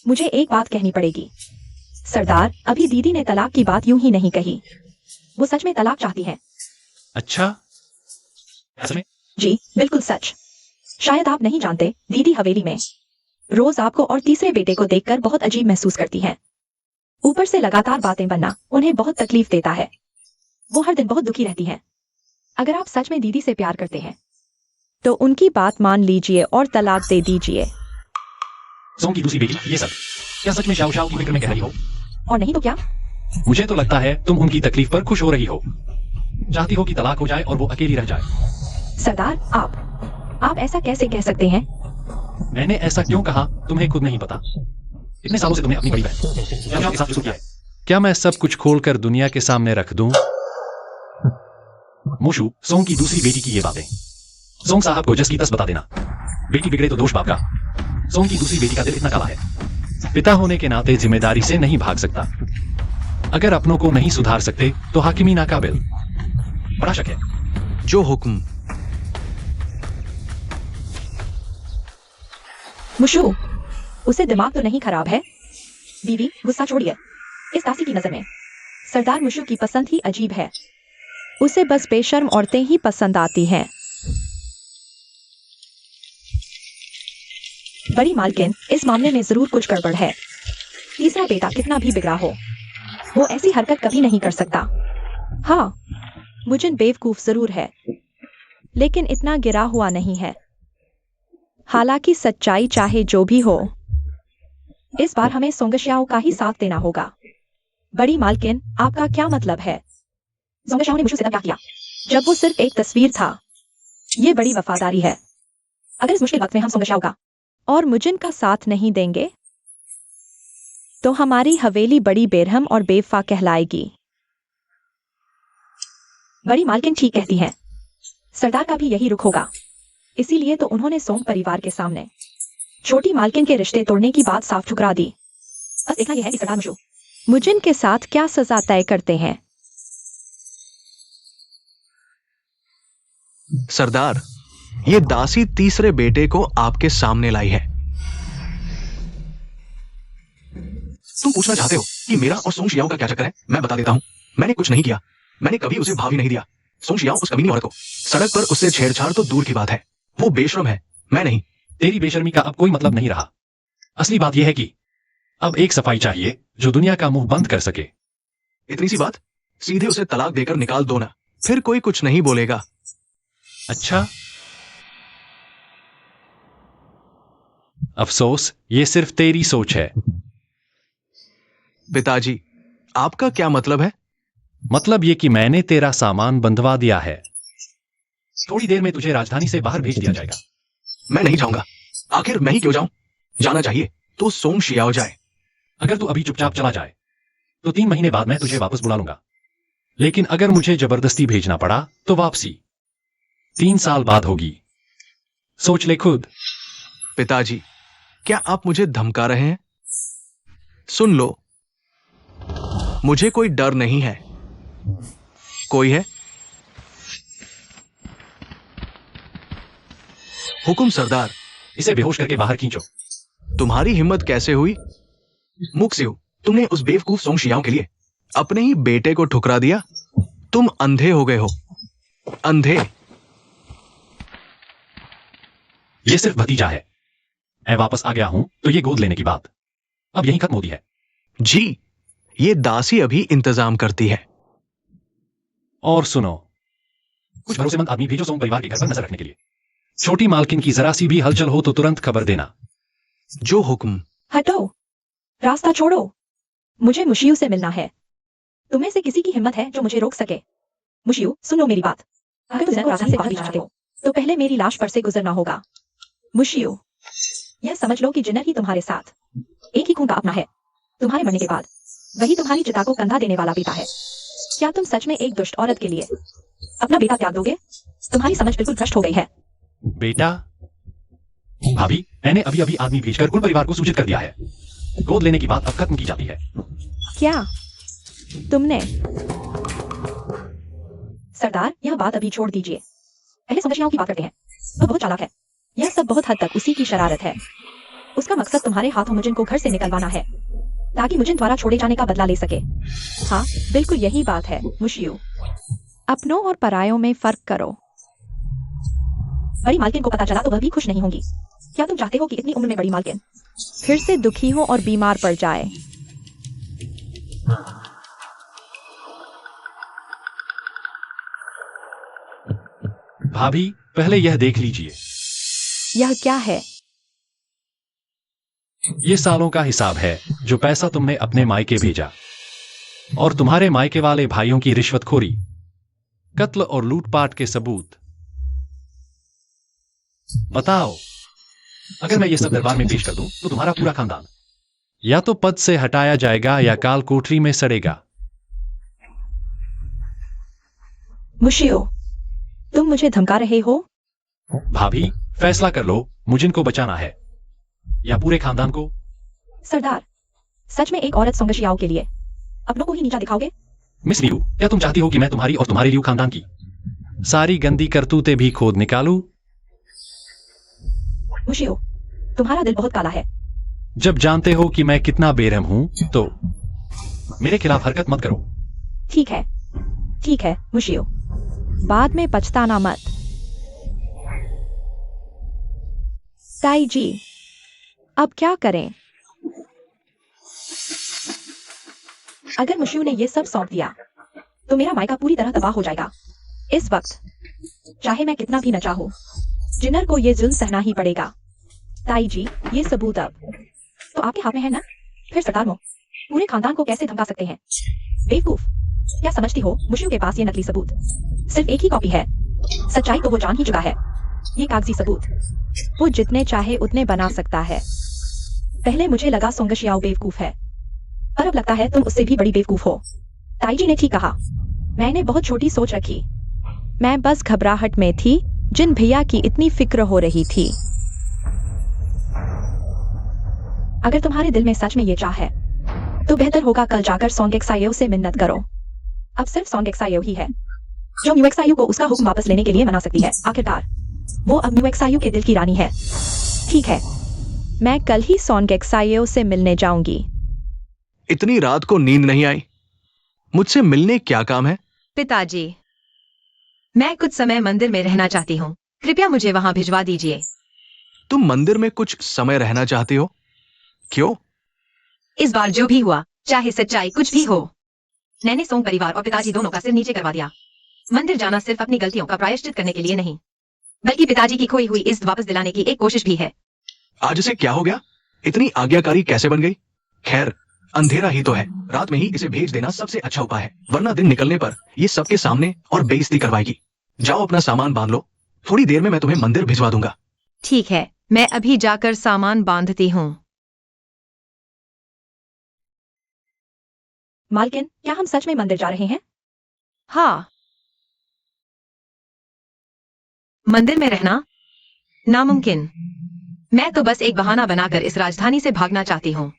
मुझे एक बात कहनी पड़ेगी। सरदार, अभी दीदी ने तलाक की बात यूं ही नहीं कही। वो सच में तलाक चाहती हैं। अच्छा, सच में? जी, बिल्कुल सच। शायद आप नहीं जानते, दीदी हवेली में रोज आपको और तीसरे बेटे को देखकर बहुत अजीब महसूस करती हैं। ऊपर से लगातार बातें बनना उन्हें बहुत तकलीफ देता है। वो हर दिन बहुत दुखी रहती हैं। अगर आप सच में दीदी से प्यार करते हैं तो उनकी बात मान लीजिए और तलाक दे दीजिए। सोंग की दूसरी बेटी, ये सब क्या सच में शाओ शाओ की फिक्र में कह रही हो? और नहीं तो क्या? मुझे तो लगता है तुम उनकी तकलीफ पर खुश हो रही हो। चाहती हो कि तलाक हो जाए और वो अकेली रह जाए। सरदार, आप ऐसा कैसे कह सकते हैं? मैंने ऐसा क्यों कहा तुम्हें खुद नहीं पता। इतने सालों से तुम्हें अपनी बड़ी बहन शाओ के साथ जो किया है, क्या मैं सब कुछ खोलकर दुनिया के सामने रख दूं? मुशु, सोंग की दूसरी बेटी की ये बातें सोंग साहब को जस की तस बता देना। बेटी बिगड़े तो दोष बाप का। सोंग की दूसरी बेटी का दिल इतना काला है, पिता होने के नाते जिम्मेदारी से नहीं भाग सकता। अगर अपनों को नहीं सुधार सकते तो हाकिमी नाकाबिल। बड़ा शक है। जो हुक्म। मुशु, उसे दिमाग तो नहीं खराब है? बीवी, गुस्सा छोड़िए। इस दासी की नजर में सरदार मुशु की पसंद ही अजीब है। उसे बस बेशर्म औरतें ही पसंद आती हैं। बड़ी मालकिन, इस मामले में जरूर कुछ गड़बड़ है। तीसरा बेटा कितना भी बिगड़ा हो, वो ऐसी हरकत कभी नहीं कर सकता। हाँ, मुझे बेवकूफ जरूर है, लेकिन इतना गिरा हुआ नहीं है। हालांकि सच्चाई चाहे जो भी हो, इस बार हमें सोंगशियाओ का ही साथ देना होगा। बड़ी मालकिन, आपका क्या मतलब है? सोंगशियाओ ने मुझे से क्या किया जब वो सिर्फ एक तस्वीर था? ये बड़ी वफादारी है। अगर इस मुश्किल वक्त में हम सोंगशियाओ का और मुजिन का साथ नहीं देंगे तो हमारी हवेली बड़ी बेरहम और बेवफा कहलाएगी। बड़ी मालकिन ठीक कहती हैं। सरदार का भी यही रुख होगा। इसीलिए तो उन्होंने सोंग परिवार के सामने छोटी मालकिन के रिश्ते तोड़ने की बात साफ ठुकरा दी। बस देखना यह है कि सरदार मुशु मुजिन के साथ क्या सजा तय करते हैं। सरदार, ये दासी तीसरे बेटे को आपके सामने लाई है। तुम पूछना चाहते हो कि मेरा और सोंग शियाओ का क्या चक्कर है? मैं बता देता हूं। मैंने कुछ नहीं किया। मैंने कभी उसे भाव ही नहीं दिया। सोंग शियाओ उस कमीनी औरत को सड़क पर उससे छेड़छाड़ तो दूर की बात है, वो बेशर्म है, मैं नहीं। तेरी बेशर्मी का अब कोई मतलब नहीं रहा। असली बात यह है कि अब एक सफाई चाहिए जो दुनिया का मुंह बंद कर सके। इतनी सी बात? सीधे उसे तलाक देकर निकाल दो ना, फिर कोई कुछ नहीं बोलेगा। अच्छा, अफसोस ये सिर्फ तेरी सोच है। पिताजी, आपका क्या मतलब है? मतलब ये कि मैंने तेरा सामान बंधवा दिया है। थोड़ी देर में तुझे राजधानी से बाहर भेज दिया जाएगा। मैं नहीं जाऊंगा। आखिर मैं ही क्यों जाऊं? जाना चाहिए तो सोंग शियाओ जाए। अगर तू अभी चुपचाप चला जाए तो 3 महीने बाद मैं तुझे वापस बुला लूंगा। लेकिन अगर मुझे जबरदस्ती भेजना पड़ा तो वापसी 3 साल बाद होगी। सोच ले खुद। पिताजी, क्या आप मुझे धमका रहे हैं? सुन लो, मुझे कोई डर नहीं है। कोई है? हुकुम सरदार। इसे बेहोश करके बाहर खींचो। तुम्हारी हिम्मत कैसे हुई? मुक्सिउ, तुमने उस बेवकूफ सोंग शियाओ के लिए अपने ही बेटे को ठुकरा दिया। तुम अंधे हो गए हो, अंधे। ये सिर्फ भतीजा है। मैं वापस आ गया हूं तो ये गोद लेने की बात अब यहीं खत्म होती है। जी, ये दासी अभी इंतजाम करती है। और सुनो, कुछ भरोसेमंद आदमी भेजो सोंग परिवार के घर पर नजर रखने के लिए। छोटी मालकिन की जरा सी भी हलचल हो तो तुरंत खबर देना। जो हुक्म। हटो, रास्ता छोड़ो। मुझे मुशियू से मिलना है। तुम्हें से किसी की हिम्मत है जो मुझे रोक सके? मुशियू, सुनो मेरी बात। अगर तुम जिन्ना रास्ते से बाहर भेजना चाहते हो तो पहले मेरी लाश पर से गुजरना होगा। मुशियू, यह समझ लो कि जिन्नर ही तुम्हारे साथ एक ही खून का अपना है। तुम्हारे मरने के बाद वही तुम्हारी चिता को कंधा देने वाला पिता है। क्या तुम सच में एक दुष्ट औरत के लिए अपना बेटा त्याग दोगे? तुम्हारी समझ बिल्कुल भ्रष्ट हो गई है। बेटा? भाभी, मैंने अभी अभी आदमी भेजकर कुल परिवार को सूचित कर दिया है। गोद लेने की बात अब खत्म की जाती है। क्या तुमने? सरदार, यह बात अभी छोड़ दीजिए। पहले समस्याओं की बात करते हैं। वह बहुत चालाक है। यह सब बहुत हद तक उसी की शरारत है। उसका मकसद तुम्हारे हाथों मुजिन को घर से निकलवाना है, ताकि मुजिन द्वारा छोड़े जाने का बदला ले सके। हाँ, बिल्कुल यही बात है मुशियो। अपनों और परायों में फर्क करो। बड़ी मालकिन को पता चला तो वह भी खुश नहीं होंगी। क्या तुम चाहते हो कि इतनी उम्र में बड़ी मालकिन फिर से दुखी हो और बीमार पड़ जाए? भाभी, पहले यह देख लीजिए। यह क्या है? ये सालों का हिसाब है जो पैसा तुमने अपने मायके भेजा, और तुम्हारे मायके वाले भाइयों की रिश्वतखोरी, कत्ल और लूटपाट के सबूत। बताओ, अगर मैं ये सब दरबार में पेश कर दूं तो तुम्हारा पूरा खानदान या तो पद से हटाया जाएगा या काल कोठरी में सड़ेगा। मुशियो, तुम मुझे धमका रहे हो? भाभी, फैसला कर लो, मुझे इनको बचाना है या पूरे खानदान को? सरदार, सच में एक औरत सोंगशियाओ के लिए अपनों को ही नीचा दिखाओगे? मिस लियू, क्या तुम चाहती हो कि मैं तुम्हारी और तुम्हारे लियू खानदान की सारी गंदी करतूतें भी खोद निकालूं? मुशियो, तुम्हारा दिल बहुत काला है। जब जानते हो कि मैं कितना बेरहम हूं तो मेरे खिलाफ हरकत मत करो। ठीक है, ठीक है मुशियो, बाद में पछताना मत। ताई जी, अब क्या करें? अगर मुशियो ने ये सब सौंप दिया तो मेरा मायका पूरी तरह तबाह हो जाएगा। इस वक्त चाहे मैं कितना भी न चाहूं, जिन्नर को ये जुल्म सहना ही पड़ेगा। ताई जी, ये सबूत अब तो आपके हाथ में है ना? फिर सरदार मो पूरे खानदान को कैसे धमका सकते हैं? बेवकूफ, क्या समझती हो मुशियो के पास ये नकली सबूत सिर्फ एक ही कॉपी है। सच्चाई तो वो जान ही चुका है। ये कागजी सबूत वो जितने चाहे उतने बना सकता है। पहले मुझे लगा सोंगशियाओ बेवकूफ है, पर अब लगता है तुम उससे भी बड़ी बेवकूफ हो। ताई जी ने ठीक कहा, मैंने बहुत छोटी सोच रखी। मैं बस घबराहट में थी जिन भैया की इतनी फिक्र हो रही थी। अगर तुम्हारे दिल में सच में ये चाह है तो बेहतर होगा कल जाकर सोंगेक्सायो से मिन्नत करो। अब सिर्फ सोंगेक्सायो ही है जो म्यूएक्सायो को उसका हुक्म वापस लेने के लिए मना सकती है। आखिरकार वो अब म्यूएक्सायो के दिल की रानी है। ठीक है, मैं कल ही सोंगेक्सायो से मिलने जाऊंगी। इतनी रात को नींद नहीं आई? मुझसे मिलने क्या काम है? पिताजी, मैं कुछ समय मंदिर में रहना चाहती हूँ, कृपया मुझे वहां भिजवा दीजिए। तुम मंदिर में कुछ समय रहना चाहते हो? क्यों? इस बार जो भी हुआ, चाहे सच्चाई कुछ भी हो, मैंने सोंग परिवार और पिताजी दोनों का सिर नीचे करवा दिया। मंदिर जाना सिर्फ अपनी गलतियों का प्रायश्चित करने के लिए नहीं, बल्कि पिताजी की खोई हुई इज्जत वापस दिलाने की एक कोशिश भी है। आज से क्या हो गया? इतनी आज्ञाकारी कैसे बन गई? खैर, अंधेरा ही तो है, रात में ही इसे भेज देना सबसे अच्छा उपाय है, वरना दिन निकलने पर ये सबके सामने और बेइज्जती करवाएगी। जाओ अपना सामान बांध लो, थोड़ी देर में मैं तुम्हें मंदिर भिजवा दूंगा। ठीक है, मैं अभी जाकर सामान बांधती हूँ। मालकिन, क्या हम सच में मंदिर जा रहे हैं? हाँ, मंदिर में रहना नामुमकिन। मैं तो बस एक बहाना बनाकर इस राजधानी से भागना चाहती हूँ।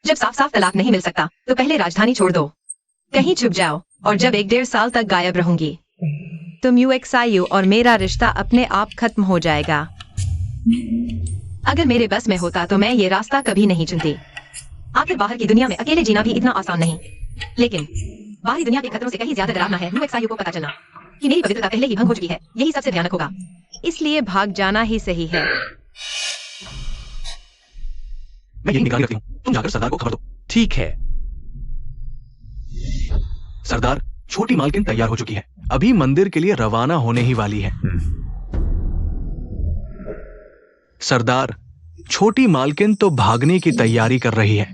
जब साफ साफ तलाक नहीं मिल सकता तो पहले राजधानी छोड़ दो, कहीं छुप जाओ, और जब 1-1.5 साल तक गायब रहूंगी तो म्यूएक्सायो और मेरा रिश्ता अपने आप खत्म हो जाएगा। अगर मेरे बस में होता तो मैं ये रास्ता कभी नहीं चुनती। आखिर बाहर की दुनिया में अकेले जीना भी इतना आसान नहीं, लेकिन बाहरी दुनिया के खतरों से कहीं ज्यादा डरावना है म्यूएक्सायो को पता चलना कि मेरी पवित्रता पहले ही भंग हो चुकी है। यही सबसे भयानक होगा, इसलिए भाग जाना ही सही है। मैं यही निगरानी रखती हूँ, तुम जाकर सरदार को खबर दो। ठीक है। सरदार, छोटी मालकिन तैयार हो चुकी है, अभी मंदिर के लिए रवाना होने ही वाली है। सरदार, छोटी मालकिन तो भागने की तैयारी कर रही है।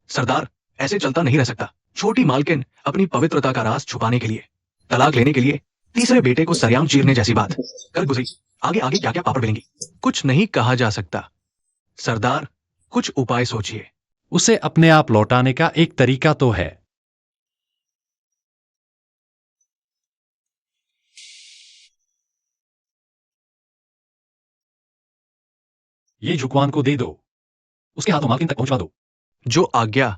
सरदार, ऐसे चलता नहीं रह सकता। छोटी मालकिन अपनी पवित्रता का राज छुपाने के लिए, तलाक लेने के लिए, तीसरे बेटे को सरेआम चीरने जैसी बात कर गुजरी। आगे आगे क्या क्या पापड़ बेलेंगी, कुछ नहीं कहा जा सकता। सरदार, कुछ उपाय सोचिए। उसे अपने आप लौटाने का एक तरीका तो है। ये झुकवान को दे दो। उसके हाथों मालकिन तक पहुंचवा दो। जो आज्ञा।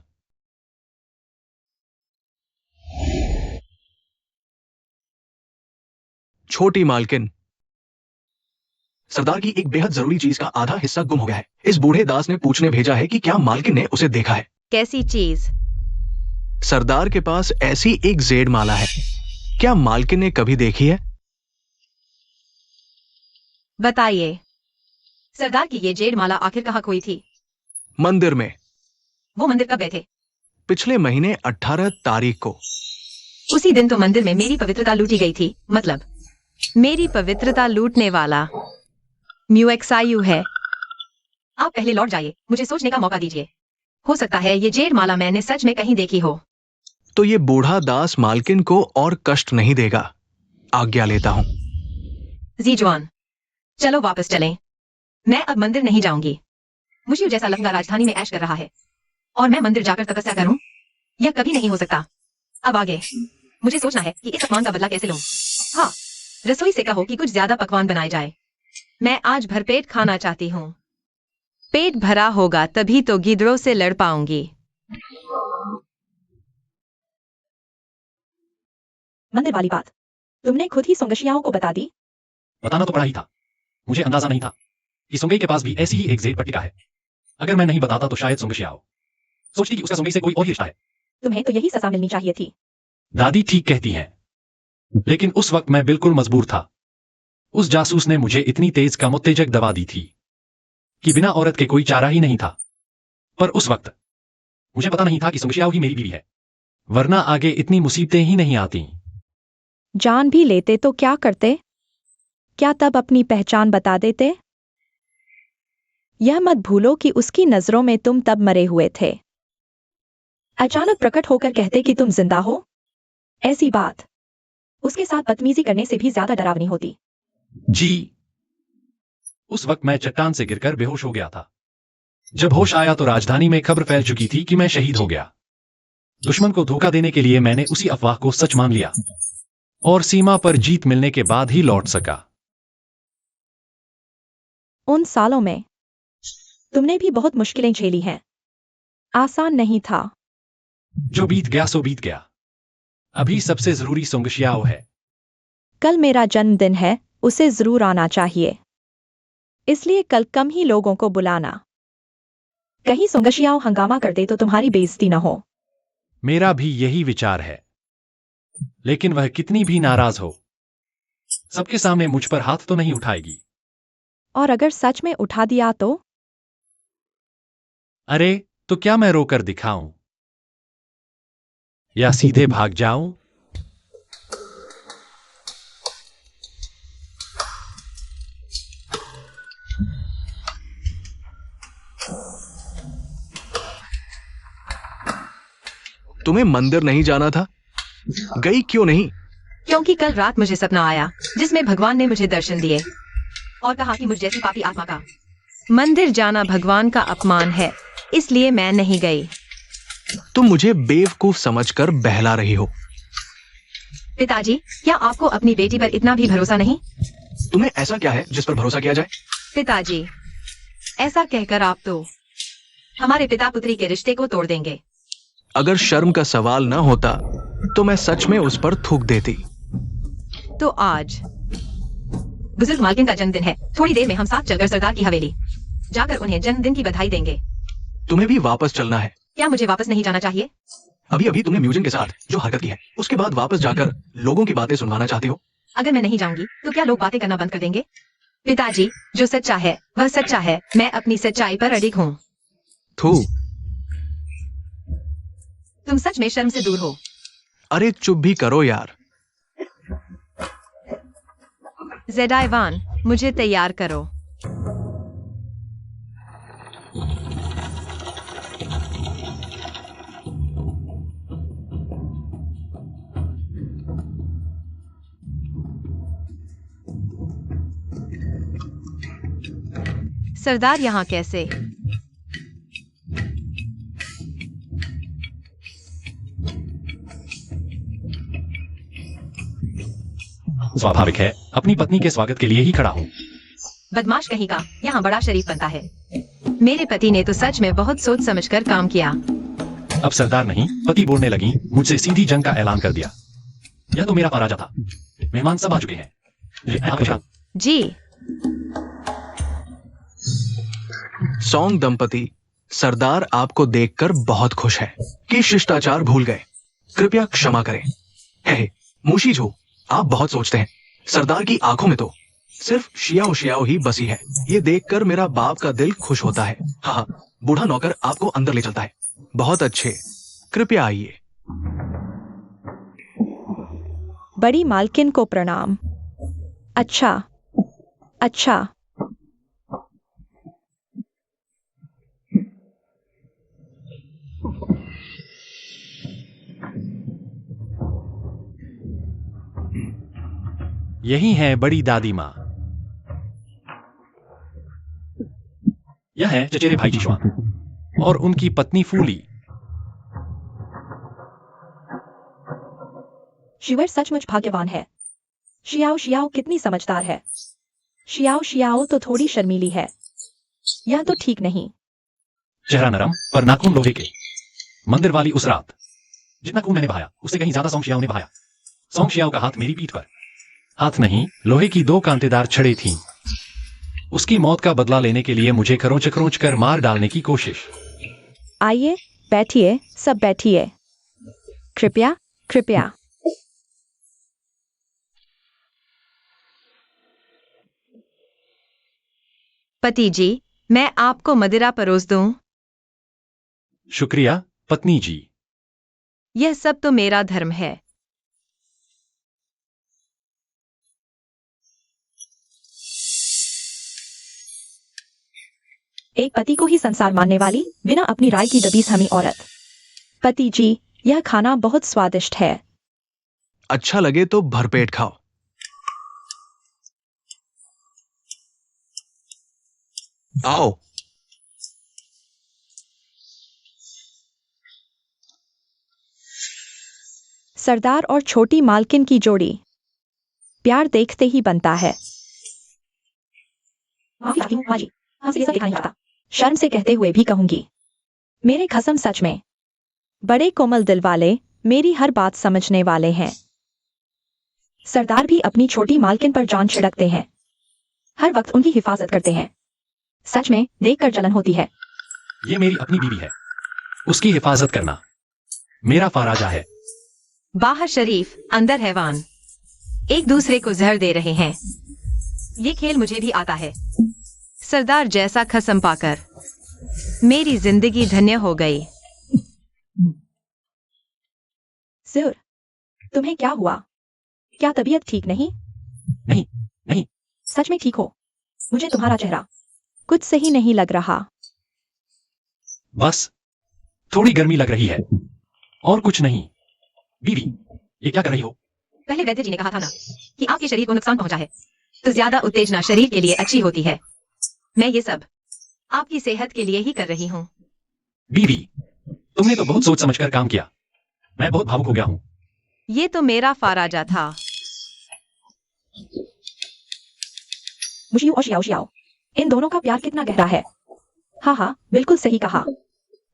छोटी मालकिन, सरदार की एक बेहद जरूरी चीज का आधा हिस्सा गुम हो गया है। इस बूढ़े दास ने पूछने भेजा है कि क्या मालकिन ने उसे देखा है। कैसी चीज? सरदार के पास ऐसी एक जेड माला है, क्या मालकिन ने कभी देखी है? बताइए। सरदार की ये जेड माला आखिर कहाँ खोई थी? मंदिर में। वो मंदिर कब गए थे? पिछले महीने 18 तारीख को। उसी दिन तो मंदिर में मेरी पवित्रता लूटी गई थी। मतलब मेरी पवित्रता लूटने वाला म्यूएक्सायू है। आप पहले लौट जाइए, मुझे सोचने का मौका दीजिए। हो सकता है ये जेड माला मैंने सच में कहीं देखी हो। तो ये बूढ़ा दास मालकिन को और कष्ट नहीं देगा। आज्ञा लेता हूं। जीजुआन, चलो वापस चलें। मैं अब मंदिर नहीं जाऊंगी। मुझे जैसा लफंगा राजधानी में ऐश कर रहा है और मैं मंदिर जाकर तपस्या करूं, यह कभी नहीं हो सकता। अब आगे मुझे सोचना है कि इस अपमान का बदला कैसे लूं। हाँ, रसोई से कहो कि कुछ ज्यादा पकवान बनाए जाए। मैं आज भरपेट खाना चाहती हूँ। पेट भरा होगा तभी तो गीदड़ों से लड़ पाऊंगी। मंदिर वाली बात तुमने खुद ही सोंगशियाओं को बता दी? बताना तो पड़ा ही था। मुझे अंदाजा नहीं था कि सुंगई के पास भी ऐसी ही एक जेड पट्टिका है। अगर मैं नहीं बताता तो शायद सुंगशियाओ सोचती कि उसका सुंगई से कोई और ही रिश्ता है। तुम्हें तो यही सजा मिलनी चाहिए थी। दादी ठीक कहती हैं, लेकिन उस वक्त मैं बिल्कुल मजबूर था। उस जासूस ने मुझे इतनी तेज कामोत्तेजक दवा दी थी कि बिना औरत के कोई चारा ही नहीं था। पर उस वक्त मुझे पता नहीं था कि सुंगशियाओ ही मेरी बीवी है, वरना आगे इतनी मुसीबतें ही नहीं आती। जान भी लेते तो क्या करते? क्या तब अपनी पहचान बता देते? यह मत भूलो कि उसकी नजरों में तुम तब मरे हुए थे। अचानक प्रकट होकर कहते कि तुम जिंदा हो। ऐसी बात उसके साथ बदतमीजी करने से भी ज्यादा डरावनी होती। जी, उस वक्त मैं चट्टान से गिरकर बेहोश हो गया था। जब होश आया तो राजधानी में खबर फैल चुकी थी कि मैं शहीद हो गया। दुश्मन को धोखा देने के लिए मैंने उसी अफवाह को सच मान लिया और सीमा पर जीत मिलने के बाद ही लौट सका। उन सालों में तुमने भी बहुत मुश्किलें झेली हैं। आसान नहीं था। जो बीत गया सो बीत गया। अभी सबसे जरूरी सुंगशियाओ है। कल मेरा जन्मदिन है, उसे जरूर आना चाहिए। इसलिए कल कम ही लोगों को बुलाना। कहीं सोंगशियाओ हंगामा कर दे तो तुम्हारी बेइज्जती न हो। मेरा भी यही विचार है, लेकिन वह कितनी भी नाराज हो, सबके सामने मुझ पर हाथ तो नहीं उठाएगी। और अगर सच में उठा दिया तो? अरे, तो क्या मैं रोकर दिखाऊं या सीधे भाग जाऊं? तुम्हें मंदिर नहीं जाना था? गई क्यों नहीं? क्योंकि कल रात मुझे सपना आया जिसमें भगवान ने मुझे दर्शन दिए और कहा कि मुझ जैसी पापी आत्मा का मंदिर जाना भगवान का अपमान है, इसलिए मैं नहीं गई। तुम मुझे बेवकूफ समझकर बहला रही हो। पिताजी, क्या आपको अपनी बेटी पर इतना भी भरोसा नहीं? तुम्हें ऐसा क्या है जिस पर भरोसा किया जाए? पिताजी, ऐसा कहकर आप तो हमारे पिता पुत्री के रिश्ते को तोड़ देंगे। अगर शर्म का सवाल न होता तो मैं सच में उस पर थूक देती। तो आज बुजुर्ग मालकिन का जन्मदिन है। थोड़ी देर में हम साथ चलकर सरदार की हवेली जाकर उन्हें जन्मदिन की बधाई देंगे। तुम्हें भी वापस चलना है। क्या मुझे वापस नहीं जाना चाहिए? अभी अभी तुमने म्यूजिन के साथ जो हरकत की है, उसके बाद वापस जाकर लोगों की बातें सुनवाना चाहती हो? अगर मैं नहीं जाऊंगी तो क्या लोग बातें करना बंद कर देंगे? पिताजी, जो सच्चा है वह सच्चा है। मैं अपनी सच्चाई पर अडिग हूँ। थू। तुम सच में शर्म से दूर हो। अरे चुप भी करो यार। जेडाइवान, मुझे तैयार करो। सरदार यहाँ कैसे? स्वाभाविक है, अपनी पत्नी के स्वागत के लिए ही खड़ा हूं। बदमाश कहीं का यहाँ बड़ा शरीफ बनता है। मेरे पति ने तो सच में बहुत सोच समझकर काम किया। अब सरदार नहीं, पति बोलने लगी, मुझसे सीधी जंग का ऐलान कर दिया। यह तो मेरा पराजा था। मेहमान सब आ चुके हैं। जी। सोंग दंपति सरदार आपको देखकर बहुत खुश है कि शिष्टाचार भूल गए। कृपया क्षमा करें। हे मुशीझो, आप बहुत सोचते हैं। सरदार की आंखों में तो सिर्फ शियाओ शियाओ ही बसी है। ये देखकर मेरा बाप का दिल खुश होता है। हाँ, बूढ़ा नौकर आपको अंदर ले चलता है। बहुत अच्छे, कृपया आइए। बड़ी मालकिन को प्रणाम। अच्छा अच्छा। यही है बड़ी दादी माँ। यह है चचेरे भाई जीशुआन और उनकी पत्नी फूली। शिवर सचमुच भाग्यवान है। शियाओ शियाओ कितनी समझदार है। शियाओ शियाओ तो थोड़ी शर्मीली है। यह तो ठीक नहीं। चेहरा नरम पर नाखून लोहे के। मंदिर वाली उस रात जितना खून मैंने बहाया उससे कहीं ज्यादा सोंग शियाओ ने बहाया। सोंग शियाओ का हाथ मेरी पीठ पर, हाथ नहीं, लोहे की 2 कांटेदार छड़ें थीं। उसकी मौत का बदला लेने के लिए मुझे खरोंच कर मार डालने की कोशिश। आइए बैठिए, सब बैठिए। कृपया कृपया। पति जी, मैं आपको मदिरा परोस दूं? शुक्रिया पत्नी जी। यह सब तो मेरा धर्म है। एक पति को ही संसार मानने वाली, बिना अपनी राय की दबी हमी औरत। पति जी, यह खाना बहुत स्वादिष्ट है। अच्छा लगे तो भरपेट खाओ। आओ। सरदार और छोटी मालकिन की जोड़ी प्यार देखते ही बनता है। माफी चाहती हूँ माँ जी, हमसे ये सब देखा नहीं जाता। शर्म से कहते हुए भी कहूंगी, मेरे कसम सच में बड़े कोमल दिल वाले, मेरी हर बात समझने वाले हैं। सरदार भी अपनी छोटी मालकिन पर जान छिड़कते हैं, हर वक्त उनकी हिफाजत करते हैं। सच में देखकर जलन होती है। ये मेरी अपनी बीवी है, उसकी हिफाजत करना मेरा फाराजा है। बाहर शरीफ, अंदर हैवान, एक दूसरे को जहर दे रहे हैं। ये खेल मुझे भी आता है। सरदार जैसा खसम पाकर मेरी जिंदगी धन्य हो गई। सिर, तुम्हें क्या हुआ? क्या तबीयत ठीक नहीं? नहीं नहीं। सच में ठीक हो? मुझे तुम्हारा चेहरा कुछ सही नहीं लग रहा। बस थोड़ी गर्मी लग रही है और कुछ नहीं। बीवी, ये क्या कर रही हो? पहले वैद्य जी ने कहा था ना कि आपके शरीर को नुकसान पहुंचा है, तो ज्यादा उत्तेजना शरीर के लिए अच्छी होती है। मैं ये सब आपकी सेहत के लिए ही कर रही हूँ। बीवी, तुमने तो बहुत सोच समझकर काम किया। मैं बहुत भावुक हो गया हूँ। ये तो मेरा फाराजा था। मुशियो और शियाओ शियाओ, इन दोनों का प्यार कितना गहरा है। हाँ हाँ, बिल्कुल सही कहा।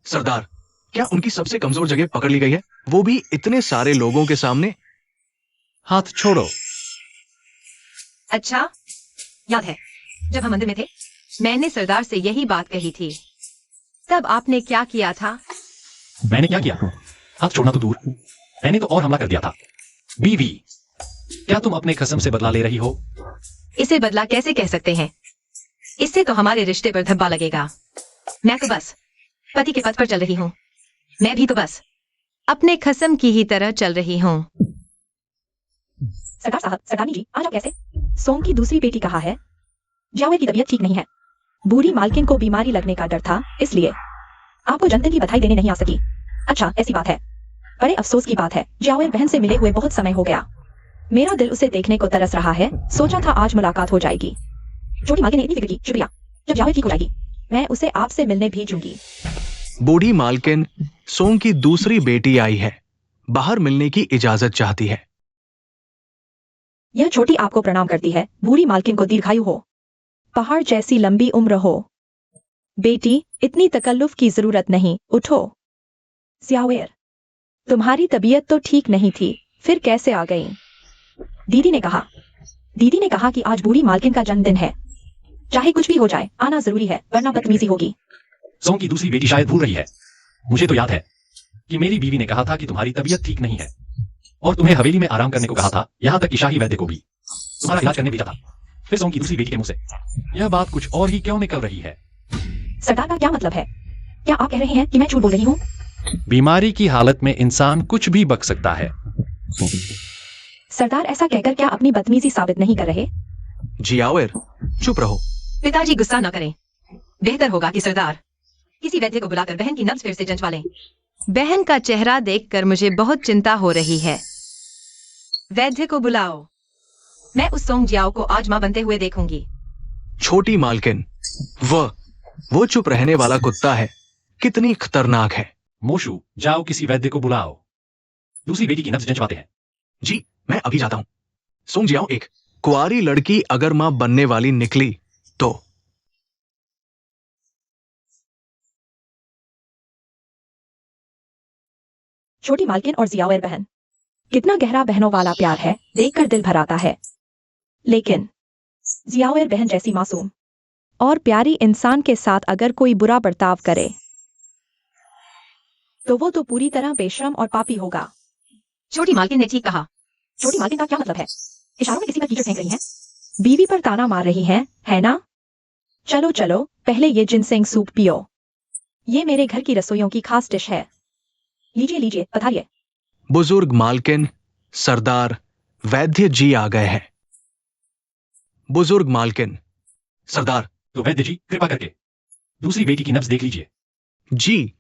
सरदार, क्या उनकी सबसे कमजोर जगह पकड़ ली गई है, वो भी इतने सारे लोगों के सामने? हाथ छोड़ो। अच्छा, याद है जब हम मंदिर में थे, मैंने सरदार से यही बात कही थी। तब आपने क्या किया था? मैंने क्या किया? हाथ छोड़ना तो दूर, मैंने तो और हमला कर दिया था। बीवी, क्या तुम अपने कसम से बदला ले रही हो? इसे बदला कैसे कह सकते हैं? इससे तो हमारे रिश्ते पर धब्बा लगेगा। मैं तो बस पति के पथ पर चल रही हूँ। मैं भी तो बस अपने खसम की ही तरह चल रही हूँ। सरदार साहब, सरदारनी जी, आज आप कैसे? सोंग की दूसरी बेटी कहाँ है? जाओ, की तबीयत ठीक नहीं है। बूढ़ी मालकिन को बीमारी लगने का डर था, इसलिए आपको जन्मदिन की बधाई देने नहीं आ सकी। अच्छा, ऐसी बात है। बड़े अफसोस की बात है, जाओ बहन से मिले हुए बहुत समय हो गया। मेरा दिल उसे देखने को तरस रहा है। सोचा था आज मुलाकात हो जाएगी। छोटी मालकिन ने इतनी फिक्र की। शुक्रिया। जब जाओ ठीक हो जाएगी, मैं उसे आपसे मिलने भेजूंगी। बूढ़ी मालकिन सोंग की दूसरी बेटी आई है, बाहर मिलने की इजाजत चाहती है। यह छोटी आपको प्रणाम करती है। बूढ़ी मालकिन को दीर्घायु हो। पहाड़ जैसी लंबी उम्र हो। बेटी, इतनी तकल्लुफ की जरूरत नहीं, उठो। ज़ियाओएर, तुम्हारी तबीयत तो ठीक नहीं थी, फिर कैसे आ गई? दीदी ने कहा कि आज बूढ़ी मालकिन का जन्मदिन है। चाहे कुछ भी हो जाए, आना जरूरी है, वरना बदतमीजी होगी। सोंग की दूसरी बेटी शायद भूल रही है। मुझे तो याद है कि मेरी बीवी ने कहा था कि तुम्हारी तबीयत ठीक नहीं है और तुम्हें हवेली में आराम करने को कहा था, यहाँ तक कि शाही वैद्य को भी तुम्हारा इलाज करने भेजा था। फिर सोंग की दूसरी बेटी के मुंह से यह बात कुछ और ही क्यों निकल रही है? सरदार का क्या मतलब है? क्या आप कह रहे हैं कि मैं झूठ बोल रही हूँ? बीमारी की हालत में इंसान कुछ भी बक सकता है। सरदार, ऐसा कहकर क्या अपनी बदतमीजी साबित नहीं कर रहे? जियाओएर, चुप रहो। पिताजी गुस्सा न करें। बेहतर होगा कि सरदार किसी वैद्य को बुलाकर बहन की नब्ज फिर से जंचवा लें। बहन का चेहरा देखकर मुझे बहुत चिंता हो रही है। वैद्य को बुलाओ। मैं उस सोंग जियाओ को आज मां बनते हुए देखूंगी। छोटी मालकिन, वो चुप रहने वाला कुत्ता है। कितनी खतरनाक है। मोशु, जाओ किसी वैद्य को बुलाओ। दूसरी बेटी की नब्ज जंचवाते हैं। जी, मैं अभी जाता हूं। सोंग जियाओ, एक कुंवारी लड़की अगर मां बनने वाली निकली तो। छोटी मालकिन और ज़ियाओएर बहन, कितना गहरा बहनों वाला प्यार है, देखकर दिल भर आता है। लेकिन ज़ियाओएर बहन जैसी मासूम और प्यारी इंसान के साथ अगर कोई बुरा बर्ताव करे तो वो तो पूरी तरह बेशरम और पापी होगा। छोटी मालकिन ने ठीक कहा। छोटी मालकिन का क्या मतलब है? इशारों में किसी पर कीचड़ फेंक रही हैं? बीवी पर ताना मार रही हैं, है ना? चलो चलो, पहले ये जिनसेंग सूप पियो। ये मेरे घर की रसोइयों की खास डिश है। लीजिए लीजिए, पधारिए। बुजुर्ग मालकिन, सरदार, वैद्य जी आ गए हैं। बुजुर्ग मालकिन, सरदार। तो वैद्य जी, कृपा करके दूसरी बेटी की नब्ज देख लीजिए। जी।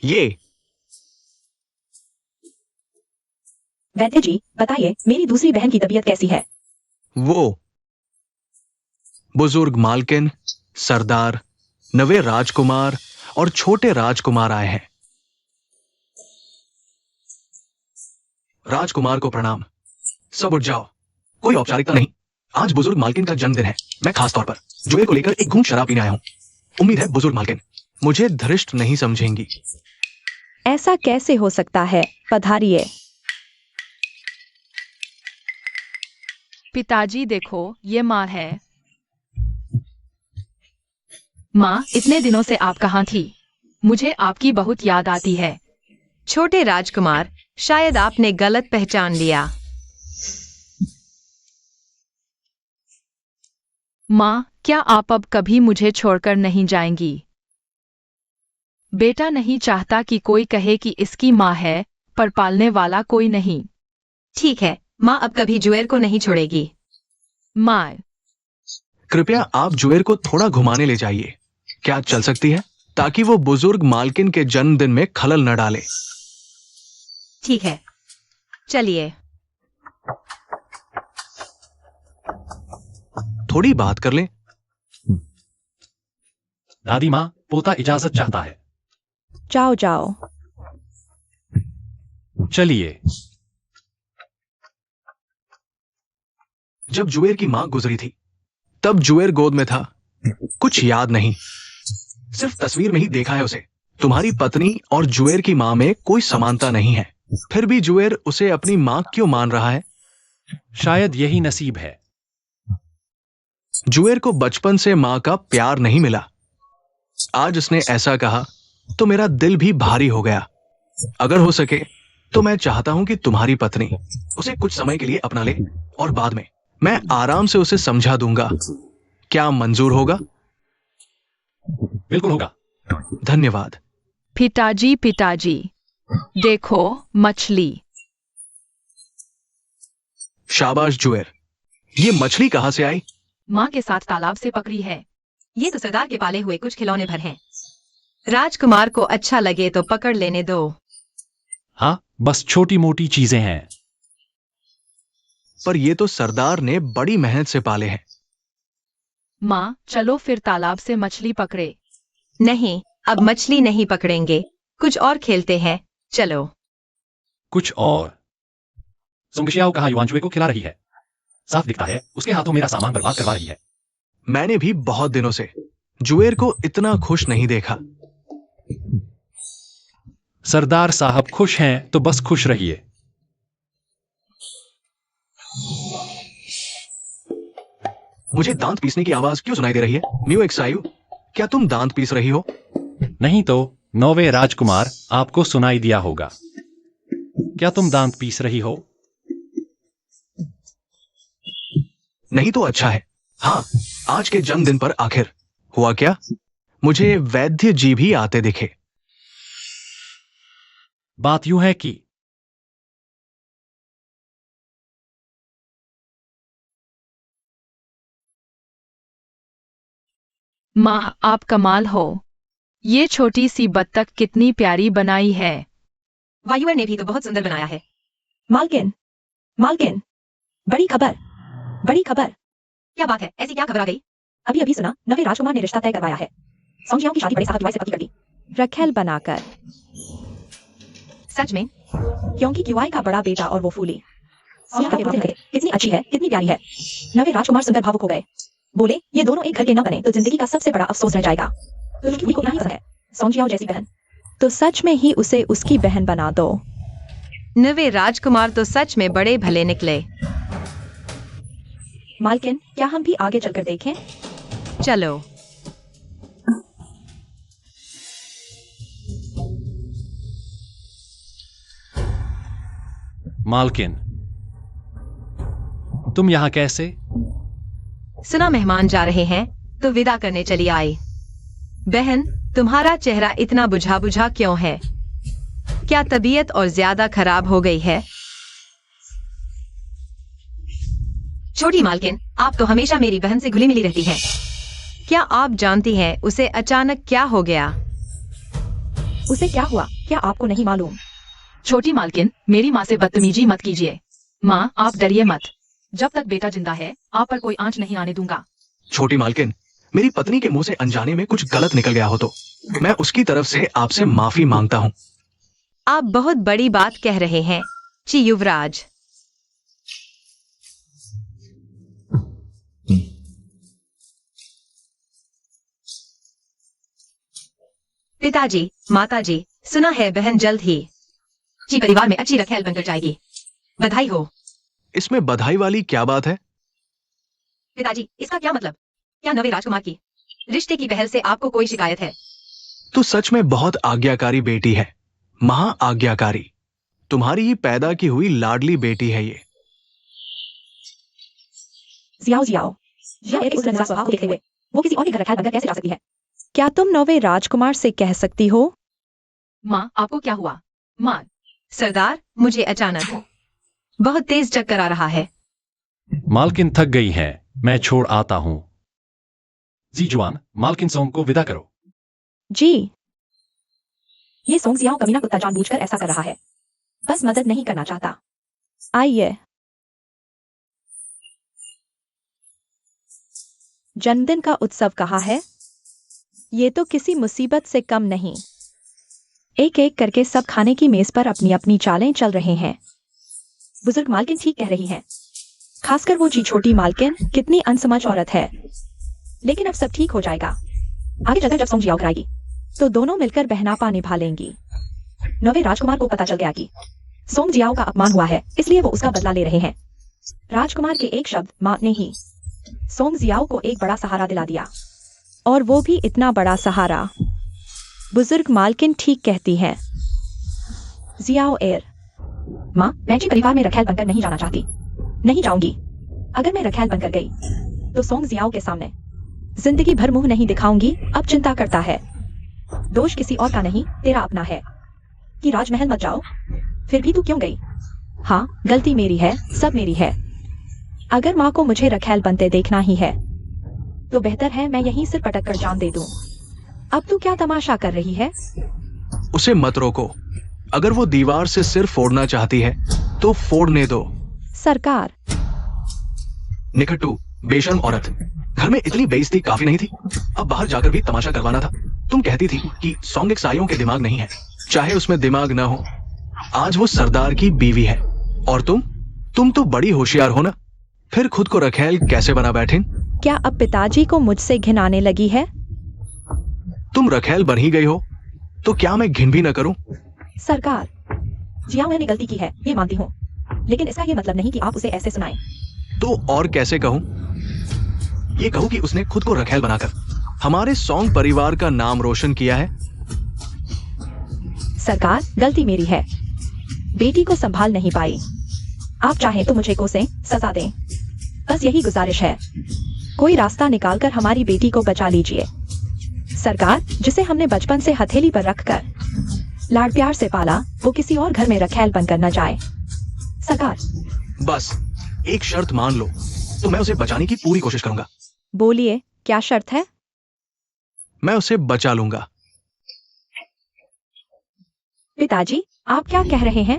ये वैद्य जी, बताइए मेरी दूसरी बहन की तबीयत कैसी है? वो। बुजुर्ग मालकिन, सरदार, नवे राजकुमार और छोटे राजकुमार आए हैं। राजकुमार को प्रणाम। सब उठ जाओ, कोई औपचारिकता नहीं। आज बुजुर्ग मालकिन का जन्मदिन है। मैं खास तौर पर जुए को लेकर एक घूंट शराब पीने आया हूं। उम्मीद है बुजुर्ग मालकिन मुझे धृष्ट नहीं समझेंगी। ऐसा कैसे हो सकता है? पधारिए। पिताजी देखो, ये माँ है। माँ, इतने दिनों से आप कहाँ थी? मुझे आपकी बहुत याद आती है। छोटे राजकुमार, शायद आपने गलत पहचान लिया। माँ, क्या आप अब कभी मुझे छोड़कर नहीं जाएंगी? बेटा नहीं चाहता कि कोई कहे कि इसकी माँ है, पर पालने वाला कोई नहीं। ठीक है, माँ अब कभी जुएर को नहीं छोड़ेगी। माँ, कृपया आप जुएर को थोड़ा घुमाने ले जाइए। क्या चल सकती है? ताकि वो बुजुर्ग मालकिन के जन्मदिन में खलल न डाले। ठीक है, चलिए। थोड़ी बात कर लें। दादी माँ, पोता इजाजत चाहता है। जाओ जाओ। चलिए। जब जुएर की मां गुजरी थी तब जुएर गोद में था। कुछ याद नहीं, सिर्फ तस्वीर में ही देखा है उसे। तुम्हारी पत्नी और जुएर की मां में कोई समानता नहीं है। फिर भी जुएर उसे अपनी मां क्यों मान रहा है? शायद यही नसीब है। जुएर को बचपन से मां का प्यार नहीं मिला। आज उसने ऐसा कहा तो मेरा दिल भी भारी हो गया। अगर हो सके तो मैं चाहता हूं कि तुम्हारी पत्नी उसे कुछ समय के लिए अपना ले और बाद में मैं आराम से उसे समझा दूंगा। क्या मंजूर होगा? बिल्कुल होगा। धन्यवाद। पिताजी पिताजी, देखो मछली। शाबाश जुएर। ये मछली कहां से आई? माँ के साथ तालाब से पकड़ी है। ये तो सरदार के पाले हुए कुछ खिलौने भर हैं। राजकुमार को अच्छा लगे तो पकड़ लेने दो। हाँ, बस छोटी मोटी चीजें हैं। पर ये तो सरदार ने बड़ी मेहनत से पाले हैं। माँ, चलो फिर तालाब से मछली पकड़े। नहीं, अब मछली नहीं पकड़ेंगे, कुछ और खेलते हैं। चलो। कुछ और। सोंगशियाओ कहाँ युआन जुए को खिला रही है। साफ दिखता है उसके हाथों मेरा सामान बर्बाद करवा रही है। मैंने भी बहुत दिनों से जुएर को इतना खुश नहीं देखा। सरदार साहब खुश हैं तो बस खुश रहिए। मुझे दांत पीसने की आवाज क्यों सुनाई दे रही है? म्यू एक्सायु, क्या तुम दांत पीस रही हो? नहीं तो नौवे राजकुमार, आपको सुनाई दिया होगा। क्या तुम दांत पीस रही हो? नहीं तो अच्छा है। हाँ, आज के जन्मदिन पर आखिर हुआ क्या? मुझे वैद्य जी भी आते दिखे। बात यूं है कि माँ, आप कमाल हो। ये छोटी सी बत्तख कितनी प्यारी बनाई है। वायुवर ने भी तो बहुत सुंदर बनाया है। मालकिन, मालकिन, बड़ी खबर, बड़ी खबर। क्या बात है, ऐसी क्या खबर आ गई? अभी अभी सुना, नवे राजकुमार ने रिश्ता तय करवाया है। सोंगजियाओ की शादी बड़े साहब से पक्की कर दी। रखेल बनाकर। सच में? क्योंकि क्यूआई का बड़ा बेटा और वो फूली कितनी अच्छी है, कितनी प्यारी है। नवे राजकुमार सुंदर भावुक हो गए। बोले, ये दोनों एक घर के न बने तो जिंदगी का सबसे बड़ा अफसोस रह जाएगा। तो को नहीं पसंद है सोंगजियाओ जैसी बहन, तो सच में ही उसे उसकी बहन बना दो। नवे राजकुमार तो सच में बड़े भले निकले। मालकिन, क्या हम भी आगे चलकर देखें? चलो। मालकिन, तुम यहां कैसे? सुना मेहमान जा रहे हैं तो विदा करने चली आई। बहन, तुम्हारा चेहरा इतना बुझा बुझा क्यों है? क्या तबीयत और ज्यादा खराब हो गई है? छोटी मालकिन, आप तो हमेशा मेरी बहन से घुली मिली रहती हैं। क्या आप जानती हैं उसे अचानक क्या हो गया? उसे क्या हुआ, क्या आपको नहीं मालूम? छोटी मालकिन, मेरी माँ से बदतमीजी मत कीजिए। माँ, आप डरिए मत। जब तक बेटा जिंदा है, आप पर कोई आंच नहीं आने दूंगा। छोटी मालकिन, मेरी पत्नी के मुंह से अनजाने में कुछ गलत निकल गया हो तो मैं उसकी तरफ से आपसे माफी मांगता हूँ। आप बहुत बड़ी बात कह रहे हैं, जी युवराज। पिताजी, माताजी, सुना है बहन जल्द ही जी परिवार में अच्छी रखेल बनकर जाएगी। बधाई हो। इसमें बधाई वाली क्या बात है? पिताजी, इसका क्या मतलब? क्या नवे राजकुमार की रिश्ते की पहल से आपको कोई शिकायत है? तू सच में बहुत आज्ञाकारी बेटी है, महा आज्ञाकारी। तुम्हारी ही पैदा की हुई लाडली बेटी है ये। जियाओ जियाओ, जिया के उस रंगीला स्वभाव को देखते हुए वो किसी और के घर रखेल बनकर कैसे जा सकती है? क्या तुम नवे राजकुमार से कह सकती हो? माँ, आपको क्या हुआ? माँ, सरदार, मुझे अचानक बहुत तेज चक्कर आ रहा है। मालकिन थक गई हैं, मैं छोड़ आता हूं। जी जुआन, मालकिन सोंग को विदा करो। जी। ये सोंगजियाओ कमीना कुत्ता जानबूझकर ऐसा कर रहा है, बस मदद नहीं करना चाहता। आइए। जन्मदिन का उत्सव कहाँ है? ये तो किसी मुसीबत से कम नहीं। एक एक करके सब खाने की मेज पर अपनी अपनी चालें चल रहे हैं। बुजुर्ग मालकिन ठीक कह रही हैं, खासकर वो जी छोटी मालकिन कितनी अनसमझ औरत है। लेकिन अब सब ठीक हो जाएगा। आगे चलकर जब सोंगजियाओ कराएगी तो दोनों मिलकर बहनापा निभा लेंगी। नवे राजकुमार को पता चल गया कि सोंगजियाओ का अपमान हुआ है, इसलिए वो उसका बदला ले रहे हैं। राजकुमार के एक शब्द मां ने ही सोंगजियाओ को एक बड़ा सहारा दिला दिया, और वो भी इतना बड़ा सहारा। बुजुर्ग मालकिन ठीक कहती है। जियाओ एर, माँ, मैं जी परिवार में रखेल बनकर नहीं जाना चाहती। नहीं जाऊंगी। अगर मैं रखेल बनकर गई तो सोंगजियाओ के सामने जिंदगी भर मुंह नहीं दिखाऊंगी। अब चिंता करता है। दोष किसी और का नहीं, तेरा अपना है कि राजमहल मत जाओ। फिर भी तू क्यों गई? हाँ, गलती मेरी है, सब मेरी है। अगर माँ को मुझे रखेल बनते देखना ही है तो बेहतर है मैं यहीं सिर पटक कर जान दे दूं। अब तू क्या तमाशा कर रही है? उसे मत रोको। अगर वो दीवार से सिर फोड़ना चाहती है तो फोड़ने दो। सरकार। निकट्टू, बेशर्म औरत, घर में इतनी बेइज्जती काफी नहीं थी? अब बाहर जाकर भी तमाशा करवाना था। तुम कहती थी कि सोंग एक्साइयों के दिमाग नहीं है, चाहे उसमें दिमाग ना हो। आज वो सरदार की बीवी है और तुम तो बड़ी होशियार हो ना। फिर खुद को रखेल कैसे बना बैठे? क्या अब पिताजी को मुझसे घिन आने लगी है? तुम रखेल बन ही गई हो, तो क्या मैं घिन भी न करूं? सरकार, जिया मैंने गलती की है, ये मानती हूँ, लेकिन इसका ये मतलब नहीं कि आप उसे ऐसे सुनाएं। तो और कैसे कहूं? ये कहूं कि उसने खुद को रखेल बनाकर हमारे सॉन्ग परिवार का नाम रोशन किया है। सरकार, गलती मेरी है, बेटी को संभाल नहीं पाई। आप चाहें तो मुझे कोसें, सजा दें, बस यही गुजारिश है। कोई रास्ता निकालकर हमारी बेटी को बचा लीजिए। सरकार, जिसे हमने बचपन से हथेली पर रखकर लाड़ प्यार से पाला, वो किसी और घर में रखेल बनकर न जाए। सरकार। बस एक शर्त मान लो, तो मैं उसे बचाने की पूरी कोशिश करूंगा। बोलिए, क्या शर्त है? मैं उसे बचा लूंगा। पिताजी, आप क्या कह रहे हैं?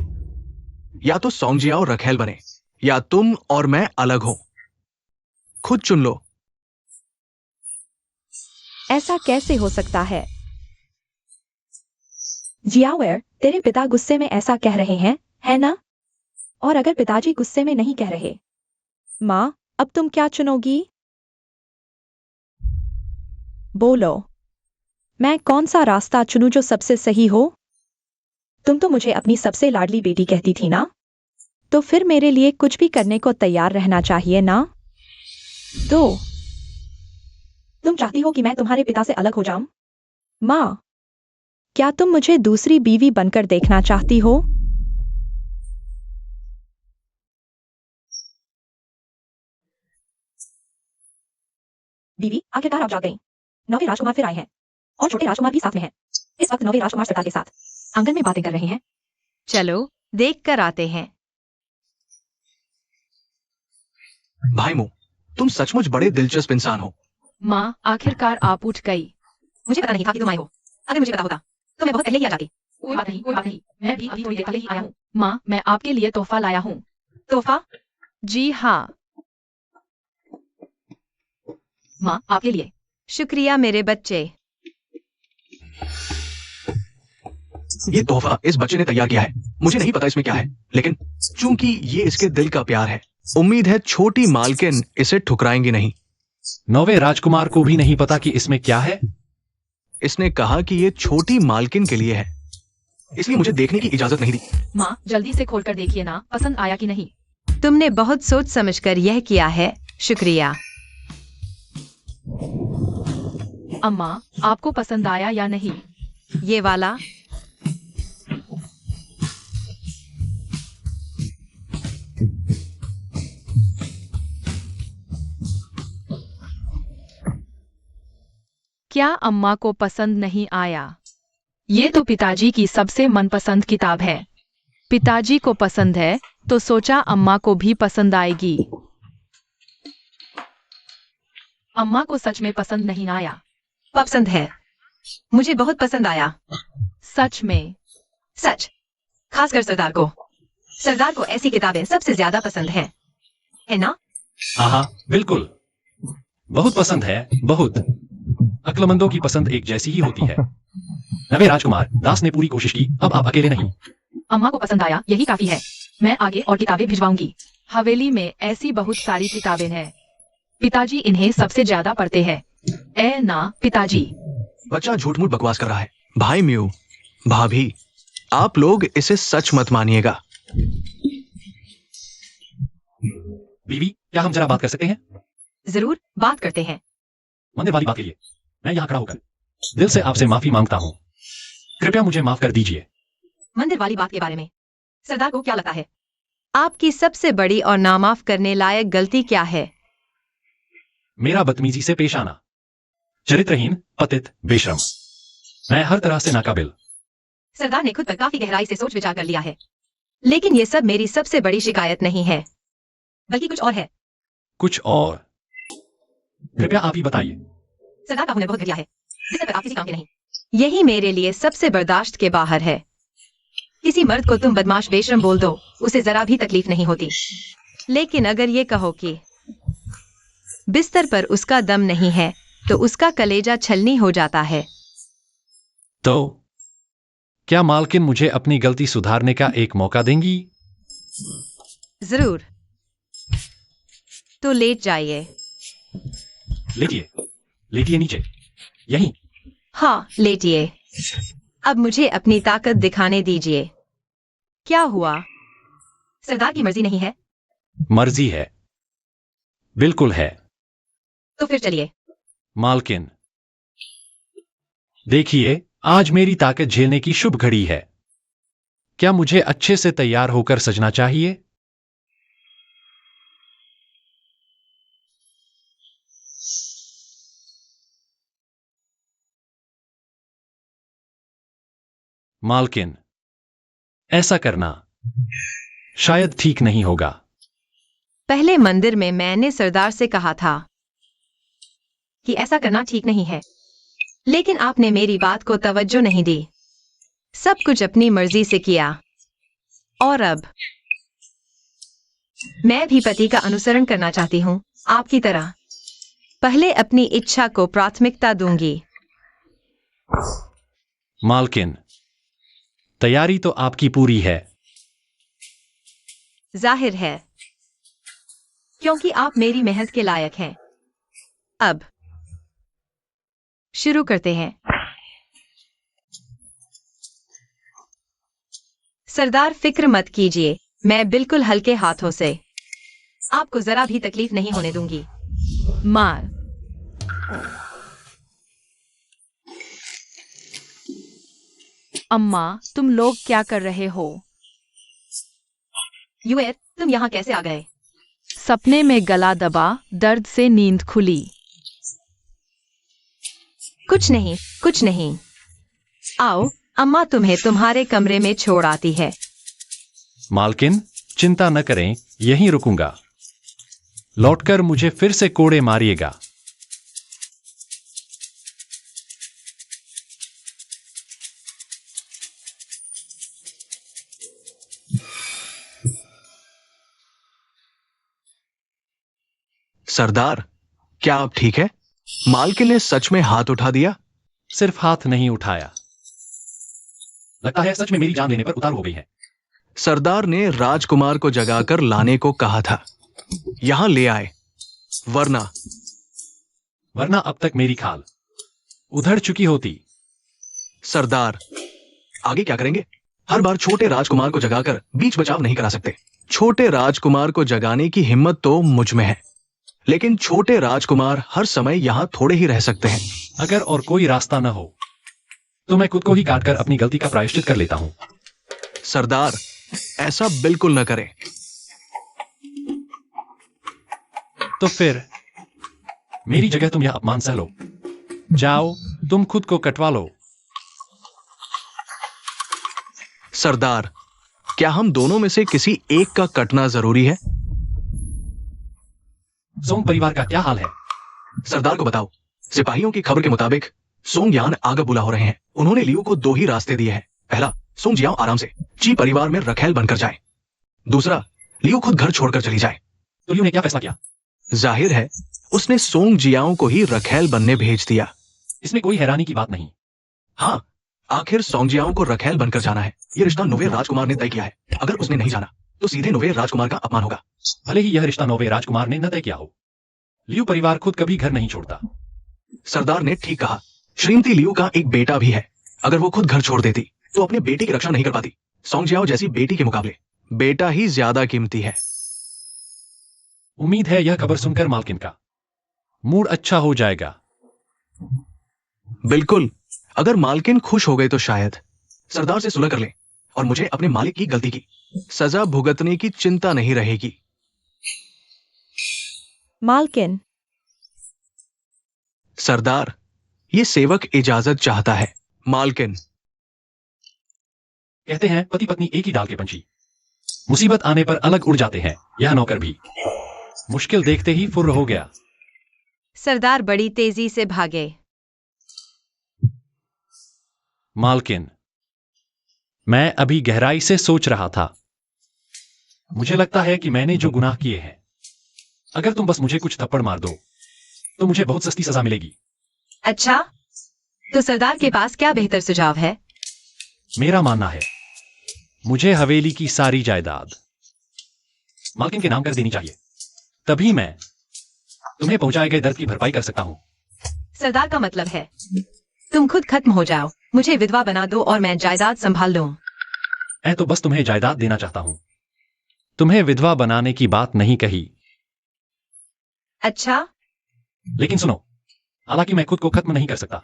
या तो सौंजिया और रखेल बने, या तुम और मैं अलग हो। खुद चुन लो। ऐसा कैसे हो सकता है? जियावेर, तेरे पिता गुस्से में ऐसा कह रहे हैं, है ना? और अगर पिताजी गुस्से में नहीं कह रहे, माँ, अब तुम क्या चुनोगी? बोलो, मैं कौन सा रास्ता चुनूं जो सबसे सही हो? तुम तो मुझे अपनी सबसे लाडली बेटी कहती थी ना? तो फिर मेरे लिए कुछ भी करने को तैयार रहना चाहिए ना? तो तुम चाहती हो कि मैं तुम्हारे पिता से अलग हो जाऊं? माँ, क्या तुम मुझे दूसरी बीवी बनकर देखना चाहती हो? बीवी, आखिरकार आप जाग गईं। नौवे राजकुमार फिर आए हैं, और छोटे राजकुमार भी साथ में हैं। इस वक्त नौवे राजकुमार सरदार के साथ आंगन में बातें कर रहे हैं। चलो देख कर आते हैं। भाई मुंह, तुम सचमुच बड़े दिलचस्प इंसान हो। माँ, आखिरकार आप उठ गई। मुझे पता नहीं था कि तुम आए हो। अगर मुझे पता होता तो मैं बहुत पहले ही आ जाती। कोई बात नहीं, कोई बात नहीं, मैं भी अभी थोड़ी देर पहले ही आया हूँ। माँ, मैं आपके लिए तोहफा लाया हूँ। तोहफा? जी हाँ माँ, आपके लिए। शुक्रिया मेरे बच्चे। ये तोहफा इस बच्चे ने तैयार किया है। मुझे नहीं पता इसमें क्या है, लेकिन चूंकि ये इसके दिल का प्यार है, उम्मीद है छोटी मालकिन इसे ठुकराएंगी नहीं। नौवे राजकुमार को भी नहीं पता कि इसमें क्या है। इसने कहा कि ये छोटी मालकिन के लिए है, इसलिए मुझे देखने की इजाजत नहीं दी। माँ, जल्दी से खोलकर देखिए ना, पसंद आया कि नहीं। तुमने बहुत सोच समझकर यह किया है, शुक्रिया। अम्मा, आपको पसंद आया या नहीं? ये वाला? क्या अम्मा को पसंद नहीं आया? ये तो पिताजी की सबसे मनपसंद किताब है। पिताजी को पसंद है तो सोचा अम्मा को भी पसंद आएगी। अम्मा को सच में पसंद नहीं आया। पसंद है, मुझे बहुत पसंद आया। सच में? सच, खासकर सरदार को। सरदार को ऐसी किताबें सबसे ज्यादा पसंद है ना? हाँ, बिल्कुल, बहुत पसंद है, बहुत। अक्लमंदों की पसंद एक जैसी ही होती है। नवे राजकुमार, दास ने पूरी कोशिश की, अब आप अकेले नहीं। अम्मा को पसंद आया, यही काफी है। मैं आगे और किताबें भिजवाऊंगी। हवेली में ऐसी बहुत सारी किताबें हैं। पिताजी इन्हें सबसे ज्यादा पढ़ते हैं। ए ना पिताजी। बच्चा झूठ मूठ बकवास कर रहा है। भाई म्यू, भाभी, आप लोग इसे सच मत मानिएगा। बीवी, क्या हम जरा बात कर सकते हैं? जरूर, बात करते हैं। मंदिर वाली बात के लिए मैं यहाँ खड़ा होकर दिल से आपसे माफी मांगता हूँ। कृपया मुझे माफ कर दीजिए। मंदिर वाली बात के बारे में सरदार को क्या लगता है? आपकी सबसे बड़ी और नामाफ करने लायक गलती क्या है? मेरा बदतमीजी से पेश आना, चरित्रहीन, पतित, बेशरम, मैं हर तरह से नाकाबिल। सरदार ने खुद पर काफी गहराई से सोच विचार कर लिया है, लेकिन ये सब मेरी सबसे बड़ी शिकायत नहीं है, बल्कि कुछ और है। कुछ और? कृपया आप ही बताइए। सरदार का हुनर बहुत घटिया है, जिससे पर आप किसी काम के नहीं। यही मेरे लिए सबसे बर्दाश्त के बाहर है। किसी मर्द को तुम बदमाश बेशरम बोल दो, उसे जरा भी तकलीफ नहीं होती, लेकिन अगर ये कहो कि बिस्तर पर उसका दम नहीं है, तो उसका कलेजा छलनी हो जाता है। तो क्या मालकिन मुझे अपनी गलती सुधारने का एक मौका देंगी? जरूर। तो लेट जाइए। लेटिए, लेटिए नीचे, यहीं। हाँ, लेटिए। अब मुझे अपनी ताकत दिखाने दीजिए। क्या हुआ? सरदार की मर्जी नहीं है? मर्जी है, बिल्कुल है। तो फिर चलिए। मालकिन, देखिए, आज मेरी ताकत झेलने की शुभ घड़ी है। क्या मुझे अच्छे से तैयार होकर सजना चाहिए? मालकिन, ऐसा करना शायद ठीक नहीं होगा। पहले मंदिर में मैंने सरदार से कहा था कि ऐसा करना ठीक नहीं है, लेकिन आपने मेरी बात को तवज्जो नहीं दी। सब कुछ अपनी मर्जी से किया, और अब मैं भी पति का अनुसरण करना चाहती हूँ, आपकी तरह। पहले अपनी इच्छा को प्राथमिकता दूंगी। मालकिन, तैयारी तो आपकी पूरी है। जाहिर है, क्योंकि आप मेरी मेहनत के लायक हैं। अब शुरू करते हैं। सरदार, फिक्र मत कीजिए, मैं बिल्कुल हल्के हाथों से आपको जरा भी तकलीफ नहीं होने दूंगी। मार। अम्मा, तुम लोग क्या कर रहे हो? यूएर, तुम यहाँ कैसे आ गए? सपने में गला दबा, दर्द से नींद खुली। कुछ नहीं, कुछ नहीं। आओ, अम्मा तुम्हें तुम्हारे कमरे में छोड़ आती है। मालकिन, चिंता न करें, यहीं रुकूंगा। लौटकर मुझे फिर से कोड़े मारिएगा। सरदार, क्या आप ठीक है? मालकिन ने सच में हाथ उठा दिया? सिर्फ हाथ नहीं उठाया, लगता है सच में मेरी जान लेने पर उतारू हो गई है। सरदार ने राजकुमार को जगाकर लाने को कहा था। यहां ले आए, वरना वरना अब तक मेरी खाल उधड़ चुकी होती। सरदार, आगे क्या करेंगे? हर बार छोटे राजकुमार को जगाकर बीच बचाव नहीं करा सकते। छोटे राजकुमार को जगाने की हिम्मत तो मुझ में है, लेकिन छोटे राजकुमार हर समय यहां थोड़े ही रह सकते हैं। अगर और कोई रास्ता न हो तो मैं खुद को ही काटकर अपनी गलती का प्रायश्चित कर लेता हूं। सरदार, ऐसा बिल्कुल न करें। तो फिर मेरी जगह तुम यह अपमान सह लो। जाओ, तुम खुद को कटवा लो। सरदार, क्या हम दोनों में से किसी एक का कटना जरूरी है? सोंग परिवार का क्या हाल है? सरदार को बताओ, सिपाहियों की खबर के मुताबिक सोंगयान आगे बुला हो रहे हैं। उन्होंने लियू को दो ही रास्ते दिए हैं। पहला, सोंग जियाओ आराम से ची परिवार में रखेल बनकर जाए। दूसरा, लियू खुद घर छोड़कर चली जाए। तो लियू ने क्या फैसला किया? जाहिर है, उसने सोंग जियाओ को ही रखेल बनने भेज दिया। इसमें कोई हैरानी की बात नहीं। हाँ, आखिर सोंगजियाओ को रखेल बनकर जाना है। यह रिश्ता नोवे राजकुमार ने तय किया है। अगर उसने नहीं जाना तो सीधे नोवे राजकुमार का अपमान होगा। भले ही यह रिश्ता नोवे राजकुमार ने न तय किया हो, लियू परिवार खुद कभी घर नहीं छोड़ता। सरदार ने ठीक कहा। श्रीमती लियू का एक बेटा भी है। अगर वो खुद घर छोड़ देती तो अपने बेटे की रक्षा नहीं कर पाती। सोंगजियाओ जैसी बेटी के मुकाबले बेटा ही ज्यादा कीमती है। उम्मीद है यह खबर सुनकर मालकिन का मूड अच्छा हो जाएगा। बिल्कुल, अगर मालकिन खुश हो गए तो शायद सरदार से सुलह कर ले और मुझे अपने मालिक की गलती की सजा भुगतने की चिंता नहीं रहेगी। मालकिन, सरदार, ये सेवक इजाजत चाहता है। मालकिन, कहते हैं पति पत्नी एक ही डाल के पंछी, मुसीबत आने पर अलग उड़ जाते हैं। यह नौकर भी मुश्किल देखते ही फुर्र हो गया। सरदार बड़ी तेजी से भागे। मालकिन, मैं अभी गहराई से सोच रहा था। मुझे लगता है कि मैंने जो गुनाह किए हैं, अगर तुम बस मुझे कुछ थप्पड़ मार दो तो मुझे बहुत सस्ती सजा मिलेगी। अच्छा, तो सरदार के पास क्या बेहतर सुझाव है? मेरा मानना है मुझे हवेली की सारी जायदाद मालकिन के नाम कर देनी चाहिए। तभी मैं तुम्हें पहुंचाए गए दर्द की भरपाई कर सकता हूँ। सरदार का मतलब है तुम खुद खत्म हो जाओ, मुझे विधवा बना दो और मैं जायदाद संभाल लूं। मैं तो बस तुम्हें जायदाद देना चाहता हूँ, तुम्हें विधवा बनाने की बात नहीं कही। अच्छा, लेकिन सुनो, हालांकि मैं खुद को खत्म नहीं कर सकता,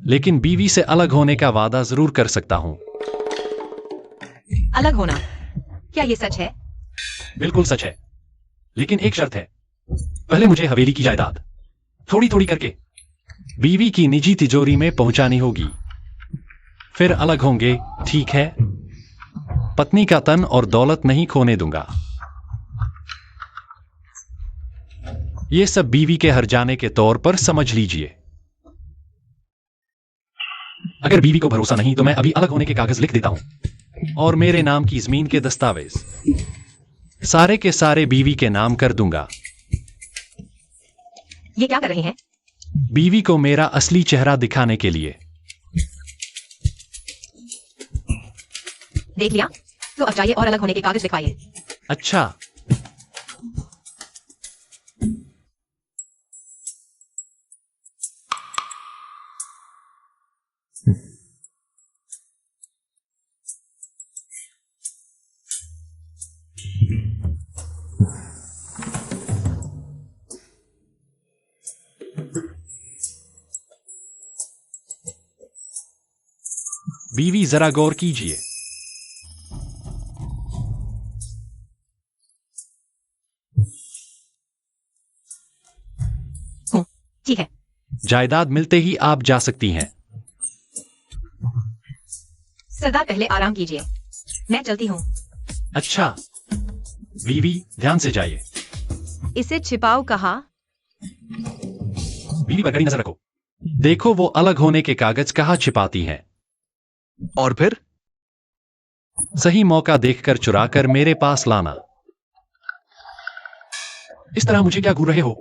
लेकिन बीवी से अलग होने का वादा जरूर कर सकता हूँ। अलग होना, क्या ये सच है? बिल्कुल सच है, लेकिन एक शर्त है। पहले मुझे हवेली की जायदाद थोड़ी थोड़ी करके बीवी की निजी तिजोरी में पहुंचानी होगी, फिर अलग होंगे, ठीक है? पत्नी का तन और दौलत नहीं खोने दूंगा। ये सब बीवी के हर जाने के तौर पर समझ लीजिए। अगर बीवी को भरोसा नहीं तो मैं अभी अलग होने के कागज लिख देता हूं और मेरे नाम की जमीन के दस्तावेज सारे के सारे बीवी के नाम कर दूंगा। ये क्या कर रहे हैं? बीवी को मेरा असली चेहरा दिखाने के लिए। देख लिया? तो अब जाइए और अलग होने के कागज लिखवाइए। अच्छा, बीवी जरा गौर कीजिए। ठीक है, जायदाद मिलते ही आप जा सकती हैं। सरदार पहले आराम कीजिए, मैं चलती हूँ। अच्छा, बीवी ध्यान से जाइए। इसे छिपाओ कहाँ? बीवी पर कड़ी नजर रखो, देखो वो अलग होने के कागज कहाँ छिपाती हैं। और फिर? सही मौका देखकर चुराकर मेरे पास लाना। इस तरह मुझे क्या घूर रहे हो?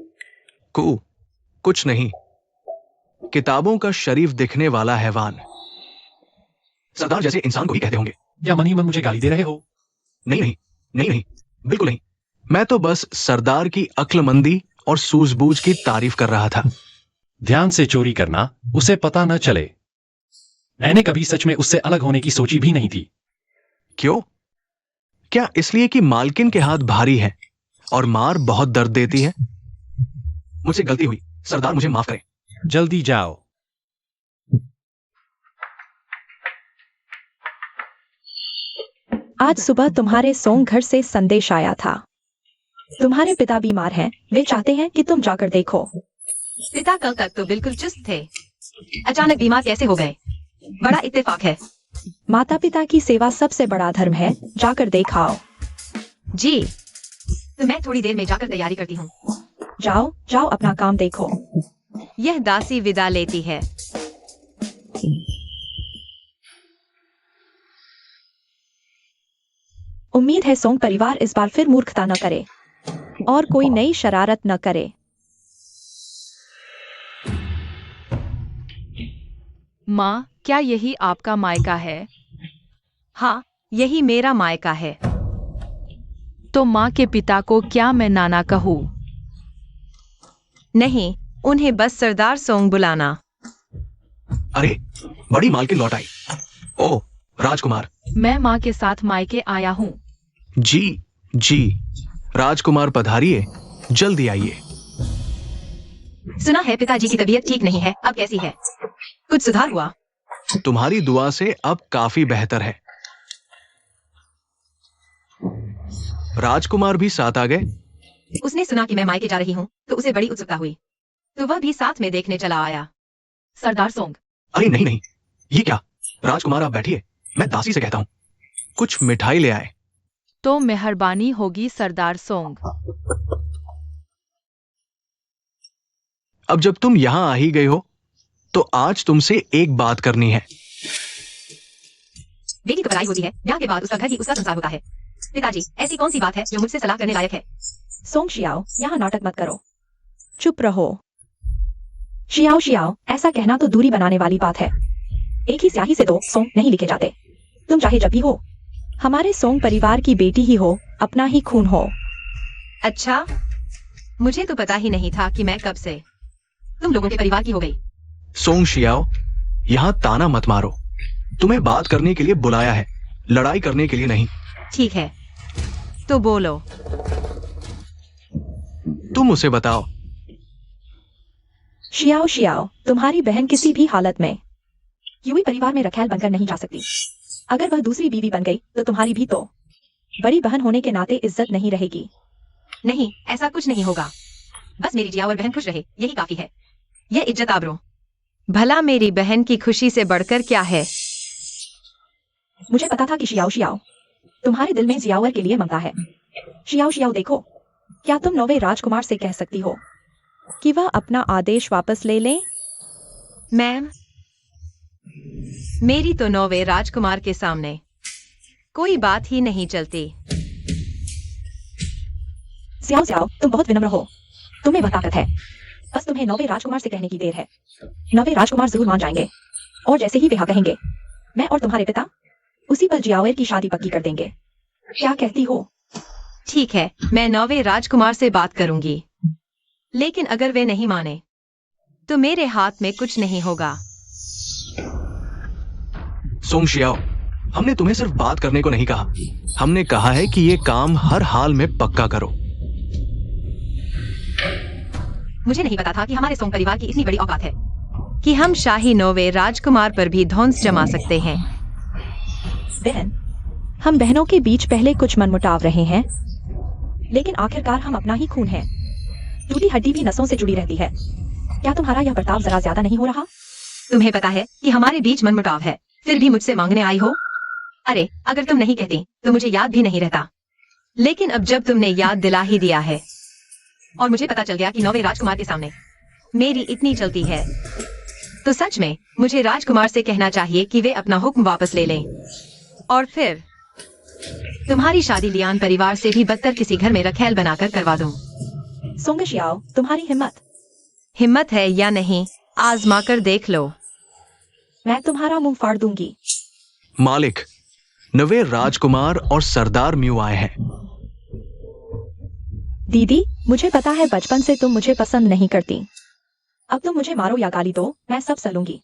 कुछ नहीं, किताबों का शरीफ दिखने वाला हैवान। सरदार जैसे इंसान को ही कहते होंगे। या मन ही मन मुझे गाली दे रहे हो? नहीं नहीं नहीं नहीं, बिल्कुल नहीं। मैं तो बस सरदार की अक्लमंदी और सूझबूझ की तारीफ कर रहा था। ध्यान से चोरी करना, उसे पता न चले। मैंने कभी सच में उससे अलग होने की सोची भी नहीं थी। क्यों? क्या इसलिए कि मालकिन के हाथ भारी हैं और मार बहुत दर्द देती है? मुझसे गलती हुई, सरदार मुझे माफ करें। जल्दी जाओ। आज सुबह तुम्हारे सोंग घर से संदेश आया था। तुम्हारे पिता बीमार हैं, वे चाहते हैं कि तुम जाकर देखो। पिता कल तक तो बिल्कुल चुस्त थे, अचानक बीमार कैसे हो गए? बड़ा इत्तेफाक है। माता पिता की सेवा सबसे बड़ा धर्म है, जाकर देखाओ। जी, तो मैं थोड़ी देर में जाकर तैयारी करती हूँ। जाओ जाओ, अपना काम देखो। यह दासी विदा लेती है। उम्मीद है सोंग परिवार इस बार फिर मूर्खता न करे और कोई नई शरारत न करे। माँ, क्या यही आपका मायका है? हाँ, यही मेरा मायका है। तो माँ के पिता को क्या मैं नाना कहूँ? नहीं, उन्हें बस सरदार सोंग बुलाना। अरे, बड़ी मालकिन लौट आई। ओह, राजकुमार। मैं माँ के साथ मायके आया हूँ। जी जी, राजकुमार पधारिए, जल्दी आइए। सुना है पिताजी की तबीयत ठीक नहीं है, अब कैसी है? कुछ सुधार हुआ? तुम्हारी दुआ से अब काफी बेहतर है। राजकुमार भी साथ आ गए। उसने सुना कि मैं मायके जा रही हूँ, तो उसे बड़ी उत्सुकता हुई, तो वह भी साथ में देखने चला आया। सरदार सोंग। अरे नहीं नहीं, ये क्या? राजकुमार आप बैठिए, मैं दासी से कहता हूँ कुछ मिठाई ले आए। तो मेहरबानी होगी सरदार सोंग। अब जब तुम यहां आ ही गए हो तो आज तुमसे एक बात करनी है। बेटी को बधाई होती है, ब्याह के बाद उसका घर ही उसका संसार होता है। पिताजी, ऐसी कौन सी बात है जो मुझसे सलाह करने लायक है? सोंग शियाओ, यहाँ नाटक मत करो, चुप रहो। शियाओ शियाओ, ऐसा कहना तो दूरी बनाने वाली बात है। एक ही स्याही से दो सोंग नहीं लिखे जाते। तुम चाहे जब भी हो, हमारे सोंग परिवार की बेटी ही हो, अपना ही खून हो। अच्छा, मुझे तो पता ही नहीं था कि मैं कब से तुम लोगों के परिवार की हो गई। सोंग शियाओ, यहाँ ताना मत मारो। तुम्हें बात करने के लिए बुलाया है, लड़ाई करने के लिए नहीं। ठीक है, तो बोलो। तुम उसे बताओ। शियाओ शियाओ, तुम्हारी बहन किसी भी हालत में यूई परिवार में रखैल बनकर नहीं जा सकती। अगर वह दूसरी बीवी बन गई तो तुम्हारी भी तो बड़ी बहन होने के नाते इज्जत नहीं रहेगी। नहीं, ऐसा कुछ नहीं होगा। बस मेरी जिया और बहन खुश रहे, यही काफी है। यह इज्जत आबरू। भला मेरी बहन की खुशी से बढ़कर क्या है? मुझे पता था कि शियाओ शियाओ तुम्हारे दिल में जियावर के लिए ममता है। शियाओ शियाओ देखो, क्या तुम नौवे राजकुमार से कह सकती हो कि वह अपना आदेश वापस ले लें? मैम, मेरी तो नौवे राजकुमार के सामने कोई बात ही नहीं चलती। सियाओ सियाओ, तुम बहुत विनम्र हो, तुम्हें वह ताकत है। बस तुम्हें नौवे राजकुमार से कहने की देर है। नौवे राजकुमार जरूर मान जाएंगे और जैसे ही वे हाँ कहेंगे, मैं और तुम्हारे पिता उसी पर जियावर की शादी पक्की कर देंगे। क्या कहती हो? ठीक है, मैं नौवे राजकुमार से बात करूंगी, लेकिन अगर वे नहीं माने तो मेरे हाथ में कुछ नहीं होगा। सोंग शियाओ, हमने तुम्हें सिर्फ बात करने को नहीं कहा, हमने कहा है कि ये काम हर हाल में पक्का करो। मुझे नहीं पता था कि हमारे सोंग परिवार की इतनी बड़ी औकात है कि हम शाही नौवे राजकुमार पर भी धौंस जमा सकते हैं। बहन, हम बहनों के बीच पहले कुछ मनमुटाव रहे हैं, लेकिन आखिरकार हम अपना ही खून है। टूटी हड्डी भी नसों से जुड़ी रहती है। क्या तुम्हारा यह बर्ताव जरा ज्यादा नहीं हो रहा? तुम्हें पता है कि हमारे बीच मनमुटाव है, फिर भी मुझसे मांगने आई हो? अरे, अगर तुम नहीं कहती तो मुझे याद भी नहीं रहता। लेकिन अब जब तुमने याद दिला ही दिया है और मुझे पता चल गया कि नौवे राजकुमार के सामने मेरी इतनी चलती है, तो सच में मुझे राजकुमार से कहना चाहिए कि वे अपना हुक्म वापस ले लें और फिर तुम्हारी शादी लियान परिवार से भी बदतर किसी घर में रखैल बनाकर करवा दूं। सोंग शियाओ, तुम्हारी हिम्मत है या नहीं, आजमा कर देख लो। मैं तुम्हारा मुंह फाड़ दूंगी। मालिक, नवे राजकुमार और सरदार म्यू आए हैं। दीदी, मुझे पता है बचपन से तुम मुझे पसंद नहीं करती। अब तुम मुझे मारो या गाली दो, मैं सब सहूंगी,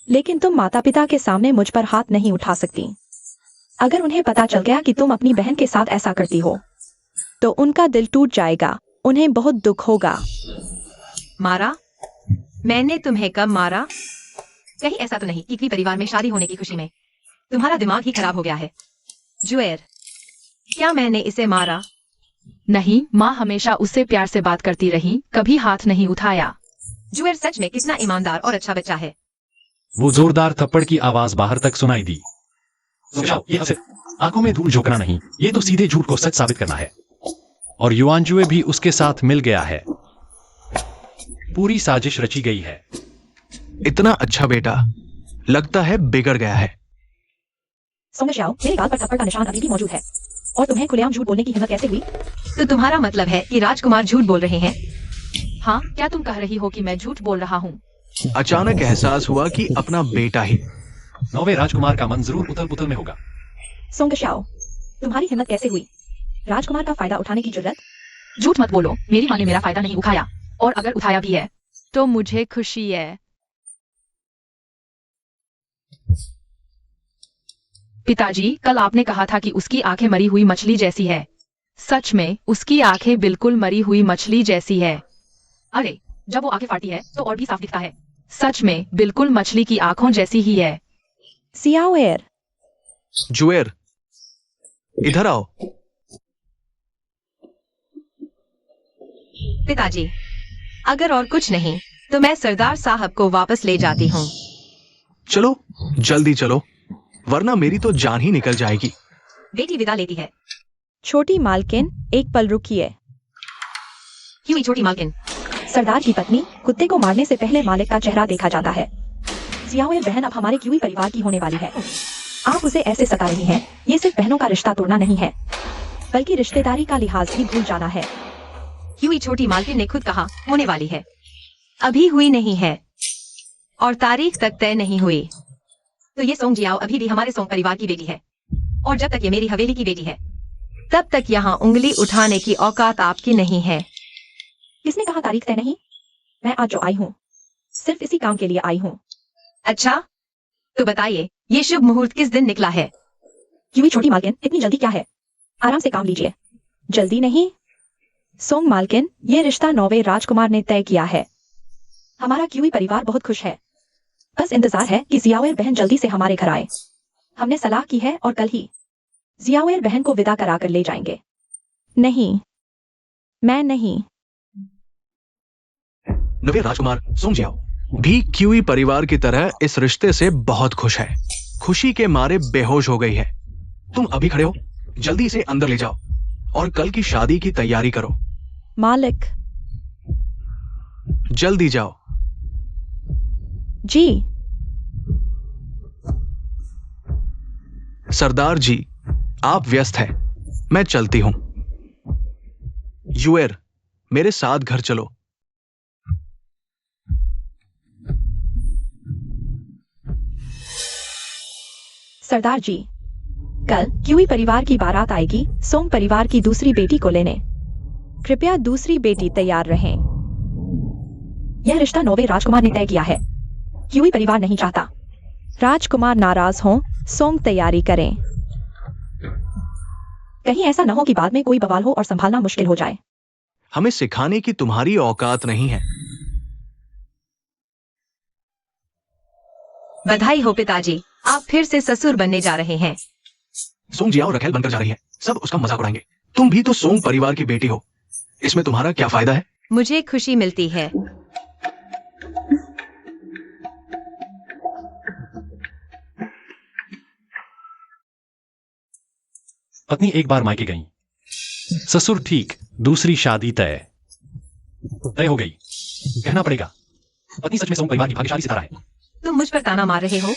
लेकिन तुम माता पिता के सामने मुझ पर हाथ नहीं उठा सकती। अगर उन्हें पता चल गया कि तुम अपनी बहन के साथ ऐसा करती हो तो उनका दिल टूट जाएगा, उन्हें बहुत दुख होगा। मारा? मैंने तुम्हें कब मारा? कहीं ऐसा तो नहीं कि किसी परिवार में शादी होने की खुशी में तुम्हारा दिमाग ही खराब हो गया है? जुएर, क्या मैंने इसे मारा? नहीं, माँ हमेशा उससे प्यार से बात करती रही, कभी हाथ नहीं उठाया। जुएर सच में कितना ईमानदार और अच्छा बच्चा है। वो जोरदार थप्पड़ की आवाज बाहर तक सुनाई दी। ये सिर्फ आंखों में धूल झोंकना नहीं, ये तो सीधे झूठ को सच साबित करना है। और युआनजुए भी उसके साथ मिल गया है। पूरी साजिश रची गई है। इतना अच्छा बेटा, लगता है बिगड़ गया है। सोंग शियाओ, मेरे गाल पर थप्पड़ का निशान अभी भी मौजूद है और तुम्हें खुलेआम झूठ बोलने की हिम्मत कैसे हुई? तो तुम्हारा मतलब है कि राजकुमार झूठ बोल रहे हैं? हाँ, क्या तुम कह रही हो कि मैं झूठ बोल रहा हूँ? अचानक एहसास हुआ कि अपना बेटा ही। नौवे राजकुमार का मन जरूर उथल पुथल में होगा। सोंग शियाओ, तुम्हारी हिम्मत कैसे हुई राजकुमार का फायदा उठाने की जुर्रत? झूठ मत बोलो, मेरी माँ ने मेरा फायदा नहीं उठाया, और अगर उठाया भी है तो मुझे खुशी है। पिताजी, कल आपने कहा था कि उसकी आंखें मरी हुई मछली जैसी है। सच में उसकी आंखें बिल्कुल मरी हुई मछली जैसी है। अरे, जब वो आंखें फाड़ती है तो और भी साफ दिखता है। सच में बिल्कुल मछली की आंखों जैसी ही है। सियाओएर, जुएर, इधर आओ। पिताजी, अगर और कुछ नहीं तो मैं सरदार साहब को वापस ले जाती हूँ। चलो, जल्दी चलो, वरना मेरी तो जान ही निकल जाएगी। बेटी विदा लेती है। छोटी मालकिन, एक पल रुकिए। क्यों छोटी मालकिन? सरदार की पत्नी कुत्ते को मारने से पहले मालिक का चेहरा देखा जाता है। सियाओएर बहन अब हमारे क्यूई परिवार की होने वाली है। आप उसे ऐसे सता रही हैं। ये सिर्फ बहनों का रिश्ता तोड़ना नहीं है, बल्कि रिश्तेदारी का लिहाज भी भूल जाना है। क्यों छोटी मालकिन ने खुद कहा होने वाली है, अभी हुई नहीं है और तारीख तक तय नहीं हुई। तो ये सोंग जियाओ अभी भी हमारे सोंग परिवार की बेटी है, और जब तक ये मेरी हवेली की बेटी है तब तक यहाँ उंगली उठाने की औकात आपकी नहीं है। किसने कहा तारीख तय नहीं? मैं आज जो आई हूँ सिर्फ इसी काम के लिए आई हूँ। अच्छा, तो बताइए ये शुभ मुहूर्त किस दिन निकला है? क्यों छोटी मालकिन, इतनी जल्दी क्या है? आराम से काम लीजिए। जल्दी नहीं सोंग मालकिन, ये रिश्ता नौवे राजकुमार ने तय किया है। हमारा क्यूई परिवार बहुत खुश है। बस इंतजार है कि जियाओर बहन जल्दी से हमारे घर आए। हमने सलाह की है और कल ही जियाओर बहन को विदा कराकर ले जाएंगे। नहीं, मैं नहीं। नवे राजकुमार सोंग जियाओ भी क्यूई परिवार की तरह इस रिश्ते से बहुत खुश है। खुशी के मारे बेहोश हो गई है। तुम अभी खड़े हो, जल्दी इसे अंदर ले जाओ और कल की शादी की तैयारी करो। मालिक जल्दी जाओ। जी। सरदार जी, आप व्यस्त हैं, मैं चलती हूं। युएर, मेरे साथ घर चलो। सरदार जी, कल क्यूई परिवार की बारात आएगी सोंग परिवार की दूसरी बेटी को लेने। कृपया दूसरी बेटी तैयार रहें। यह रिश्ता नौवे राजकुमार ने तय किया है। क्यूई परिवार नहीं चाहता राजकुमार नाराज हों। सोंग तैयारी करें। कहीं ऐसा न हो कि बाद में कोई बवाल हो और संभालना मुश्किल हो जाए। हमें सिखाने की तुम्हारी औकात नहीं है। बधाई हो पिताजी, आप फिर से ससुर बनने जा रहे हैं। सोंग जियाओ रखेल बनकर जा रही है, सब उसका मजाक उड़ाएंगे। तुम भी तो सोंग परिवार की बेटी हो, इसमें तुम्हारा क्या फायदा है? मुझे खुशी मिलती है। पत्नी एक बार मायके गई, ससुर ठीक, दूसरी शादी तय हो गई। कहना पड़ेगा, पत्नी सच में सोंग परिवार की भाग्यशाली सितारा है। तुम मुझ पर ताना मार रहे हो?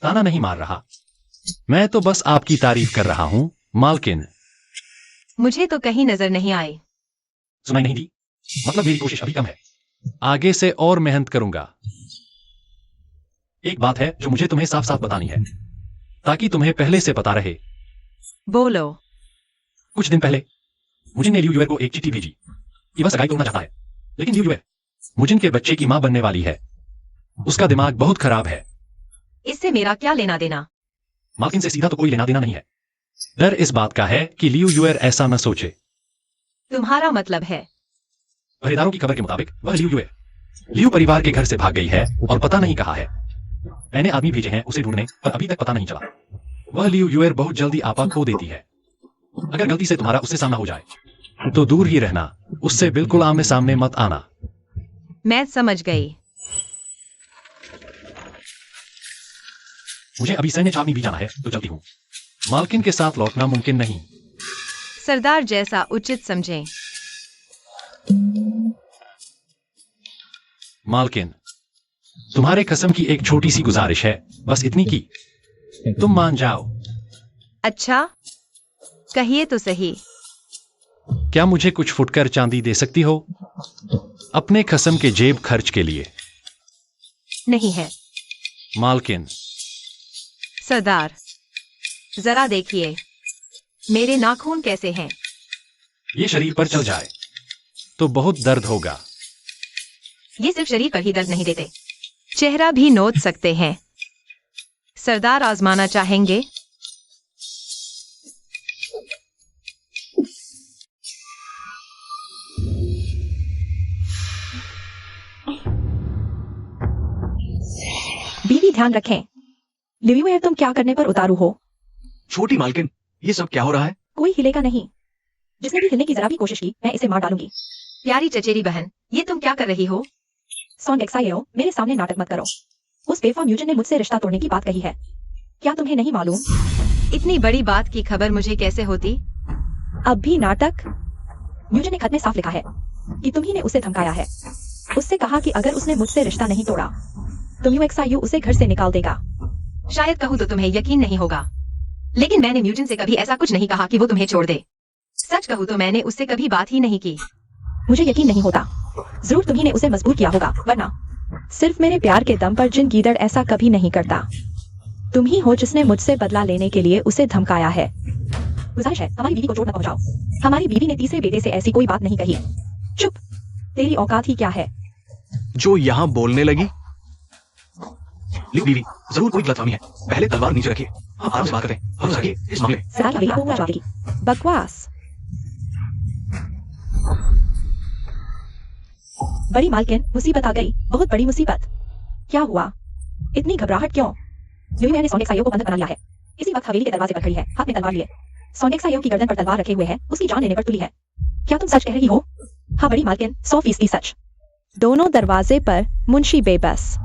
ताना नहीं मार रहा, मैं तो बस आपकी तारीफ कर रहा हूं मालकिन। मुझे तो कहीं नजर नहीं आए। सुनाई नहीं दी? मतलब मेरी कोशिश अभी कम है, आगे से और मेहनत करूंगा। एक बात है जो मुझे तुम्हें साफ साफ बतानी है, ताकि तुम्हें पहले से पता रहे। बोलो। कुछ दिन पहले मुजिन ने लियू युएर को एक चिट्ठी भेजी कि वह सगाई तोड़ना चाहता है, लेकिन लियू युएर मुजिन के बच्चे की मां बनने वाली है। उसका दिमाग बहुत खराब है। इससे मेरा क्या लेना देना? मालकिन से सीधा तो कोई लेना देना नहीं है। डर इस बात का है कि लियू युएर ऐसा न सोचे। तुम्हारा मतलब है? पहरेदारों की खबर के मुताबिक वह लियू परिवार के घर से भाग गई है और पता नहीं कहा है। मैंने आदमी भेजे हैं उसे ढूंढने, पर अभी तक पता नहीं चला। वह लियू युएर बहुत जल्दी आपा खो देती है। अगर गलती से तुम्हारा उससे सामना हो जाए तो दूर ही रहना, उससे बिल्कुल आमने सामने मत आना। मैं समझ गई। मुझे अभी सैन्य छावनी भी जाना है, तो चलती हूँ। मालकिन के साथ लौटना मुमकिन नहीं। सरदार जैसा उचित समझें। मालकिन, तुम्हारे कसम की एक छोटी सी गुजारिश है, बस इतनी की तुम मान जाओ। अच्छा, कहिए तो सही। क्या मुझे कुछ फुटकर चांदी दे सकती हो अपने कसम के जेब खर्च के लिए? नहीं है। मालकिन। सरदार, जरा देखिए मेरे नाखून कैसे हैं। ये शरीर पर चल जाए तो बहुत दर्द होगा। ये सिर्फ शरीर पर ही दर्द नहीं देते, चेहरा भी नोच सकते हैं। सरदार आजमाना चाहेंगे? बीवी ध्यान रखें। लियू युएर, तुम क्या करने पर उतारू हो? छोटी मालकिन, ये सब क्या हो रहा है? कोई हिलेगा नहीं। जिसने भी हिलने की जरा भी कोशिश की मैं इसे मार डालूंगी। प्यारी चचेरी बहन, ये तुम क्या कर रही हो? सॉन्ग एक्साइयो, मेरे सामने नाटक मत करो। उस बेवफा म्यूजिन ने मुझसे रिश्ता तोड़ने की बात कही है। क्या तुम्हें नहीं मालूम? इतनी बड़ी बात की खबर मुझे कैसे होती? अब भी नाटक? म्यूजिन ने खत में साफ लिखा है कि तुम ही ने उसे धमकाया है। उससे कहा कि अगर उसने मुझसे रिश्ता नहीं तोड़ा तो म्यूएक्सायू उसे घर से निकाल देगा। शायद कहूँ तो तुम्हें यकीन नहीं होगा, लेकिन मैंने म्यूजिन से कभी ऐसा कुछ नहीं कहा कि वो तुम्हें छोड़ दे। सच कहूँ तो मैंने उससे कभी बात ही नहीं की। मुझे यकीन नहीं होता। जरूर तुम्ही ने उसे मजबूर किया होगा, वरना सिर्फ मेरे प्यार के दम पर जिन गीदड़ ऐसा कभी नहीं करता। तुम ही हो जिसने मुझसे बदला लेने के लिए उसे धमकाया है। गुजारिश है हमारी बीवी को चोट न पहुंचाओ। हमारी बीवी ने तीसरे बेटे से ऐसी कोई बात नहीं कही। चुप, तेरी औकात ही क्या है? जो यहाँ बोलने लगी। ली बीवी, जरूर कोई गलतफहमी है। पहले तलवार नीचे रखिए। हाँ, आराम से बात करें। भरोसा रखिए इस मामले। सरदार की हवेली को जवाब देगी। बकवास। बड़ी मालकिन, मुसीबत आ गई, बहुत बड़ी मुसीबत। क्या हुआ? इतनी घबराहट क्यों? ल्यूई ने सोनेक्सायो को बंधक बना लिया है। इसी वक्त हवेली के दरवाजे पर खड़ी है, हाथ में तलवार लिए। सोनेक्सायो की गर्दन पर तलवार रखे हुए है, उसकी जान लेने पर तुली है। क्या तुम सच कह रही हो? हाँ बड़ी मालकिन, 100% सच। दोनों दरवाजे पर मुंशी बेबस।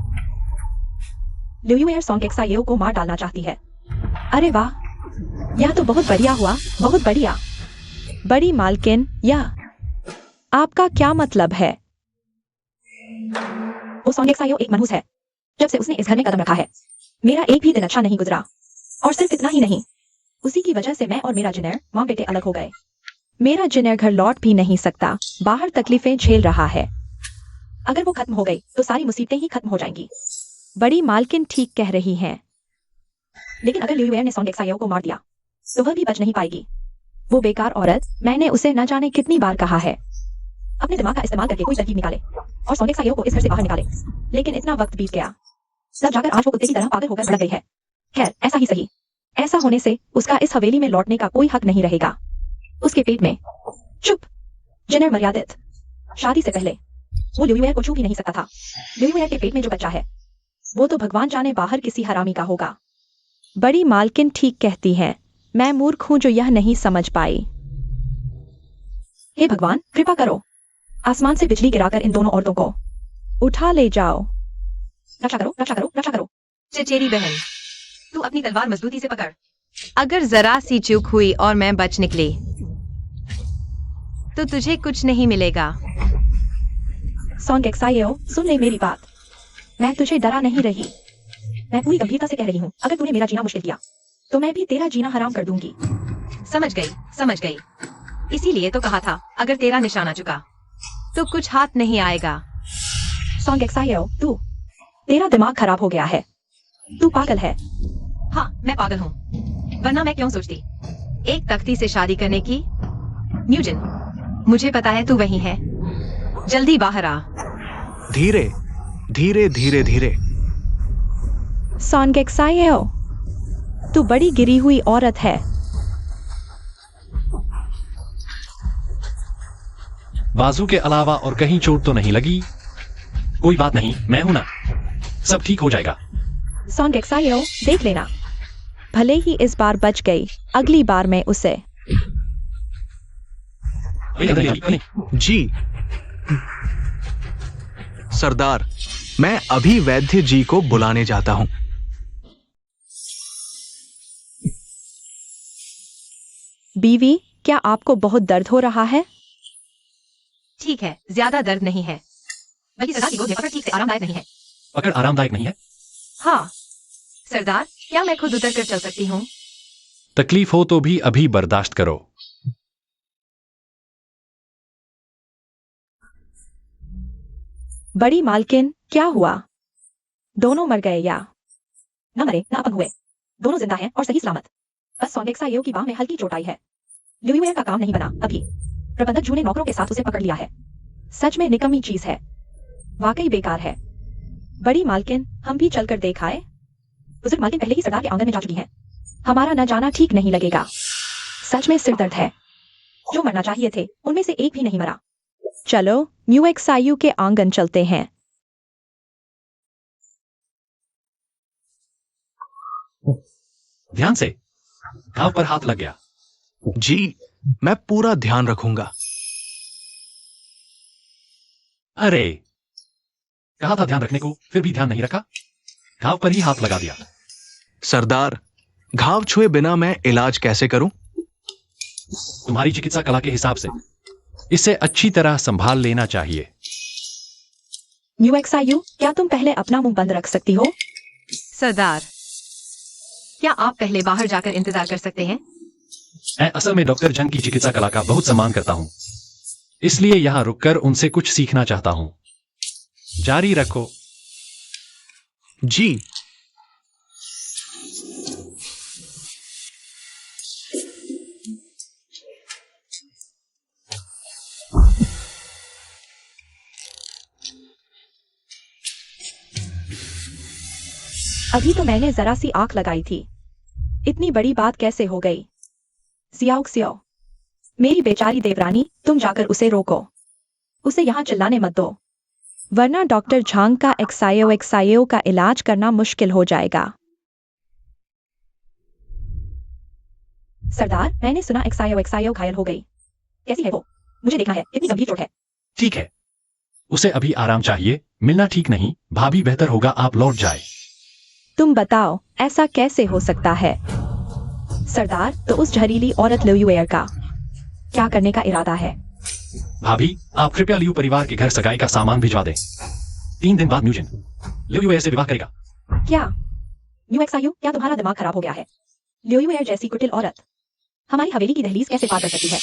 ल्यूई सोनेक्सायो को मार डालना चाहती है। अरे वाह, यह तो बहुत बढ़िया हुआ, बहुत बढ़िया। बड़ी मालकिन, यह आपका क्या मतलब है? वो सोनेक्सायो एक मनहूस है। जब से उसने इस घर में कदम रखा है, मेरा एक भी दिन अच्छा नहीं गुजरा। और सिर्फ इतना ही नहीं, उसी की वजह से मैं और मेरा जिनेर मां बेटे अलग हो गए। मेरा जिनेर घर लौट भी नहीं सकता, बाहर तकलीफें झेल रहा है। अगर वो खत्म हो गई तो सारी मुसीबतें ही खत्म हो जाएंगी। बड़ी मालकिन ठीक कह रही हैं। लेकिन अगर ल्यूई ने सोनेक्सायो को मार दिया तो वह भी बच नहीं पाएगी। वो बेकार औरत, मैंने उसे न जाने कितनी बार कहा है, अपने दिमाग का इस्तेमाल करके कोई तरकीब निकाले और सोनेक्सायो को इस घर से बाहर निकाले। लेकिन इतना वक्त बीत गया, तब जाकर आज वो कुत्ते की तरह पागल होकर भड़क गई है। खैर, ऐसा ही सही। ऐसा होने से उसका इस हवेली में लौटने का कोई हक नहीं रहेगा। उसके पेट में चुप जिनेर मर्यादित। शादी से पहले वो ल्यूई को छू भी नहीं सकता था। ल्यूई के पेट में जो बच्चा है, वो तो भगवान जाने बाहर किसी हरामी का होगा। बड़ी मालकिन ठीक कहती है। मैं मूर्ख हूं जो यह नहीं समझ पाई। हे भगवान, कृपा करो, आसमान से बिजली गिराकर इन दोनों औरतों को उठा ले जाओ। रक्षा करो, रक्षा करो, रक्षा करो। चचेरी बहन, तू अपनी तलवार मजबूती से पकड़। अगर जरा सी चूक हुई और मैं बच निकली तो तुझे कुछ नहीं मिलेगा। सोनेक्सायो, सुन ले मेरी बात। मैं तुझे डरा नहीं रही। मैं पूरी गंभीरता से कह रही हूँ, अगर तूने मेरा जीना मुश्किल किया तो मैं भी तेरा जीना हराम कर दूंगी। समझ गई, समझ गई। इसीलिए तो कहा था, अगर तेरा निशाना चुका तो कुछ हाथ नहीं आएगा। सोनेक्सायो, तेरा दिमाग खराब हो गया है। तू पागल है। हाँ, मैं पागल हूँ, वरना मैं क्यों सोचती एक तख्ती से शादी करने की। न्यूजन, मुझे पता है तू वही है, जल्दी बाहर आ। धीरे धीरे धीरे धीरे। सोनेक्सायो, तू बड़ी गिरी हुई औरत है। बाजू के अलावा और कहीं चोट तो नहीं लगी? कोई बात नहीं, मैं हूं ना, सब ठीक हो जाएगा। सोनेक्सायो, देख लेना, भले ही इस बार बच गई, अगली बार मैं उसे। जी सरदार, मैं अभी वैद्य जी को बुलाने जाता हूं। बीवी, क्या आपको बहुत दर्द हो रहा है? ठीक है, ज्यादा दर्द नहीं है, बल्कि सरदार की गोद में पकड़ ठीक से आरामदायक नहीं है। पकड़ आरामदायक नहीं है? हाँ सरदार, क्या मैं खुद उतर कर चल सकती हूँ? तकलीफ हो तो भी अभी बर्दाश्त करो। बड़ी मालकिन, क्या हुआ? दोनों मर गए या? न मरे न अपंग हुए, दोनों जिंदा हैं और सही सलामत। बस सोनेक्सायो की बाह में हल्की चोट आई है। ल्यूई का काम नहीं बना अभी। प्रबंधक जू ने नौकरों के साथ उसे पकड़ लिया है। सच में निकम्मी चीज है, वाकई बेकार है। बड़ी मालकिन, हम भी चलकर देख आए। बुजुर्ग मालकिन पहले ही सरदार के आंगन में जा चुकी हैं। हमारा न जाना ठीक नहीं लगेगा। सच में सिर दर्द है। जो मरना चाहिए थे उनमें से एक भी नहीं मरा। चलो न्यूएक्सायू के आंगन चलते हैं। ध्यान से, घाव पर हाथ लग गया। जी, मैं पूरा ध्यान रखूंगा। अरे, कहा था ध्यान रखने को, फिर भी ध्यान नहीं रखा, घाव पर ही हाथ लगा दिया। सरदार, घाव छुए बिना मैं इलाज कैसे करूं? तुम्हारी चिकित्सा कला के हिसाब से इसे अच्छी तरह संभाल लेना चाहिए। न्यूएक्सायू, क्या तुम पहले अपना मुंह बंद रख सकती हो? सरदार, क्या आप पहले बाहर जाकर इंतजार कर सकते हैं? मैं असल में डॉक्टर जंग की चिकित्सा कला का बहुत सम्मान करता हूं, इसलिए यहां रुककर उनसे कुछ सीखना चाहता हूं। जारी रखो। जी। अभी तो मैंने जरा सी आंख लगाई थी, इतनी बड़ी बात कैसे हो गई? सियाओ, मेरी बेचारी देवरानी, तुम जाकर उसे रोको, उसे यहाँ चिल्लाने मत दो, वरना डॉक्टर झांग का एक्सायो का इलाज करना मुश्किल हो जाएगा। सरदार, मैंने सुना एक्सायो घायल हो गई। कैसी है वो? मुझे देखना है, कितनी गंभीर चोट है। ठीक है, उसे अभी आराम चाहिए, मिलना ठीक नहीं। भाभी, बेहतर होगा आप लौट जाए। तुम बताओ, ऐसा कैसे हो सकता है? सरदार, तो उस जहरीली औरत लियुएर का क्या करने का इरादा है? भाभी, आप कृपया लियू परिवार के घर सगाई का सामान भिजवा दें। 3 दिन बाद म्यूजिन लियुएर से विवाह करेगा। क्या यूएक्सायू, क्या तुम्हारा दिमाग खराब हो गया है? लियुएर जैसी कुटिल औरत हमारी हवेली की दहलीज कैसे पार कर सकती है?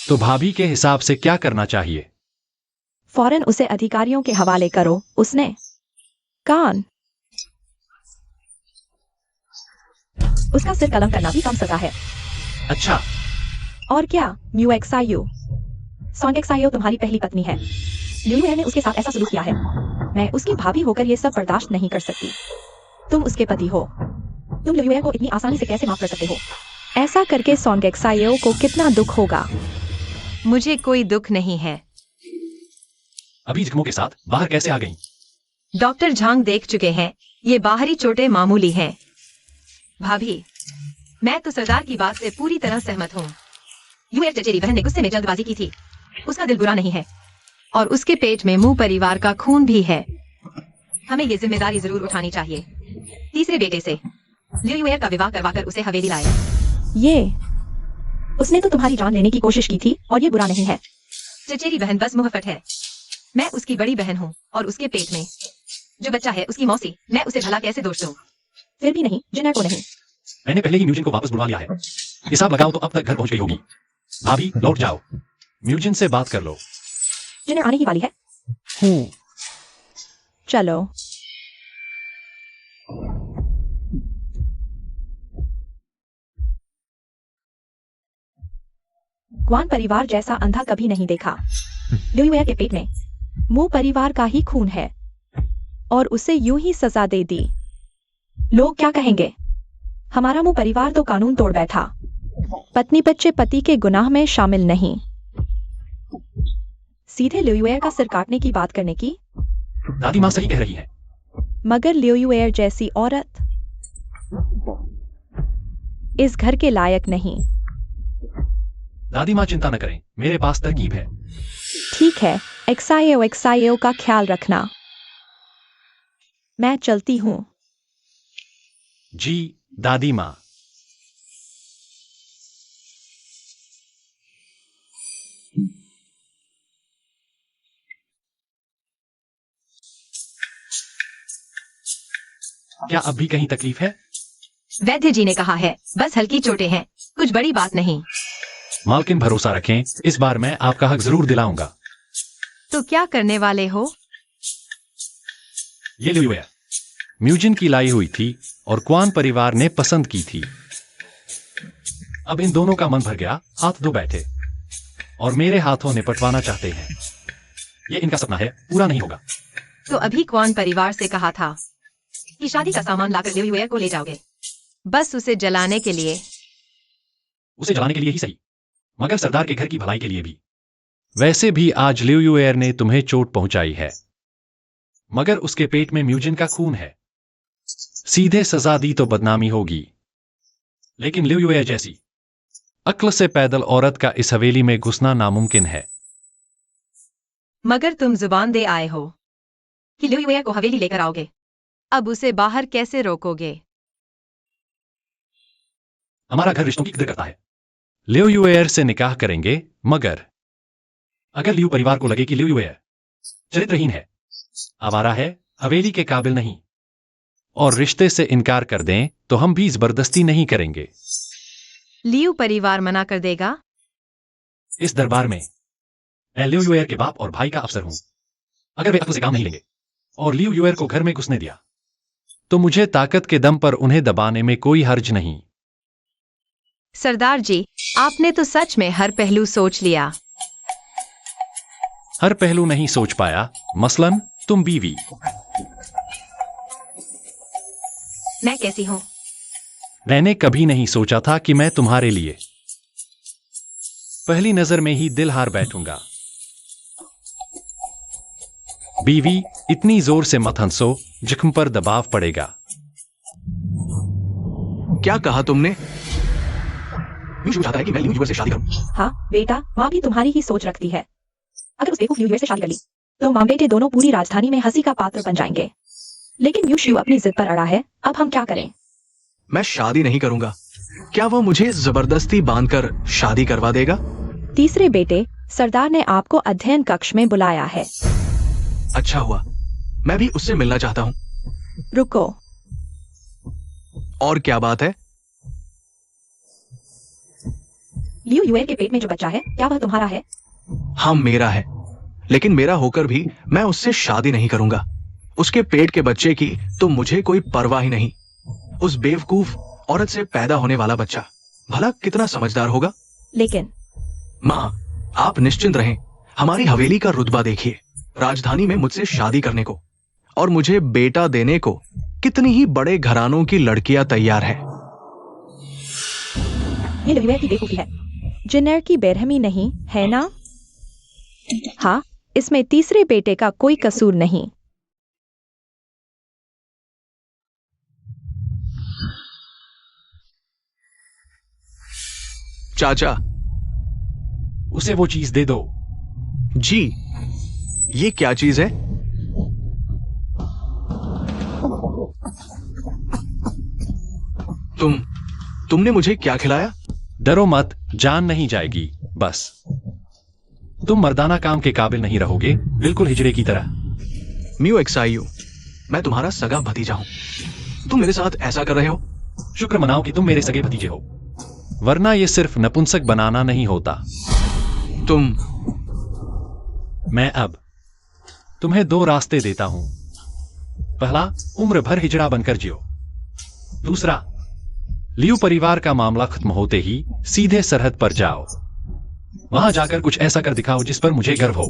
तो भाभी के हिसाब से क्या करना चाहिए? फौरन उसे अधिकारियों के हवाले करो। उसने कान उसका सिर कलम करना भी कम सजा है। अच्छा, और क्या यूएक्सायू? सॉन्गेक्सायो तुम्हारी पहली पत्नी है। लियुएर ने उसके साथ ऐसा सलूक किया है। मैं उसकी भाभी होकर ये सब बर्दाश्त नहीं कर सकती। तुम उसके पति हो, तुम लियुएर को इतनी आसानी से कैसे माफ कर सकते हो? ऐसा करके सॉन्गेक्सायो को कितना दुख होगा। मुझे कोई दुख नहीं है। अभी जख्मों के साथ बाहर कैसे आ गई? डॉक्टर झांग देख चुके हैं, ये बाहरी चोटें मामूली हैं। भाभी, मैं तो सरदार की बात से पूरी तरह सहमत हूँ। यूएर चचेरी बहन ने गुस्से में जल्दबाजी की थी। उसका दिल बुरा नहीं है, और उसके पेट में मुंह परिवार का खून भी है। हमें ये जिम्मेदारी जरूर उठानी चाहिए। तीसरे बेटे से लियुएर का विवाह करवाकर उसे हवेली लाए। ये उसने तो तुम्हारी जान लेने की कोशिश की थी, और ये बुरा नहीं है। चचेरी बहन बस मुहफट है। मैं उसकी बड़ी बहन हूँ, और उसके पेट में जो बच्चा है उसकी मौसी। मैं उसे भला कैसे दोष दूं? फिर भी नहीं, जिन्नर को नहीं। मैंने पहले ही म्यूजिन को वापस बुलवा लिया है। हिसाब लगाओ तो अब तक घर पहुंच गई होगी। भाभी, लौट जाओ, म्यूजिन से बात कर लो। जिन्नर आने ही वाली है। चलो। ग्वान परिवार जैसा अंधा कभी नहीं देखा। लियुएर के पेट में मुंह परिवार का ही खून है, और उसे यूं ही सजा दे दी। लोग क्या कहेंगे? हमारा मुंह परिवार तो कानून तोड़ बैठा। पत्नी बच्चे पति के गुनाह में शामिल नहीं। सीधे लियुएर का सिर काटने की बात करने की। दादी माँ सही कह रही है। मगर लियुएर जैसी औरत इस घर के लायक नहीं। दादी माँ चिंता न करें, मेरे पास तरकीब है। ठीक है, एक्सायो का ख्याल रखना। मैं चलती हूँ। जी, दादी माँ। क्या अब भी कहीं तकलीफ है? वैद्य जी ने कहा है, बस हल्की चोटें हैं, कुछ बड़ी बात नहीं। मालकिन, भरोसा रखें, इस बार मैं आपका हक जरूर दिलाऊंगा। तो क्या करने वाले हो? ये लियुएर म्यूजिन की लाई हुई थी, और क्वान परिवार ने पसंद की थी। अब इन दोनों का मन भर गया, हाथ धो बैठे, और मेरे हाथों निपटवाना चाहते हैं। ये इनका सपना है, पूरा नहीं होगा। तो अभी क्वान परिवार से कहा था कि शादी का सामान लाकर लियुएर को ले जाओगे, बस उसे जलाने के लिए। उसे जलाने के लिए ही सही, मगर सरदार के घर की भलाई के लिए भी। वैसे भी आज लियुएर ने तुम्हें चोट पहुंचाई है, मगर उसके पेट में म्यूजिन का खून है। सीधे सजा दी तो बदनामी होगी, लेकिन लियुएर जैसी अक्ल से पैदल औरत का इस हवेली में घुसना नामुमकिन है। मगर तुम जुबान दे आए हो कि लियुएर को हवेली लेकर आओगे, अब उसे बाहर कैसे रोकोगे? हमारा घर रिश्तों की कदर करता है। लियुएर से निकाह करेंगे, मगर अगर लियू परिवार को लगे कि लियुएर चरित्रहीन है, आवारा है, हवेली के काबिल नहीं, और रिश्ते से इनकार कर दें, तो हम भी जबरदस्ती नहीं करेंगे। लियू परिवार मना कर देगा? इस दरबार में मैं लियुएर के बाप और भाई का अफसर हूं। अगर वे अक्ल से काम नहीं लेंगे और लियुएर को घर में घुसने दिया, तो मुझे ताकत के दम पर उन्हें दबाने में कोई हर्ज नहीं। सरदार जी, आपने तो सच में हर पहलू सोच लिया। हर पहलू नहीं सोच पाया, मसलन तुम बीवी। मैं कैसी हूँ? मैंने कभी नहीं सोचा था कि मैं तुम्हारे लिए पहली नजर में ही दिल हार बैठूंगा। बीवी, इतनी जोर से मत हंसो, जख्म पर दबाव पड़ेगा। क्या कहा तुमने? यूशु चाहता है कि मैं ल्यू यूर से शादी करूं। हाँ बेटा, माँ भी तुम्हारी ही सोच रखती है। अगर उस बेवकूफ ल्यू यूर से शादी कर ली तो माँ बेटे दोनों पूरी राजधानी में हंसी का पात्र बन जाएंगे। लेकिन यूशु अपनी जिद पर अड़ा है। अब हम क्या करें? मैं शादी नहीं करूंगा। क्या वो मुझे जबरदस्ती बांधकर शादी करवा देगा? तीसरे बेटे, सरदार ने आपको अध्ययन कक्ष में बुलाया है। अच्छा हुआ, मैं भी उससे मिलना चाहता हूं। रुको, और क्या बात है? ल्यू यूएर के पेट में जो बच्चा है, क्या वह तुम्हारा है? हाँ, मेरा है। लेकिन मेरा होकर भी मैं उससे शादी नहीं करूंगा। उसके पेट के बच्चे की तो मुझे कोई परवाह ही नहीं। उस बेवकूफ औरत से पैदा होने वाला बच्चा भला कितना समझदार होगा। लेकिन माँ, आप निश्चिंत रहें। हमारी हवेली का रुतबा देखिए। राजधानी में मुझसे शादी करने को और मुझे बेटा देने को कितनी ही बड़े घरानों की लड़कियां तैयार है। ये ल्यू यूएर की बेवकूफी है। जिनेर की बेरहमी नहीं है ना? हाँ, इसमें तीसरे बेटे का कोई कसूर नहीं। चाचा उसे वो चीज दे दो। जी, ये क्या चीज है? तुमने मुझे क्या खिलाया? डरो मत, जान नहीं जाएगी। बस तुम मर्दाना काम के काबिल नहीं रहोगे, बिल्कुल हिजड़े की तरह। म्यू एक्सायू, मैं तुम्हारा सगा भतीजा हूं। तुम मेरे साथ ऐसा कर रहे हो? शुक्र मनाओ कि तुम मेरे सगे भतीजे हो, वरना ये सिर्फ नपुंसक बनाना नहीं होता। तुम मैं अब तुम्हें दो रास्ते देता हूं। पहला, उम्र भर हिजड़ा बनकर जियो। दूसरा, लियू परिवार का मामला खत्म होते ही सीधे सरहद पर जाओ। वहां जाकर कुछ ऐसा कर दिखाओ जिस पर मुझे गर्व हो।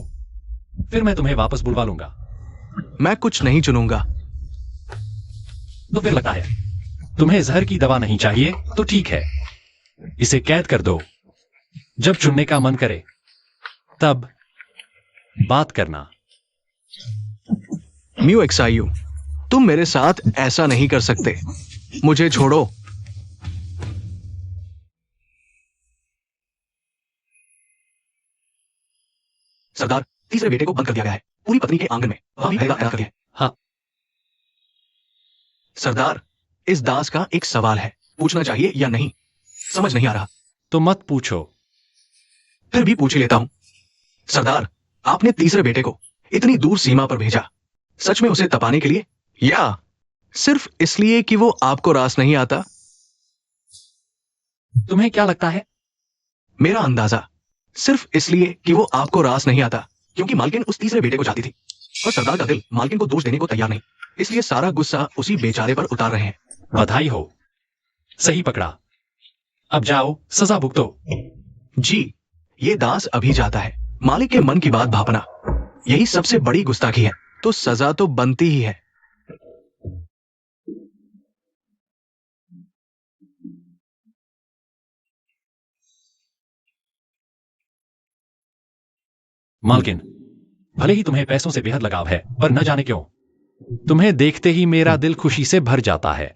फिर मैं तुम्हें वापस बुलवा लूंगा। मैं कुछ नहीं चुनूंगा। तो फिर लगता है तुम्हें जहर की दवा नहीं चाहिए, तो ठीक है, इसे कैद कर दो। जब चुनने का मन करे तब बात करना। म्यू एक्सायू, तुम मेरे साथ ऐसा नहीं कर सकते। मुझे छोड़ो। सरदार, तीसरे बेटे को बंद कर दिया गया है, पूरी पत्नी के आंगन में। वहां भी पहरेदार तैनात कर दिया है। हाँ। सरदार, इस दास का एक सवाल है, पूछना चाहिए या नहीं, समझ नहीं आ रहा। तो मत पूछो। फिर भी पूछ ही लेता हूं। सरदार, आपने तीसरे बेटे को इतनी दूर सीमा पर भेजा, सच में उसे तपाने के लिए या सिर्फ इसलिए कि वो आपको रास नहीं आता? तुम्हें क्या लगता है? मेरा अंदाजा सिर्फ इसलिए कि वो आपको रास नहीं आता, क्योंकि मालकिन उस तीसरे बेटे को चाहती थी और सरदार का दिल मालकिन को दोष देने को तैयार नहीं, इसलिए सारा गुस्सा उसी बेचारे पर उतार रहे हैं। बधाई हो, सही पकड़ा। अब जाओ, सजा भुगतो। जी, ये दास अभी जाता है। मालिक के मन की बात भापना यही सबसे बड़ी गुस्ताखी है, तो सजा तो बनती ही है। मालकिन, भले ही तुम्हें पैसों से बेहद लगाव है, पर न जाने क्यों तुम्हें देखते ही मेरा दिल खुशी से भर जाता है।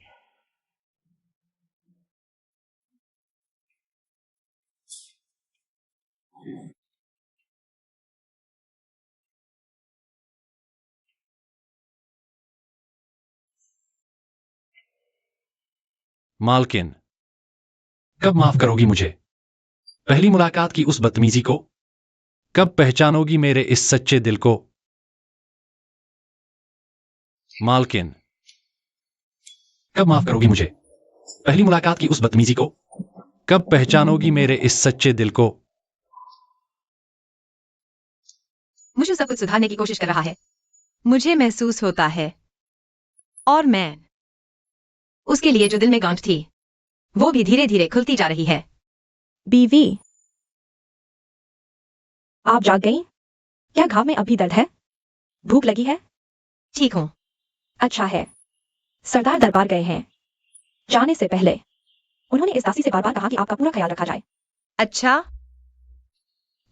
मालकिन, कब माफ करोगी मुझे? पहली मुलाकात की उस बदतमीजी को? कब पहचानोगी मेरे इस सच्चे दिल को? मालकिन, कब माफ करोगी मुझे? पहली मुलाकात की उस बदतमीजी को? कब पहचानोगी मेरे इस सच्चे दिल को? मुझे सब कुछ सुधारने की कोशिश कर रहा है। मुझे महसूस होता है, और मैं उसके लिए जो दिल में गांठ थी, वो भी धीरे धीरे खुलती जा रही है। बीवी, आप जाग गई? क्या घाव में अभी दर्द है? भूख लगी है? ठीक हूं। अच्छा है। सरदार दरबार गए हैं। जाने से पहले उन्होंने इस दासी से बार बार कहा कि आपका पूरा ख्याल रखा जाए। अच्छा,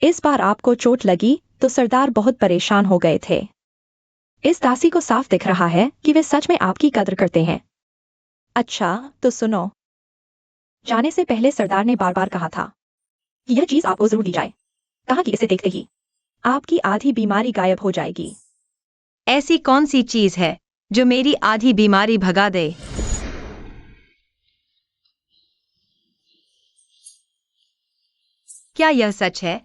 इस बार आपको चोट लगी तो सरदार बहुत परेशान हो गए थे। इस दासी को साफ दिख रहा है कि वे सच में आपकी कदर करते हैं। अच्छा, तो सुनो। जाने से पहले सरदार ने बार बार कहा था कि यह चीज आपको जरूर दी जाए। कहा कि इसे देखते ही आपकी आधी बीमारी गायब हो जाएगी। ऐसी कौन सी चीज है जो मेरी आधी बीमारी भगा दे? क्या यह सच है?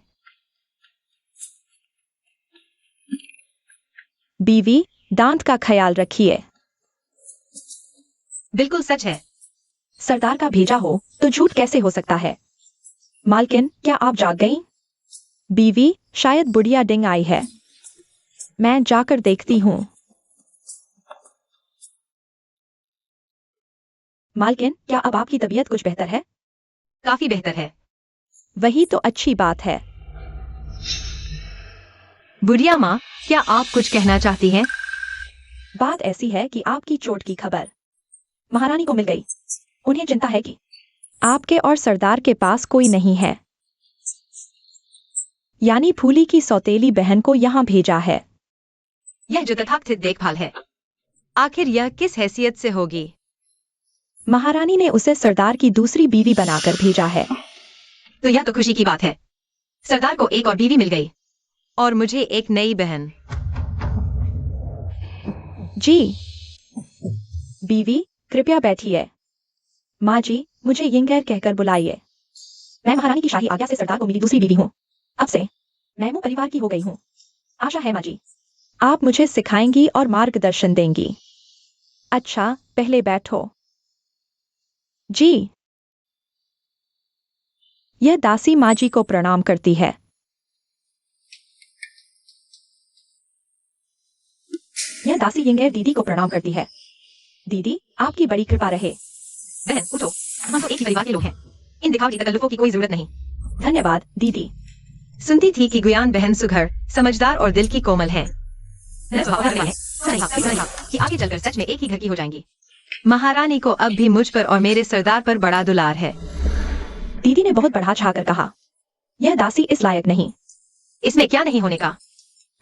बीवी, दांत का ख्याल रखिए। बिल्कुल सच है। सरदार का भेजा हो तो झूठ कैसे हो सकता है? मालकिन, क्या आप जाग गईं? बीवी, शायद बुढ़िया डिंग आई है। मैं जाकर देखती हूँ। मालकिन, क्या अब आपकी तबीयत कुछ बेहतर है? काफी बेहतर है। वही तो अच्छी बात है। बुढ़िया माँ, क्या आप कुछ कहना चाहती हैं? बात ऐसी है कि आपकी चोट की खबर महारानी को मिल गई। उन्हें चिंता है कि आपके और सरदार के पास कोई नहीं है, यानी फूली की सौतेली बहन को यहाँ भेजा है। यह जो तथाकथित देखभाल है, आखिर यह किस हैसियत से होगी? महारानी ने उसे सरदार की दूसरी बीवी बनाकर भेजा है। तो यह तो खुशी की बात है। सरदार को एक और बीवी मिल गई और मुझे एक नई बहन। जी। बीवी, कृपया बैठिए। माँ जी, मुझे यिंगैर कहकर बुलाइए। मैं महारानी की शाही आज्ञा से सरदार को मिली दूसरी बीवी हूँ। अब से मैं मुंह परिवार की हो गई हूँ। आशा है माँ जी आप मुझे सिखाएंगी और मार्गदर्शन देंगी। अच्छा, पहले बैठो। जी। यह दासी माँ जी को प्रणाम करती है। यह दासी यिंगैर दीदी को प्रणाम करती है। दीदी, आपकी बड़ी कृपा रहे। बहन, उठो। हम तो एक ही परिवार के लोग हैं। इन दिखावटी तकल्लुफों की कोई जरूरत नहीं। धन्यवाद दीदी। सुनती थी कि गुयान बहन सुघड़, समझदार और दिल की कोमल है। मेरा स्वभाव है कि आगे चलकर सच में एक ही घर की हो जाएंगी। महारानी को अब भी मुझ पर और मेरे सरदार पर बड़ा दुलार है। दीदी ने बहुत बढ़ा चढ़ा कर कहा, यह दासी इस लायक नहीं। इसमें क्या नहीं होने का?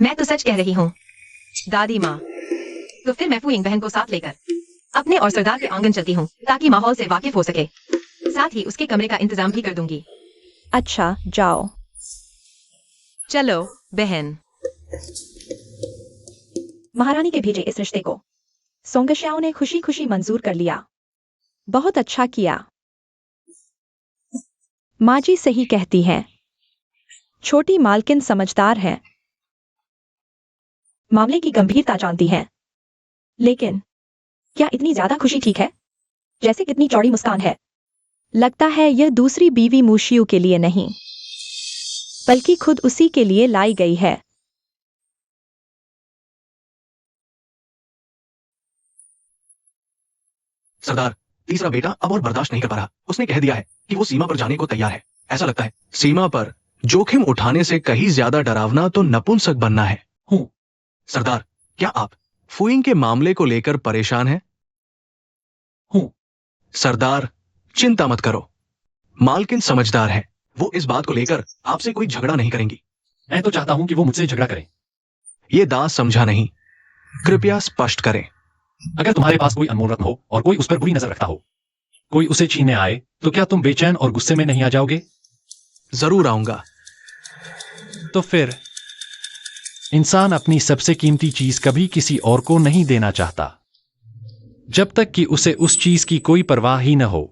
मैं तो सच कह रही हूँ। दादी माँ, तो फिर मैं फूइंग बहन को साथ लेकर अपने और सरदार के आंगन चलती हूँ ताकि माहौल से वाकिफ हो सके। साथ ही उसके कमरे का इंतजाम भी कर दूंगी। अच्छा, जाओ। चलो बहन। महारानी के भेजे इस रिश्ते को सोंगश्याओं ने खुशी खुशी मंजूर कर लिया। बहुत अच्छा किया। माँ जी सही कहती हैं। छोटी मालकिन समझदार है, मामले की गंभीरता जानती हैं। लेकिन क्या इतनी ज्यादा खुशी ठीक है? जैसे कितनी चौड़ी मुस्कान है। लगता है यह दूसरी बीवी मूशियू के लिए नहीं, बल्कि खुद उसी के लिए लाई गई है। सरदार, तीसरा बेटा अब और बर्दाश्त नहीं कर पा रहा। उसने कह दिया है कि वो सीमा पर जाने को तैयार है। ऐसा लगता है सीमा पर जोखिम उठाने से कहीं ज्यादा डरावना तो नपुंसक बनना है। हूं। सरदार, क्या आप फुइंग के मामले को लेकर परेशान हैं? हूं। सरदार, चिंता मत करो। मालकिन समझदार है। वो इस बात को लेकर आपसे कोई झगड़ा नहीं करेंगी। मैं तो चाहता हूं कि वो मुझसे झगड़ा करे। ये दास समझा नहीं। कृपया स्पष्ट करें। अगर तुम्हारे पास कोई अनमोल रत्न हो और कोई उस पर बुरी नजर रखता हो, कोई उसे छीनने आए, तो क्या तुम बेचैन और गुस्से में नहीं आ जाओगे? जरूर आऊंगा। तो फिर इंसान अपनी सबसे कीमती चीज कभी किसी और को नहीं देना चाहता, जब तक कि उसे उस चीज की कोई परवाह ही न हो।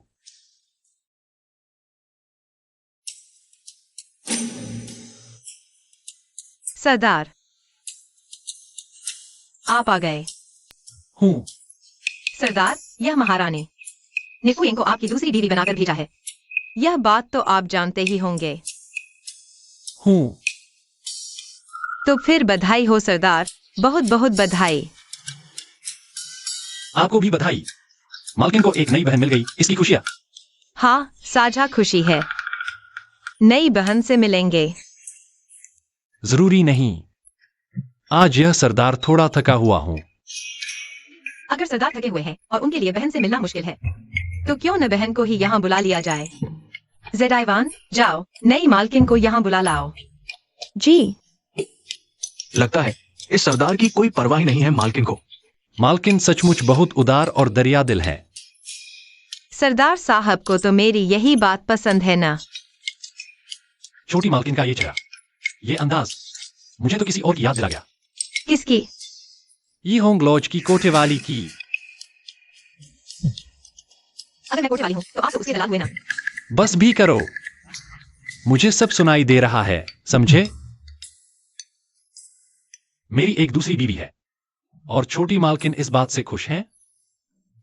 सरदार, आप आ गए। हूं। सरदार, यह महारानी ने फुइंग को आपकी दूसरी बीवी बनाकर भेजा है। यह बात तो आप जानते ही होंगे। हूं। तो फिर बधाई हो सरदार, बहुत बहुत बधाई। आपको भी बधाई। मालकिन को एक नई बहन मिल गई, इसकी खुशियां। हाँ, साझा खुशी है। नई बहन से मिलेंगे। जरूरी नहीं। आज यह सरदार थोड़ा थका हुआ हूं। अगर सरदार थके हुए हैं और उनके लिए बहन से मिलना मुश्किल है, तो क्यों न बहन को ही यहाँ बुला लिया जाए। जेडाइवान, जाओ नई मालकिन को यहाँ बुला लाओ। जी। लगता है इस सरदार की कोई परवाह ही नहीं है मालकिन को। मालकिन सचमुच बहुत उदार और दरिया दिल है। सरदार साहब को तो मेरी यही बात पसंद है ना। छोटी मालकिन का ये चेहरा, ये अंदाज, मुझे तो किसी और की याद दिला गया। किसकी? ये होंग लॉज की कोठे वाली की। अगर मैं कोठे वाली हूँ तो आप तो उसके दलाल हुए ना। बस भी करो, मुझे सब सुनाई दे रहा है, समझे? मेरी एक दूसरी बीवी है और छोटी मालकिन इस बात से खुश है।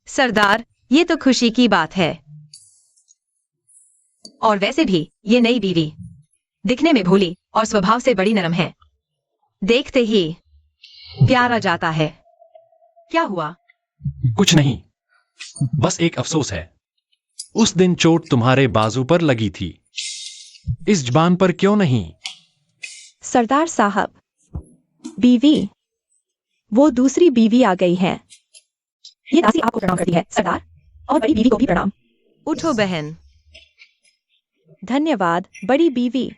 सरदार, ये तो खुशी की बात है। और वैसे भी ये नई बीवी दिखने में भोली और स्वभाव से बड़ी नरम है। देखते ही प्यार आ जाता है। क्या हुआ? कुछ नहीं, बस एक अफसोस है। उस दिन चोट तुम्हारे बाजू पर लगी थी, इस जबान पर क्यों नहीं? सरदार साहब, बीवी, वो दूसरी बीवी आ गई है। ये दासी आपको प्रणाम करती है सरदार, और बड़ी बीवी को भी प्रणाम। उठो बहन। धन्यवाद बड़ी बीवी।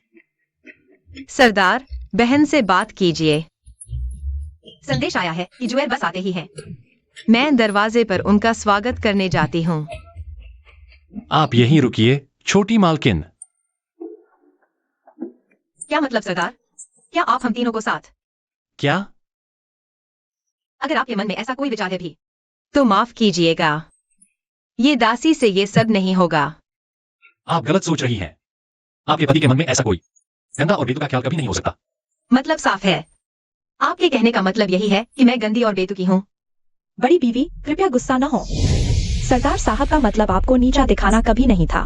सरदार, बहन से बात कीजिए। संदेश आया है कि जुएर बस आते ही हैं। मैं दरवाजे पर उनका स्वागत करने जाती हूँ। आप यहीं रुकिए छोटी मालकिन। क्या मतलब सरदार? क्या आप हम तीनों को साथ? क्या? अगर आपके मन में ऐसा कोई विचार है भी तो माफ कीजिएगा। ये दासी से ये सब नहीं होगा। आप गलत सोच रही हैं। आपके पति के मन में ऐसा कोई गंदा और बेतुका ख्याल कभी नहीं हो सकता। मतलब साफ है। आपके कहने का मतलब यही है कि मैं गंदी और बेतुकी हूँ। बड़ी बीवी, कृपया गुस्सा न हो। सरदार साहब का मतलब आपको नीचा दिखाना कभी नहीं था।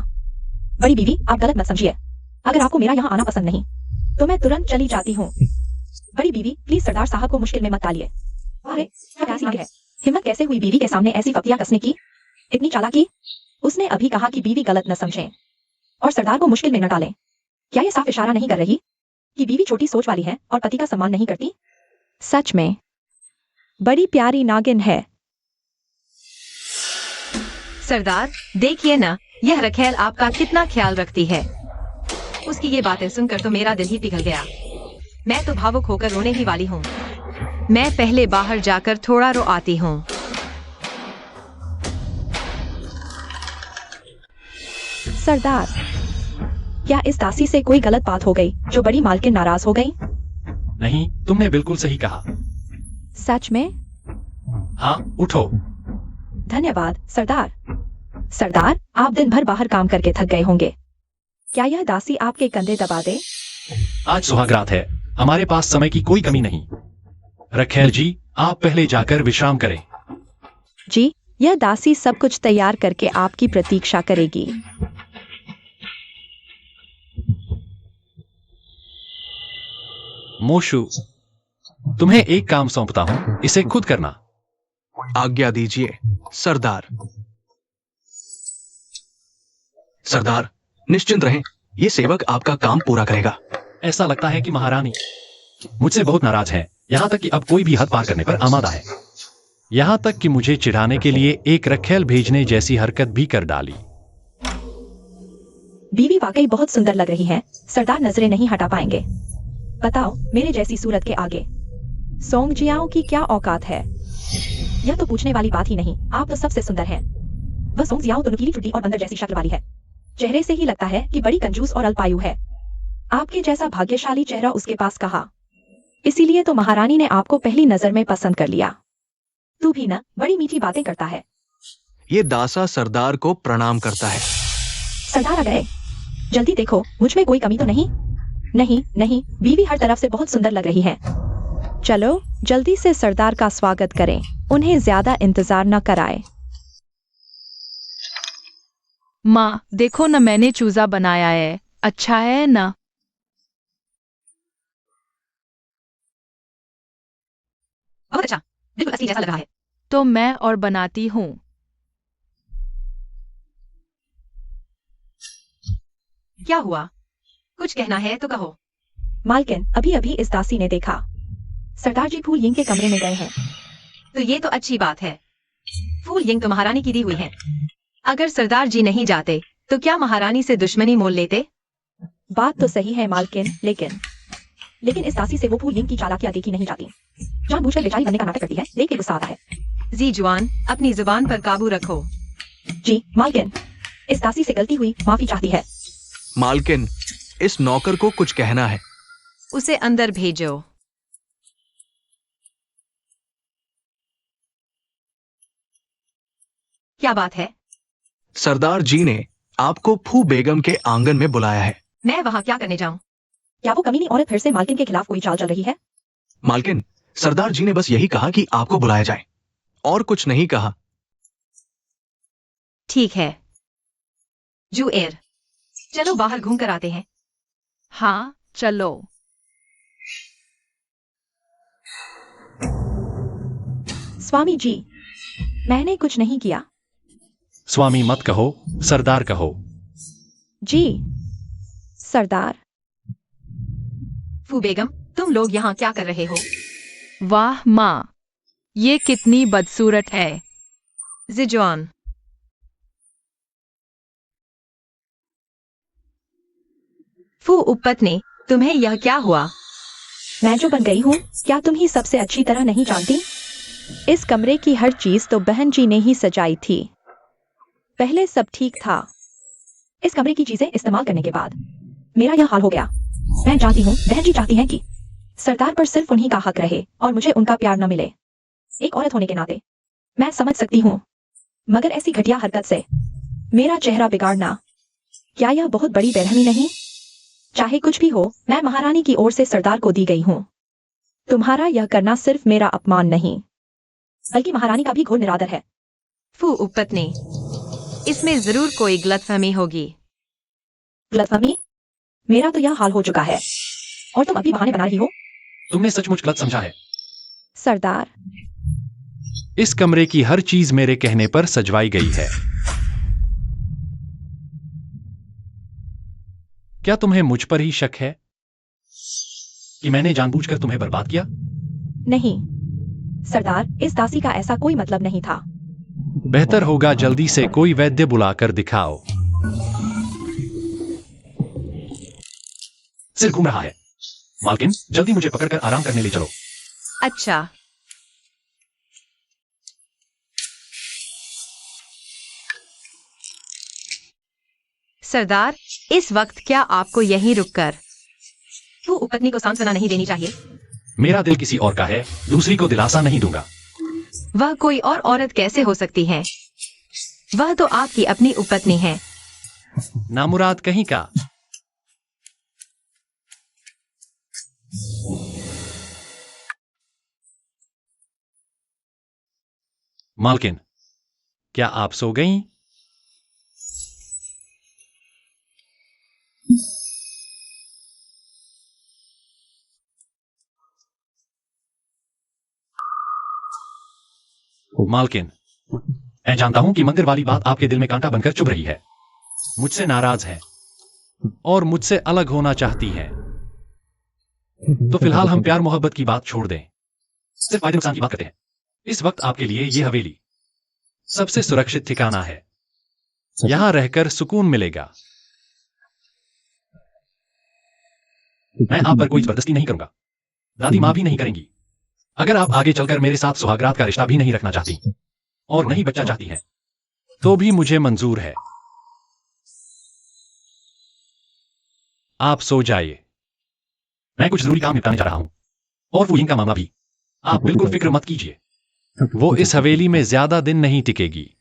बड़ी बीवी, आप गलत मत समझिए। अगर आपको मेरा यहाँ आना पसंद नहीं तो मैं तुरंत चली जाती हूँ। बड़ी बीवी, प्लीज सरदार साहब को मुश्किल में मत डालिए। अरे क्या प्यासी है। हिम्मत कैसे हुई बीवी के सामने ऐसी फतिया कसने की? इतनी चालाकी। उसने अभी कहा कि बीवी गलत न समझें और सरदार को मुश्किल में न डालें। क्या ये साफ इशारा नहीं कर रही कि बीवी छोटी सोच वाली है और पति का सम्मान नहीं करती? सच में बड़ी प्यारी नागिन है। सरदार, देखिए ना, यह रखेल आपका कितना ख्याल रखती है। उसकी ये बातें सुनकर तो मेरा दिल ही पिघल गया। मैं तो भावुक होकर रोने ही वाली हूँ। मैं पहले बाहर जाकर थोड़ा रो आती हूँ। सरदार, क्या इस दासी से कोई गलत बात हो गई जो बड़ी मालकिन नाराज हो गई? नहीं, तुमने बिल्कुल सही कहा। सच में? हाँ, उठो। धन्यवाद सरदार। सरदार, आप दिन भर बाहर काम करके थक गए होंगे। क्या यह दासी आपके कंधे दबा दे? आज सुहागरात है, हमारे पास समय की कोई कमी नहीं। रखेल जी, आप पहले जाकर विश्राम करें। जी, यह दासी सब कुछ तैयार करके आपकी प्रतीक्षा करेगी। मोशु, तुम्हें एक काम सौंपता हूं, इसे खुद करना। आज्ञा दीजिए सरदार। सरदार, निश्चिंत रहें, ये सेवक आपका काम पूरा करेगा। ऐसा लगता है कि महारानी मुझसे बहुत नाराज है, यहां तक कि अब कोई भी हद पार करने पर आमादा है। यहां तक कि मुझे चिढ़ाने के लिए एक रखेल भेजने जैसी हरकत भी कर डाली। बीवी वाकई बहुत सुंदर लग रही है। सरदार नजरें नहीं हटा पाएंगे। बताओ, मेरे जैसी सूरत के आगे सोंगजियाओं की क्या औकात है? यह तो पूछने वाली बात ही नहीं, आप तो सबसे सुंदर हैं। वह सोंगजियाओ तो नुकीली चुटी और बंदर जैसी शक्ल वाली है। चेहरे से ही लगता है कि बड़ी कंजूस और अल्पायु है। आपके जैसा भाग्यशाली चेहरा उसके पास कहा। इसीलिए तो महारानी ने आपको पहली नजर में पसंद कर लिया। तू भी ना बड़ी मीठी बातें करता है। ये दासा सरदार को प्रणाम करता है। सरदार आ गए। जल्दी देखो, मुझ में कोई कमी तो नहीं? नहीं नहीं, बीवी हर तरफ से बहुत सुंदर लग रही है। चलो जल्दी से सरदार का स्वागत करें, उन्हें ज्यादा इंतजार न कराएं। माँ, देखो न, मैंने चूजा बनाया है। अच्छा है ना? बहुत अच्छा, बिल्कुल असली जैसा लग रहा है। तो मैं और बनाती हूँ। क्या हुआ? कुछ कहना है तो कहो। मालकिन, अभी अभी इस दासी ने देखा सरदार जी फूल यिंग के कमरे में गए हैं। तो ये तो अच्छी बात है। फूल यिंग तो महारानी की दी हुई है। अगर सरदार जी नहीं जाते तो क्या महारानी से दुश्मनी मोल लेते? बात तो सही है मालकिन, लेकिन इस दासी से वो फूल लिंग की चालाकियां देखी नहीं जाती। जानबूझकर बेचारी बनने का नाटक करती है, देख के गुस्सा आता है। जी जुआन, अपनी जुबान पर काबू रखो। जी मालकिन, इस दासी से गलती हुई, माफी चाहती है। मालकिन, इस नौकर को कुछ कहना है। उसे अंदर भेजो। क्या बात है? सरदार जी ने आपको फू बेगम के आंगन में बुलाया है। मैं वहां क्या करने जाऊं? क्या वो कमीनी औरत फिर से मालकिन के खिलाफ कोई चाल चल रही है? मालकिन, सरदार जी ने बस यही कहा कि आपको बुलाया जाए, और कुछ नहीं कहा। ठीक है जुएर, चलो बाहर घूम कर आते हैं। हाँ चलो। स्वामी जी, मैंने कुछ नहीं किया। स्वामी मत कहो, सरदार कहो। जी सरदार। फू बेगम, तुम लोग यहाँ क्या कर रहे हो? वाह माँ, ये कितनी बदसूरत है। जिजुआन, फू उपपत्नी, तुम्हें यह क्या हुआ? मैं जो बन गई हूँ, क्या तुम ही सबसे अच्छी तरह नहीं जानती? इस कमरे की हर चीज तो बहन जी ने ही सजाई थी। पहले सब ठीक था। इस कमरे की चीजें इस्तेमाल करने के बाद मेरा यह हाल हो गया। मैं जानती हूँ बहन जी चाहती हैं कि सरदार पर सिर्फ उन्हीं का हक रहे और मुझे उनका प्यार न मिले। एक औरत होने के नाते मैं समझ सकती हूँ, मगर ऐसी घटिया हरकत से मेरा चेहरा बिगाड़ना, क्या यह बहुत बड़ी बेरहमी नहीं? चाहे कुछ भी हो, मैं महारानी की ओर से सरदार को दी गई हूँ। तुम्हारा यह करना सिर्फ मेरा अपमान नहीं, बल्कि महारानी का भी घोर निरादर है। फू उपपत्नी, इसमें जरूर कोई गलतफहमी होगी। गलतफहमी? मेरा तो यह हाल हो चुका है और तुम अभी बहाने बना रही हो। तुमने सचमुच गलत समझा है। सरदार, इस कमरे की हर चीज मेरे कहने पर सजवाई गई है। क्या तुम्हें मुझ पर ही शक है कि मैंने जानबूझकर तुम्हें बर्बाद किया? नहीं सरदार, इस दासी का ऐसा कोई मतलब नहीं था। बेहतर होगा जल्दी से कोई वैद्य बुलाकर दिखाओ। सिर घूम रहा है। मालकिन, जल्दी मुझे पकड़कर आराम करने ले चलो। अच्छा, सरदार, इस वक्त क्या आपको यहीं रुककर फू उपपत्नी को सांत्वना नहीं देनी चाहिए? मेरा दिल किसी और का है, दूसरी को दिलासा नहीं दूंगा। वह कोई और औरत कैसे हो सकती है? वह तो आपकी अपनी उपपत्नी है। नामुराद कहीं का। मालकिन, क्या आप सो गईं? मालकिन, मैं जानता हूं कि मंदिर वाली बात आपके दिल में कांटा बनकर चुभ रही है। मुझसे नाराज है और मुझसे अलग होना चाहती है। तो फिलहाल हम प्यार मोहब्बत की बात छोड़ दें, सिर्फ फायदे नुकसान की बात करते हैं। इस वक्त आपके लिए यह हवेली सबसे सुरक्षित ठिकाना है। यहां रहकर सुकून मिलेगा। मैं आप पर कोई जबरदस्ती नहीं करूंगा, दादी मां भी नहीं करेंगी। अगर आप आगे चलकर मेरे साथ सुहागरात का रिश्ता भी नहीं रखना चाहती और नहीं बच्चा चाहती हैं, तो भी मुझे मंजूर है। आप सो जाइए, मैं कुछ जरूरी काम निपटाने जा रहा हूं। और वो का मामला भी, आप बिल्कुल फिक्र मत कीजिए। वो इस हवेली में ज्यादा दिन नहीं टिकेगी।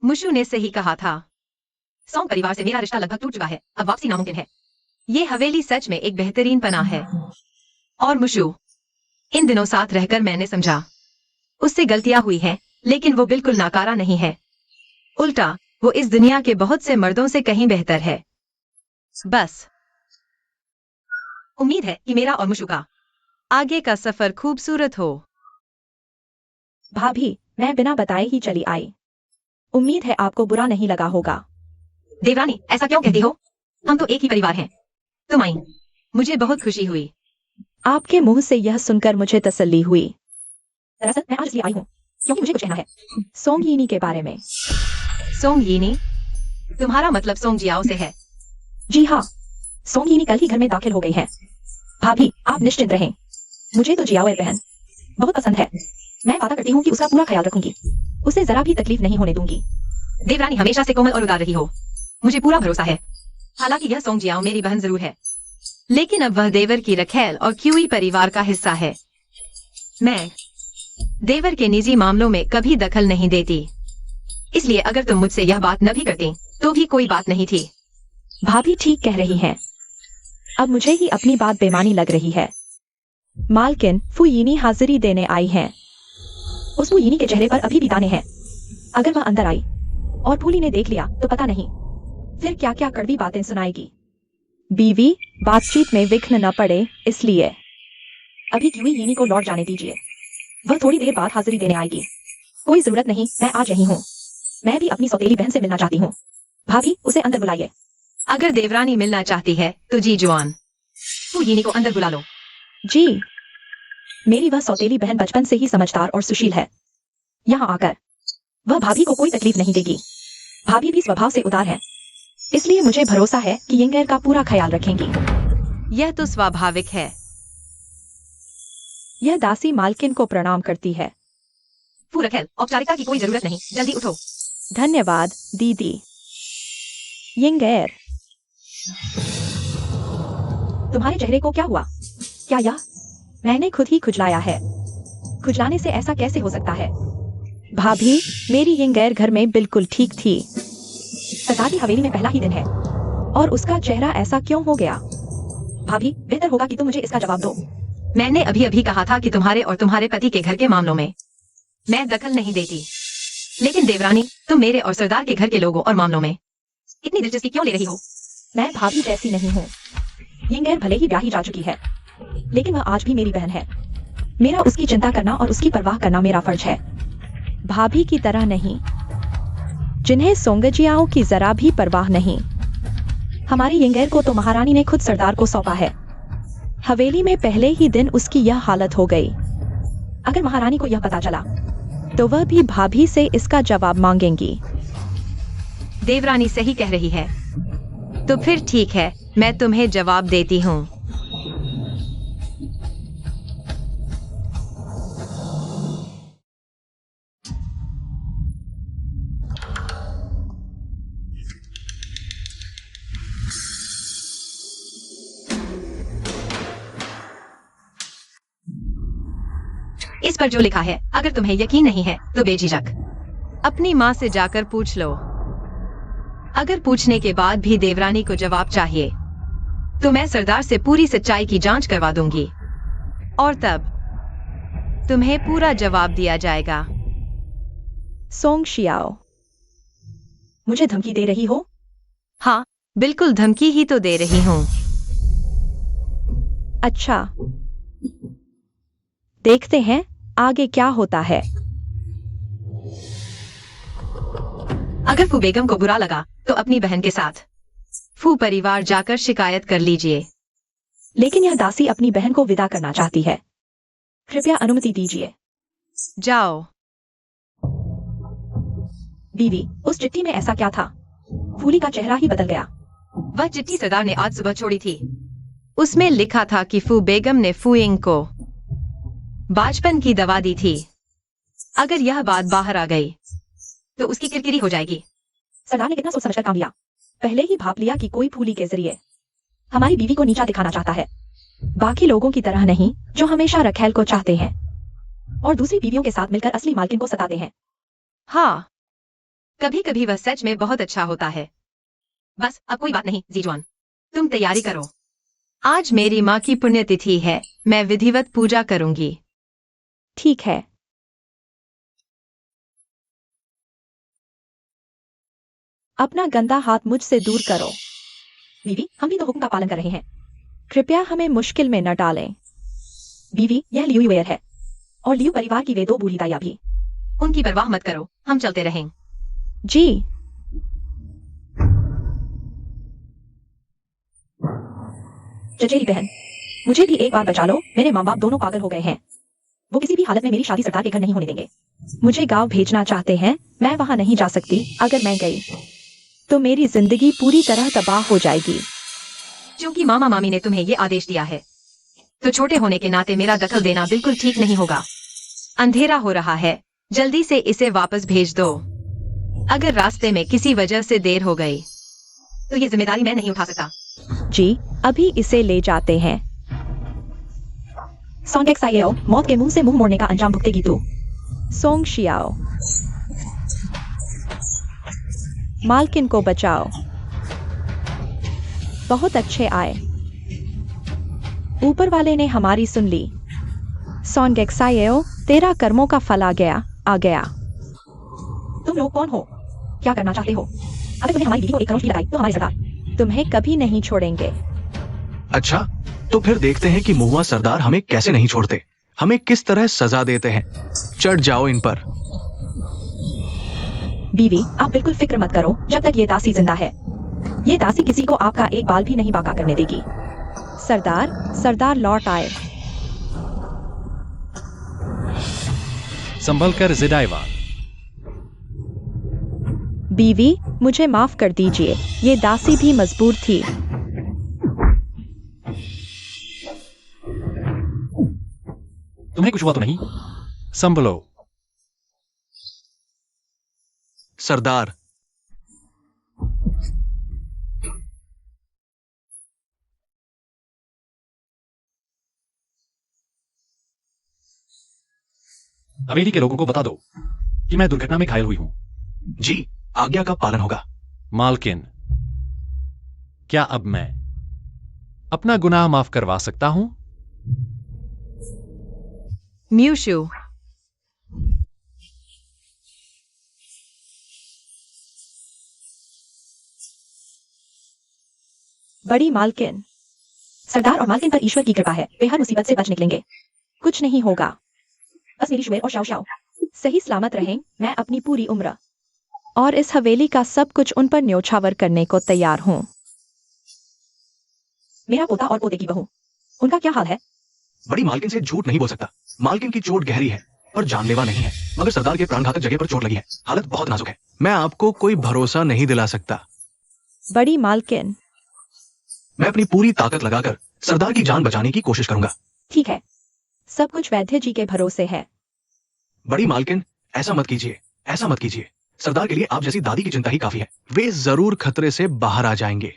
मुशु ने सही कहा था। सॉन्ग परिवार से मेरा रिश्ता लगभग टूट चुका है, अब वापसी नामुमकिन है। ये हवेली सच में एक बेहतरीन पनाह है। और मुशु, इन दिनों साथ रहकर मैंने समझा, उससे गलतियां हुई हैं, लेकिन वो बिल्कुल नाकारा नहीं है। उल्टा, वो इस दुनिया के बहुत से मर्दों से कहीं बेहतर है। बस उम्मीद है कि मेरा और मुशु का आगे का सफर खूबसूरत हो। भाभी, मैं बिना बताए ही चली आई। उम्मीद है आपको बुरा नहीं लगा होगा। देवरानी, ऐसा क्यों कहती हो? हम तो एक ही परिवार हैं। तुम आई, मुझे बहुत खुशी हुई। आपके मुंह से यह सुनकर मुझे तसल्ली हुई। दरअसल मैं आज इसलिए आई हूँ क्योंकि मुझे कुछ कहना है सोंग यीनी के बारे में। सोंग यीनी? तुम्हारा मतलब सोंग जियाओ से है? जी हाँ, सोंग यीनी कल ही घर में दाखिल हो गई हैं। भाभी, आप निश्चिंत रहें। मुझे तो जियाओ बहन बहुत पसंद है। मैं वादा करती हूँ कि उसका पूरा ख्याल रखूंगी, उसे जरा भी तकलीफ नहीं होने दूंगी। देवरानी हमेशा से कोमल और उदार रही हो, मुझे पूरा भरोसा है। हालांकि यह सोंग जियाओ मेरी बहन जरूर है, लेकिन अब वह देवर की रखेल और क्यूई परिवार का हिस्सा है। मैं देवर के निजी मामलों में कभी दखल नहीं देती, इसलिए अगर तुम मुझसे यह बात न भी करती तो भी कोई बात नहीं थी। भाभी ठीक कह रही हैं। अब मुझे ही अपनी बात बेमानी लग रही है। मालकिन फू यीनी हाजिरी देने आई हैं। उस फू यीनी के चेहरे पर अभी भी दाने हैं। अगर वह अंदर आई और फूली ने देख लिया तो पता नहीं फिर क्या क्या कड़वी बातें सुनाएगी। बीवी, बातचीत में विघ्न न पड़े इसलिए अभी क्यूई यीनी को लौट जाने दीजिए। वह थोड़ी देर बाद हाजिरी देने आएगी। कोई जरूरत नहीं, मैं आज यही हूँ। मैं भी अपनी सौतेली बहन से मिलना चाहती हूँ। भाभी, उसे अंदर बुलाइए। अगर देवरानी मिलना चाहती है तो जी जुआन, फू यीनी को अंदर बुला लो। जी, मेरी वह सौतेली बहन बचपन से ही समझदार और सुशील है। यहाँ आकर वह भाभी को कोई तकलीफ नहीं देगी। भाभी भी स्वभाव से उदार है, इसलिए मुझे भरोसा है कि यंगेर का पूरा ख्याल रखेंगी। यह तो स्वाभाविक है। यह दासी मालकिन को प्रणाम करती है। फू रखेल, औपचारिकता की कोई जरूरत नहीं, जल्दी उठो। धन्यवाद दीदी। यंगेर, तुम्हारे चेहरे को क्या हुआ? क्या यह मैंने खुद ही खुजलाया है? खुजलाने से ऐसा कैसे हो सकता है? भाभी, मेरी यंगेर घर में बिल्कुल ठीक थी। सरदार की हवेली में पहला ही दिन है और उसका चेहरा ऐसा क्यों हो गया? भाभी, बेहतर होगा कि तुम मुझे इसका जवाब दो। मैंने अभी अभी कहा था कि तुम्हारे और तुम्हारे पति के घर के मामलों में मैं दखल नहीं देती, लेकिन देवरानी, तुम मेरे और सरदार के घर के लोगों और मामलों में इतनी दिलचस्पी क्यों ले रही हो? मैं भाभी जैसी नहीं हूँ। यंगेर भले ही ब्याही जा चुकी है, लेकिन वह आज भी मेरी बहन है। मेरा उसकी चिंता करना और उसकी परवाह करना मेरा फर्ज है। भाभी की तरह नहीं, जिन्हें सोंगजियाओं की जरा भी परवाह नहीं। हमारी यंगेर को तो महारानी ने खुद सरदार को सौंपा है। हवेली में पहले ही दिन उसकी यह हालत हो गई। अगर महारानी को यह पता चला तो वह भी भाभी से इसका जवाब मांगेंगी। देवरानी सही कह रही है। तो फिर ठीक है, मैं तुम्हें जवाब देती हूँ। इस पर जो लिखा है, अगर तुम्हें यकीन नहीं है तो बेझिझक अपनी माँ से जाकर पूछ लो। अगर पूछने के बाद भी देवरानी को जवाब चाहिए तो मैं सरदार से पूरी सच्चाई की जांच करवा दूंगी और तब तुम्हें पूरा जवाब दिया जाएगा। सोंग शियाओ, मुझे धमकी दे रही हो? हाँ, बिल्कुल धमकी ही तो दे रही हूँ। अच्छा, देखते हैं आगे क्या होता है। अगर फू बेगम को बुरा लगा तो अपनी बहन के साथ फू परिवार जाकर शिकायत कर लीजिए। लेकिन यह दासी अपनी बहन को विदा करना चाहती है। कृपया अनुमति दीजिए। जाओ। बीवी, उस चिट्ठी में ऐसा क्या था? फूली का चेहरा ही बदल गया। वह चिट्ठी सरदार ने आज सुबह छोड़ी थी। उसमें लिखा था कि फू बेगम ने फूइंग को बाचपन की दवा दी थी। अगर यह बात बाहर आ गई तो उसकी किरकिरी हो जाएगी। सरदार ने कितना सोच समझकर काम लिया। पहले ही भाप लिया कि कोई फूली के जरिए हमारी बीवी को नीचा दिखाना चाहता है, बाकी लोगों की तरह नहीं जो हमेशा रखेल को चाहते हैं और दूसरी बीवियों के साथ मिलकर असली मालकिन को सताते हैं। हाँ, कभी कभी वह सच में बहुत अच्छा होता है। बस अब कोई बात नहीं जीजवान, तुम तैयारी करो। आज मेरी माँ की पुण्यतिथि है, मैं विधिवत पूजा करूंगी। ठीक है। अपना गंदा हाथ मुझसे दूर करो। बीवी, हम भी तो हुक्म का पालन कर रहे हैं। कृपया हमें मुश्किल में न डालें। बीवी, यह लियू युएर है और लियू परिवार की वे दो बूढ़ी दाइयां भी। उनकी परवाह मत करो, हम चलते रहें। जी। चचेरी बहन, मुझे भी एक बार बचा लो। मेरे माँ बाप दोनों पागल हो गए हैं। वो किसी भी हालत में मेरी शादी सरदार के घर नहीं होने देंगे। मुझे गांव भेजना चाहते हैं। मैं वहां नहीं जा सकती। अगर मैं गई तो मेरी जिंदगी पूरी तरह तबाह हो जाएगी। क्योंकि मामा मामी ने तुम्हें ये आदेश दिया है, तो छोटे होने के नाते मेरा दखल देना बिल्कुल ठीक नहीं होगा। अंधेरा हो रहा है, जल्दी से इसे वापस भेज दो। अगर रास्ते में किसी वजह से देर हो गई तो ये जिम्मेदारी मैं नहीं उठा सकता। जी, अभी इसे ले जाते हैं। सोंगेक साइयो, मौत के मुंह से मुंह मोड़ने का अंजाम भुगतेगी तू। सोंग शियाओ, मालकिन को बचाओ। बहुत अच्छे आए। ऊपर वाले ने हमारी सुन ली। सोंगेक साइयो, तेरा कर्मों का फल आ गया। तुम लोग कौन हो? क्या करना चाहते हो? अगर तुमने हमारी बीवी को एक करोड़ की लगाई तो हमारे सरदार तुम्हें कभी नहीं छोड़ेंगे। अच्छा, तो फिर देखते हैं कि मुहुआ सरदार हमें कैसे नहीं छोड़ते, हमें किस तरह सजा देते हैं। चढ़ जाओ इन पर। बीवी, आप बिल्कुल फिक्र मत करो जब तक ये दासी जिंदा है। ये दासी किसी को आपका एक बाल भी नहीं बाका करने देगी। सरदार लौट आए। संभल कर जिडाइवान। बीवी, मुझे माफ कर दीजिए। ये दासी भी मजबूर थी। तुम्हें कुछ हुआ तो नहीं? संभलो। सरदार, हवेली के लोगों को बता दो कि मैं दुर्घटना में घायल हुई हूं। जी, आज्ञा का पालन होगा। मालकिन, क्या अब मैं अपना गुनाह माफ करवा सकता हूं? म्यूशु, बड़ी मालकिन, सरदार और मालकिन पर ईश्वर की कृपा है। वे हर मुसीबत से बच निकलेंगे। कुछ नहीं होगा। बस मेरी शुएर और शाओ शाओ सही सलामत रहें। मैं अपनी पूरी उम्र और इस हवेली का सब कुछ उन पर न्योछावर करने को तैयार हूँ। मेरा पोता और पोते की बहू, उनका क्या हाल है? बड़ी मालकिन से झूठ नहीं बोल सकता। मालकिन की चोट गहरी है पर जानलेवा नहीं है, मगर सरदार के प्राणघातक जगह पर चोट लगी है। हालत बहुत नाजुक है। मैं आपको कोई भरोसा नहीं दिला सकता। बड़ी मालकिन, मैं अपनी पूरी ताकत लगाकर सरदार की जान बचाने की कोशिश करूंगा। ठीक है, सब कुछ वैद्य जी के भरोसे है। बड़ी मालकिन, ऐसा मत कीजिए। सरदार के लिए आप जैसी दादी की चिंता ही काफी है। वे जरूर खतरे से बाहर आ जाएंगे।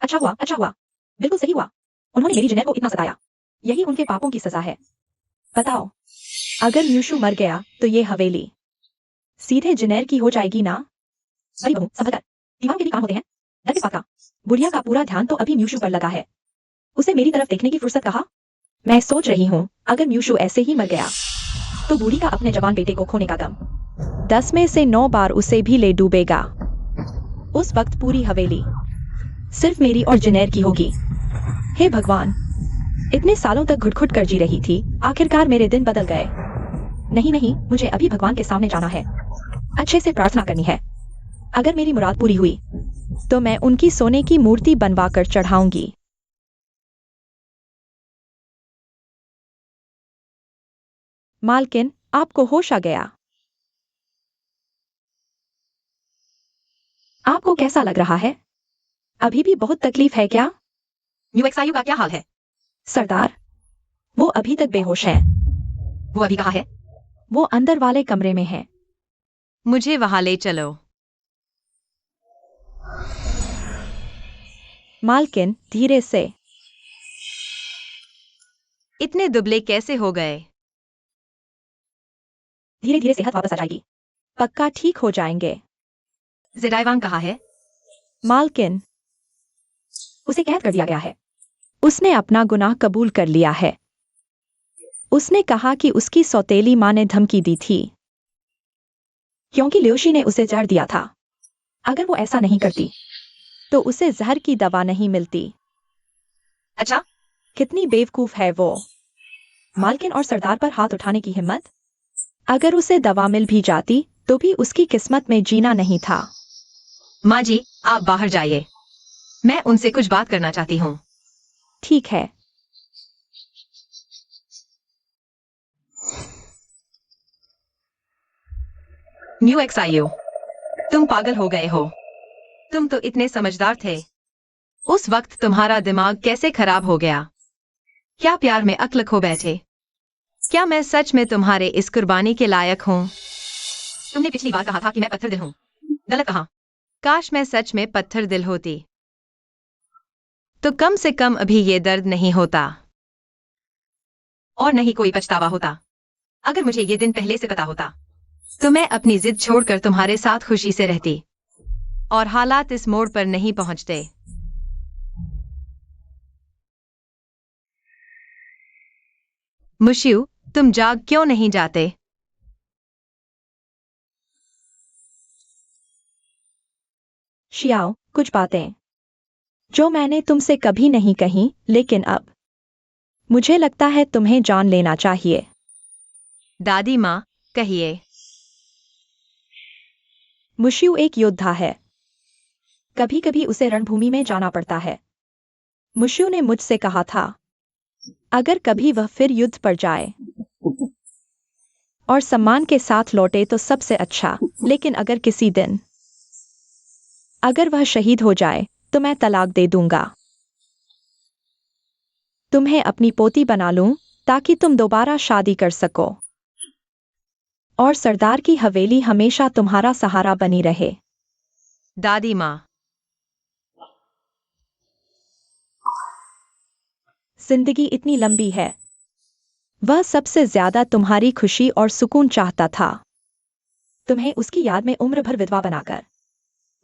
अच्छा हुआ, बिल्कुल सही हुआ। उन्होंने मेरी जिनेर को इतना सताया। यही उनके पापों की सजा है। बताओ, अगर म्यूशु मर गया तो ये हवेली सीधे जिनेर की हो जाएगी ना? बड़ी बहू, संभल कर। दीवारों के भी काम होते हैं। डर किस बात का? बुढ़िया का पूरा ध्यान तो अभी म्यूशु पर लगा है। उसे मेरी तरफ देखने की फुर्सत कहाँ? मैं सोच रही हूँ, अगर म्यूशु ऐसे ही मर गया तो बूढ़ी का अपने जवान बेटे को खोने का गम 10 में से 9 बार उसे भी ले डूबेगा। उस वक्त पूरी हवेली सिर्फ मेरी और जिनेर की होगी। हे भगवान, इतने सालों तक घुट-घुट कर जी रही थी, आखिरकार मेरे दिन बदल गए। नहीं, मुझे अभी भगवान के सामने जाना है। अच्छे से प्रार्थना करनी है। अगर मेरी मुराद पूरी हुई तो मैं उनकी सोने की मूर्ति बनवाकर चढ़ाऊंगी। मालकिन, आपको होश आ गया। आपको कैसा लग रहा है? अभी भी बहुत तकलीफ है क्या? यूएक्सआयु का क्या हाल है? सरदार, वो अभी तक बेहोश है। वो अभी कहाँ है? वो अंदर वाले कमरे में है। मुझे वहां ले चलो। मालकिन, धीरे से। इतने दुबले कैसे हो गए? धीरे धीरे सेहत वापस आ जाएगी। पक्का ठीक हो जाएंगे। जिडाइवान कहाँ है? मालकिन, उसे कैद कर दिया गया है। उसने अपना गुनाह कबूल कर लिया है। उसने कहा कि उसकी सौतेली मां ने धमकी दी थी, क्योंकि लियोशी ने उसे जहर दिया था। अगर वो ऐसा नहीं करती तो उसे जहर की दवा नहीं मिलती। अच्छा, कितनी बेवकूफ है वो। मालकिन और सरदार पर हाथ उठाने की हिम्मत। अगर उसे दवा मिल भी जाती तो भी उसकी किस्मत में जीना नहीं था। माँ जी, आप बाहर जाइए। मैं उनसे कुछ बात करना चाहती हूँ। ठीक है। न्यू एक्सआईयू, तुम पागल हो गए हो। तुम तो इतने समझदार थे। उस वक्त तुम्हारा दिमाग कैसे खराब हो गया? क्या प्यार में अक्ल खो बैठे? क्या मैं सच में तुम्हारे इस कुर्बानी के लायक हूँ? तुमने पिछली बार कहा था कि मैं पत्थर दिल हूँ। गलत कहा। काश मैं सच में पत्थर दिल होती, तो कम से कम अभी ये दर्द नहीं होता और नहीं कोई पछतावा होता। अगर मुझे ये दिन पहले से पता होता तो मैं अपनी जिद छोड़कर तुम्हारे साथ खुशी से रहती और हालात इस मोड़ पर नहीं पहुंचते। मुशियू, तुम जाग क्यों नहीं जाते? शियाओ, कुछ बातें जो मैंने तुमसे कभी नहीं कही, लेकिन अब मुझे लगता है तुम्हें जान लेना चाहिए। दादी माँ, कहिए। मुशियू एक योद्धा है। कभी कभी उसे रणभूमि में जाना पड़ता है। मुशियू ने मुझसे कहा था, अगर कभी वह फिर युद्ध पर जाए और सम्मान के साथ लौटे तो सबसे अच्छा, लेकिन अगर किसी दिन अगर वह शहीद हो जाए तो मैं तलाक दे दूंगा। तुम्हें अपनी पोती बना लूं ताकि तुम दोबारा शादी कर सको और सरदार की हवेली हमेशा तुम्हारा सहारा बनी रहे। दादी माँ, जिंदगी इतनी लंबी है। वह सबसे ज्यादा तुम्हारी खुशी और सुकून चाहता था। तुम्हें उसकी याद में उम्र भर विधवा बनाकर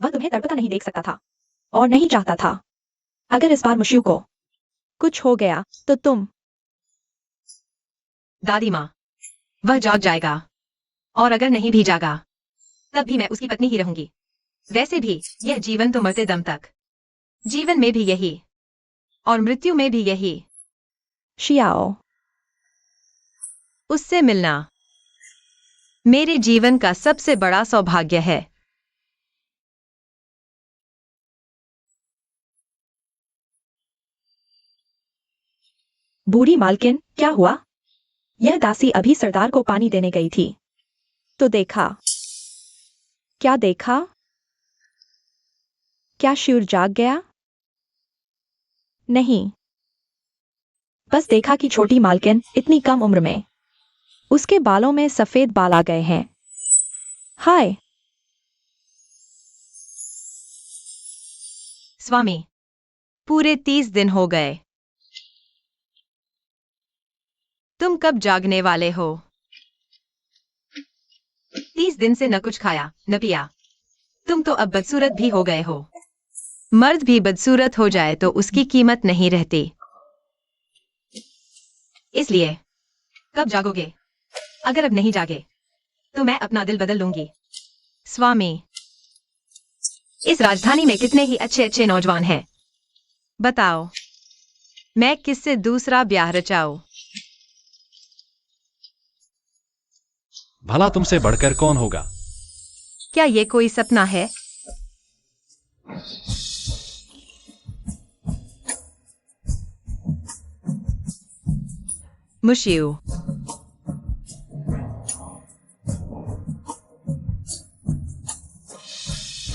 वह तुम्हें तड़पता नहीं देख सकता था और नहीं चाहता था। अगर इस बार मुशियू को कुछ हो गया तो तुम। दादी माँ, वह जाग जाएगा और अगर नहीं भी जागा तब भी मैं उसकी पत्नी ही रहूंगी। वैसे भी यह जीवन तो मरते दम तक, जीवन में भी यही और मृत्यु में भी यही। शियाओ, उससे मिलना मेरे जीवन का सबसे बड़ा सौभाग्य है। बूढ़ी मालकिन, क्या हुआ? यह दासी अभी सरदार को पानी देने गई थी तो देखा। क्या देखा? क्या शूर जाग गया? नहीं, बस देखा कि छोटी मालकिन इतनी कम उम्र में उसके बालों में सफेद बाल आ गए हैं। हाय स्वामी, पूरे 30 दिन हो गए। तुम कब जागने वाले हो? 30 दिन से न कुछ खाया न पिया। तुम तो अब बदसूरत भी हो गए हो। मर्द भी बदसूरत हो जाए तो उसकी कीमत नहीं रहती। इसलिए कब जागोगे? अगर अब नहीं जागे तो मैं अपना दिल बदल लूंगी। स्वामी, इस राजधानी में कितने ही अच्छे अच्छे नौजवान हैं। बताओ, मैं किससे दूसरा ब्याह रचाऊं? भला तुमसे बढ़कर कौन होगा? क्या ये कोई सपना है? मुशियू,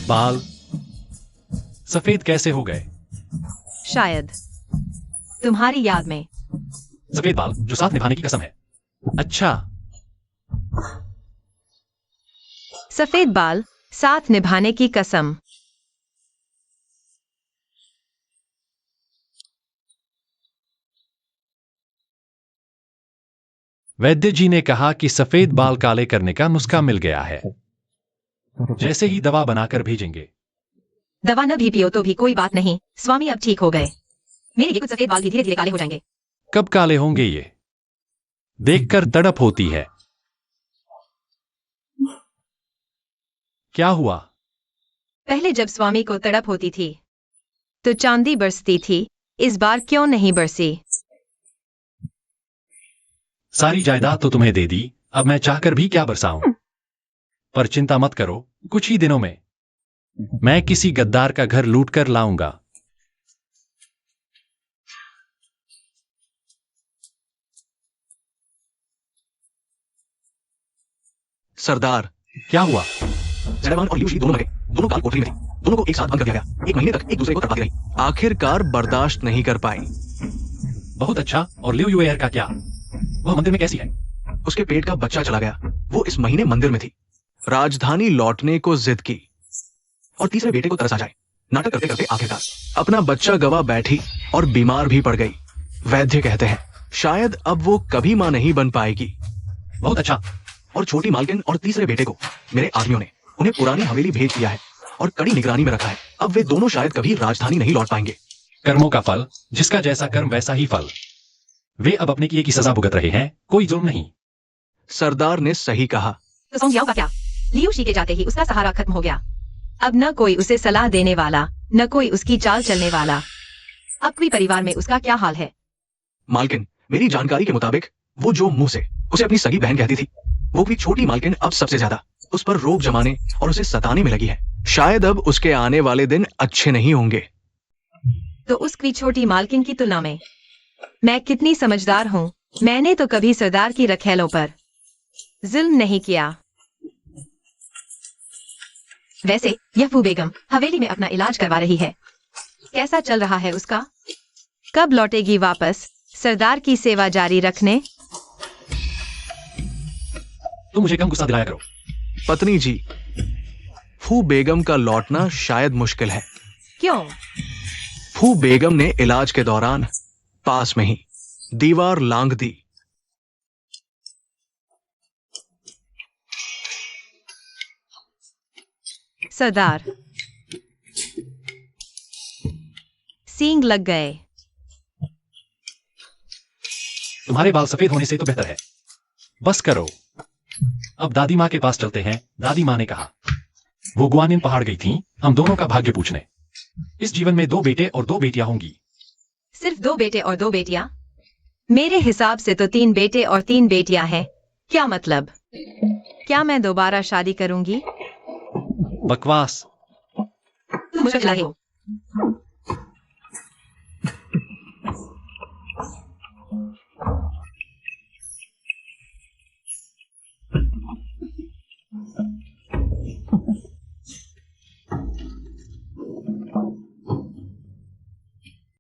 बाल सफेद कैसे हो गए? शायद तुम्हारी याद में। सफेद बाल जो साथ निभाने की कसम है। अच्छा, सफेद बाल साथ निभाने की कसम। वैद्य जी ने कहा कि सफेद बाल काले करने का नुस्खा मिल गया है। जैसे ही दवा बनाकर भेजेंगे। दवा न भी पियो तो भी कोई बात नहीं, स्वामी अब ठीक हो गए। मेरे ये कुछ सफेद बाल भी धीरे धीरे काले हो जाएंगे। कब काले होंगे ये देखकर तड़प होती है। क्या हुआ? पहले जब स्वामी को तड़प होती थी तो चांदी बरसती थी, इस बार क्यों नहीं बरसी? सारी जायदाद तो तुम्हें दे दी, अब मैं चाहकर भी क्या बरसाऊं? पर चिंता मत करो, कुछ ही दिनों में मैं किसी गद्दार का घर लूट कर लाऊंगा सरदार, क्या हुआ? जयवान और ल्यूशी दोनों मरे। दोनों काल कोठरी में थी। दोनों को एक साथ बंद कर दिया गया। 1 महीने तक एक दूसरे को तड़पाती रही। आखिरकार बर्दाश्त नहीं कर पाई। बहुत अच्छा। और लिव यूएयर का क्या? वह मंदिर में कैसी है? उसके पेट का बच्चा चला गया। वो इस महीने मंदिर में थी। राजधानी लौटने को जिद की और तीसरे बेटे को तरस आ जाए। नाटक करते करते आखिरकार अपना बच्चा गवा बैठी और बीमार भी पड़ गई। वैद्य कहते हैं शायद अब वो कभी मां नहीं बन पाएगी। बहुत अच्छा। और छोटी मालकिन और तीसरे बेटे को मेरे आदमियों ने उन्हें पुरानी हवेली भेज दिया है और कड़ी निगरानी में रखा है। अब वे दोनों शायद कभी राजधानी नहीं लौट पाएंगे। कर्मों का फल, जिसका जैसा कर्म वैसा ही फल। वे अब अपने किए की सजा भुगत रहे हैं, कोई जुर्म नहीं। सरदार ने सही कहा। तो सोंग याओ का क्या? लियू शी के जाते ही उसका सहारा खत्म हो गया। अब न कोई उसे सलाह देने वाला, न कोई उसकी चाल चलने वाला। अब भी परिवार में उसका क्या हाल है? मालकिन, मेरी जानकारी के मुताबिक वो जो मुंह से उसे अपनी सगी बहन कहती थी, वो भी छोटी मालकिन अब सबसे ज्यादा उस पर रोब जमाने और उसे सताने में लगी है। शायद अब उसके आने वाले दिन अच्छे नहीं होंगे। तो उसकी छोटी मालकिन की तुलना में मैं कितनी समझदार हूँ। मैंने तो कभी सरदार की रखेलों पर जुल्म नहीं किया। वैसे यफू बेगम हवेली में अपना इलाज करवा रही है। कैसा चल रहा है उसका? कब लौटेगी वापस सरदार की सेवा जारी रखने? तुम मुझे कम गुस्सा दिलाया करो। पत्नी जी, फू बेगम का लौटना शायद मुश्किल है। क्यों? फू बेगम ने इलाज के दौरान पास में ही दीवार लांघ दी। सरदार, सींग लग गए। तुम्हारे बाल सफेद होने से तो बेहतर है। बस करो। अब दादी माँ के पास चलते हैं। दादी माँ ने कहा वो गुआनिन पहाड़ गई थी हम दोनों का भाग्य पूछने। इस जीवन में 2 बेटे और 2 बेटियां होंगी। सिर्फ 2 बेटे और 2 बेटियां? मेरे हिसाब से तो 3 बेटे और 3 बेटियां हैं। क्या मतलब? क्या मैं दोबारा शादी करूंगी? बकवास। तुम मुझे खिलाए हो।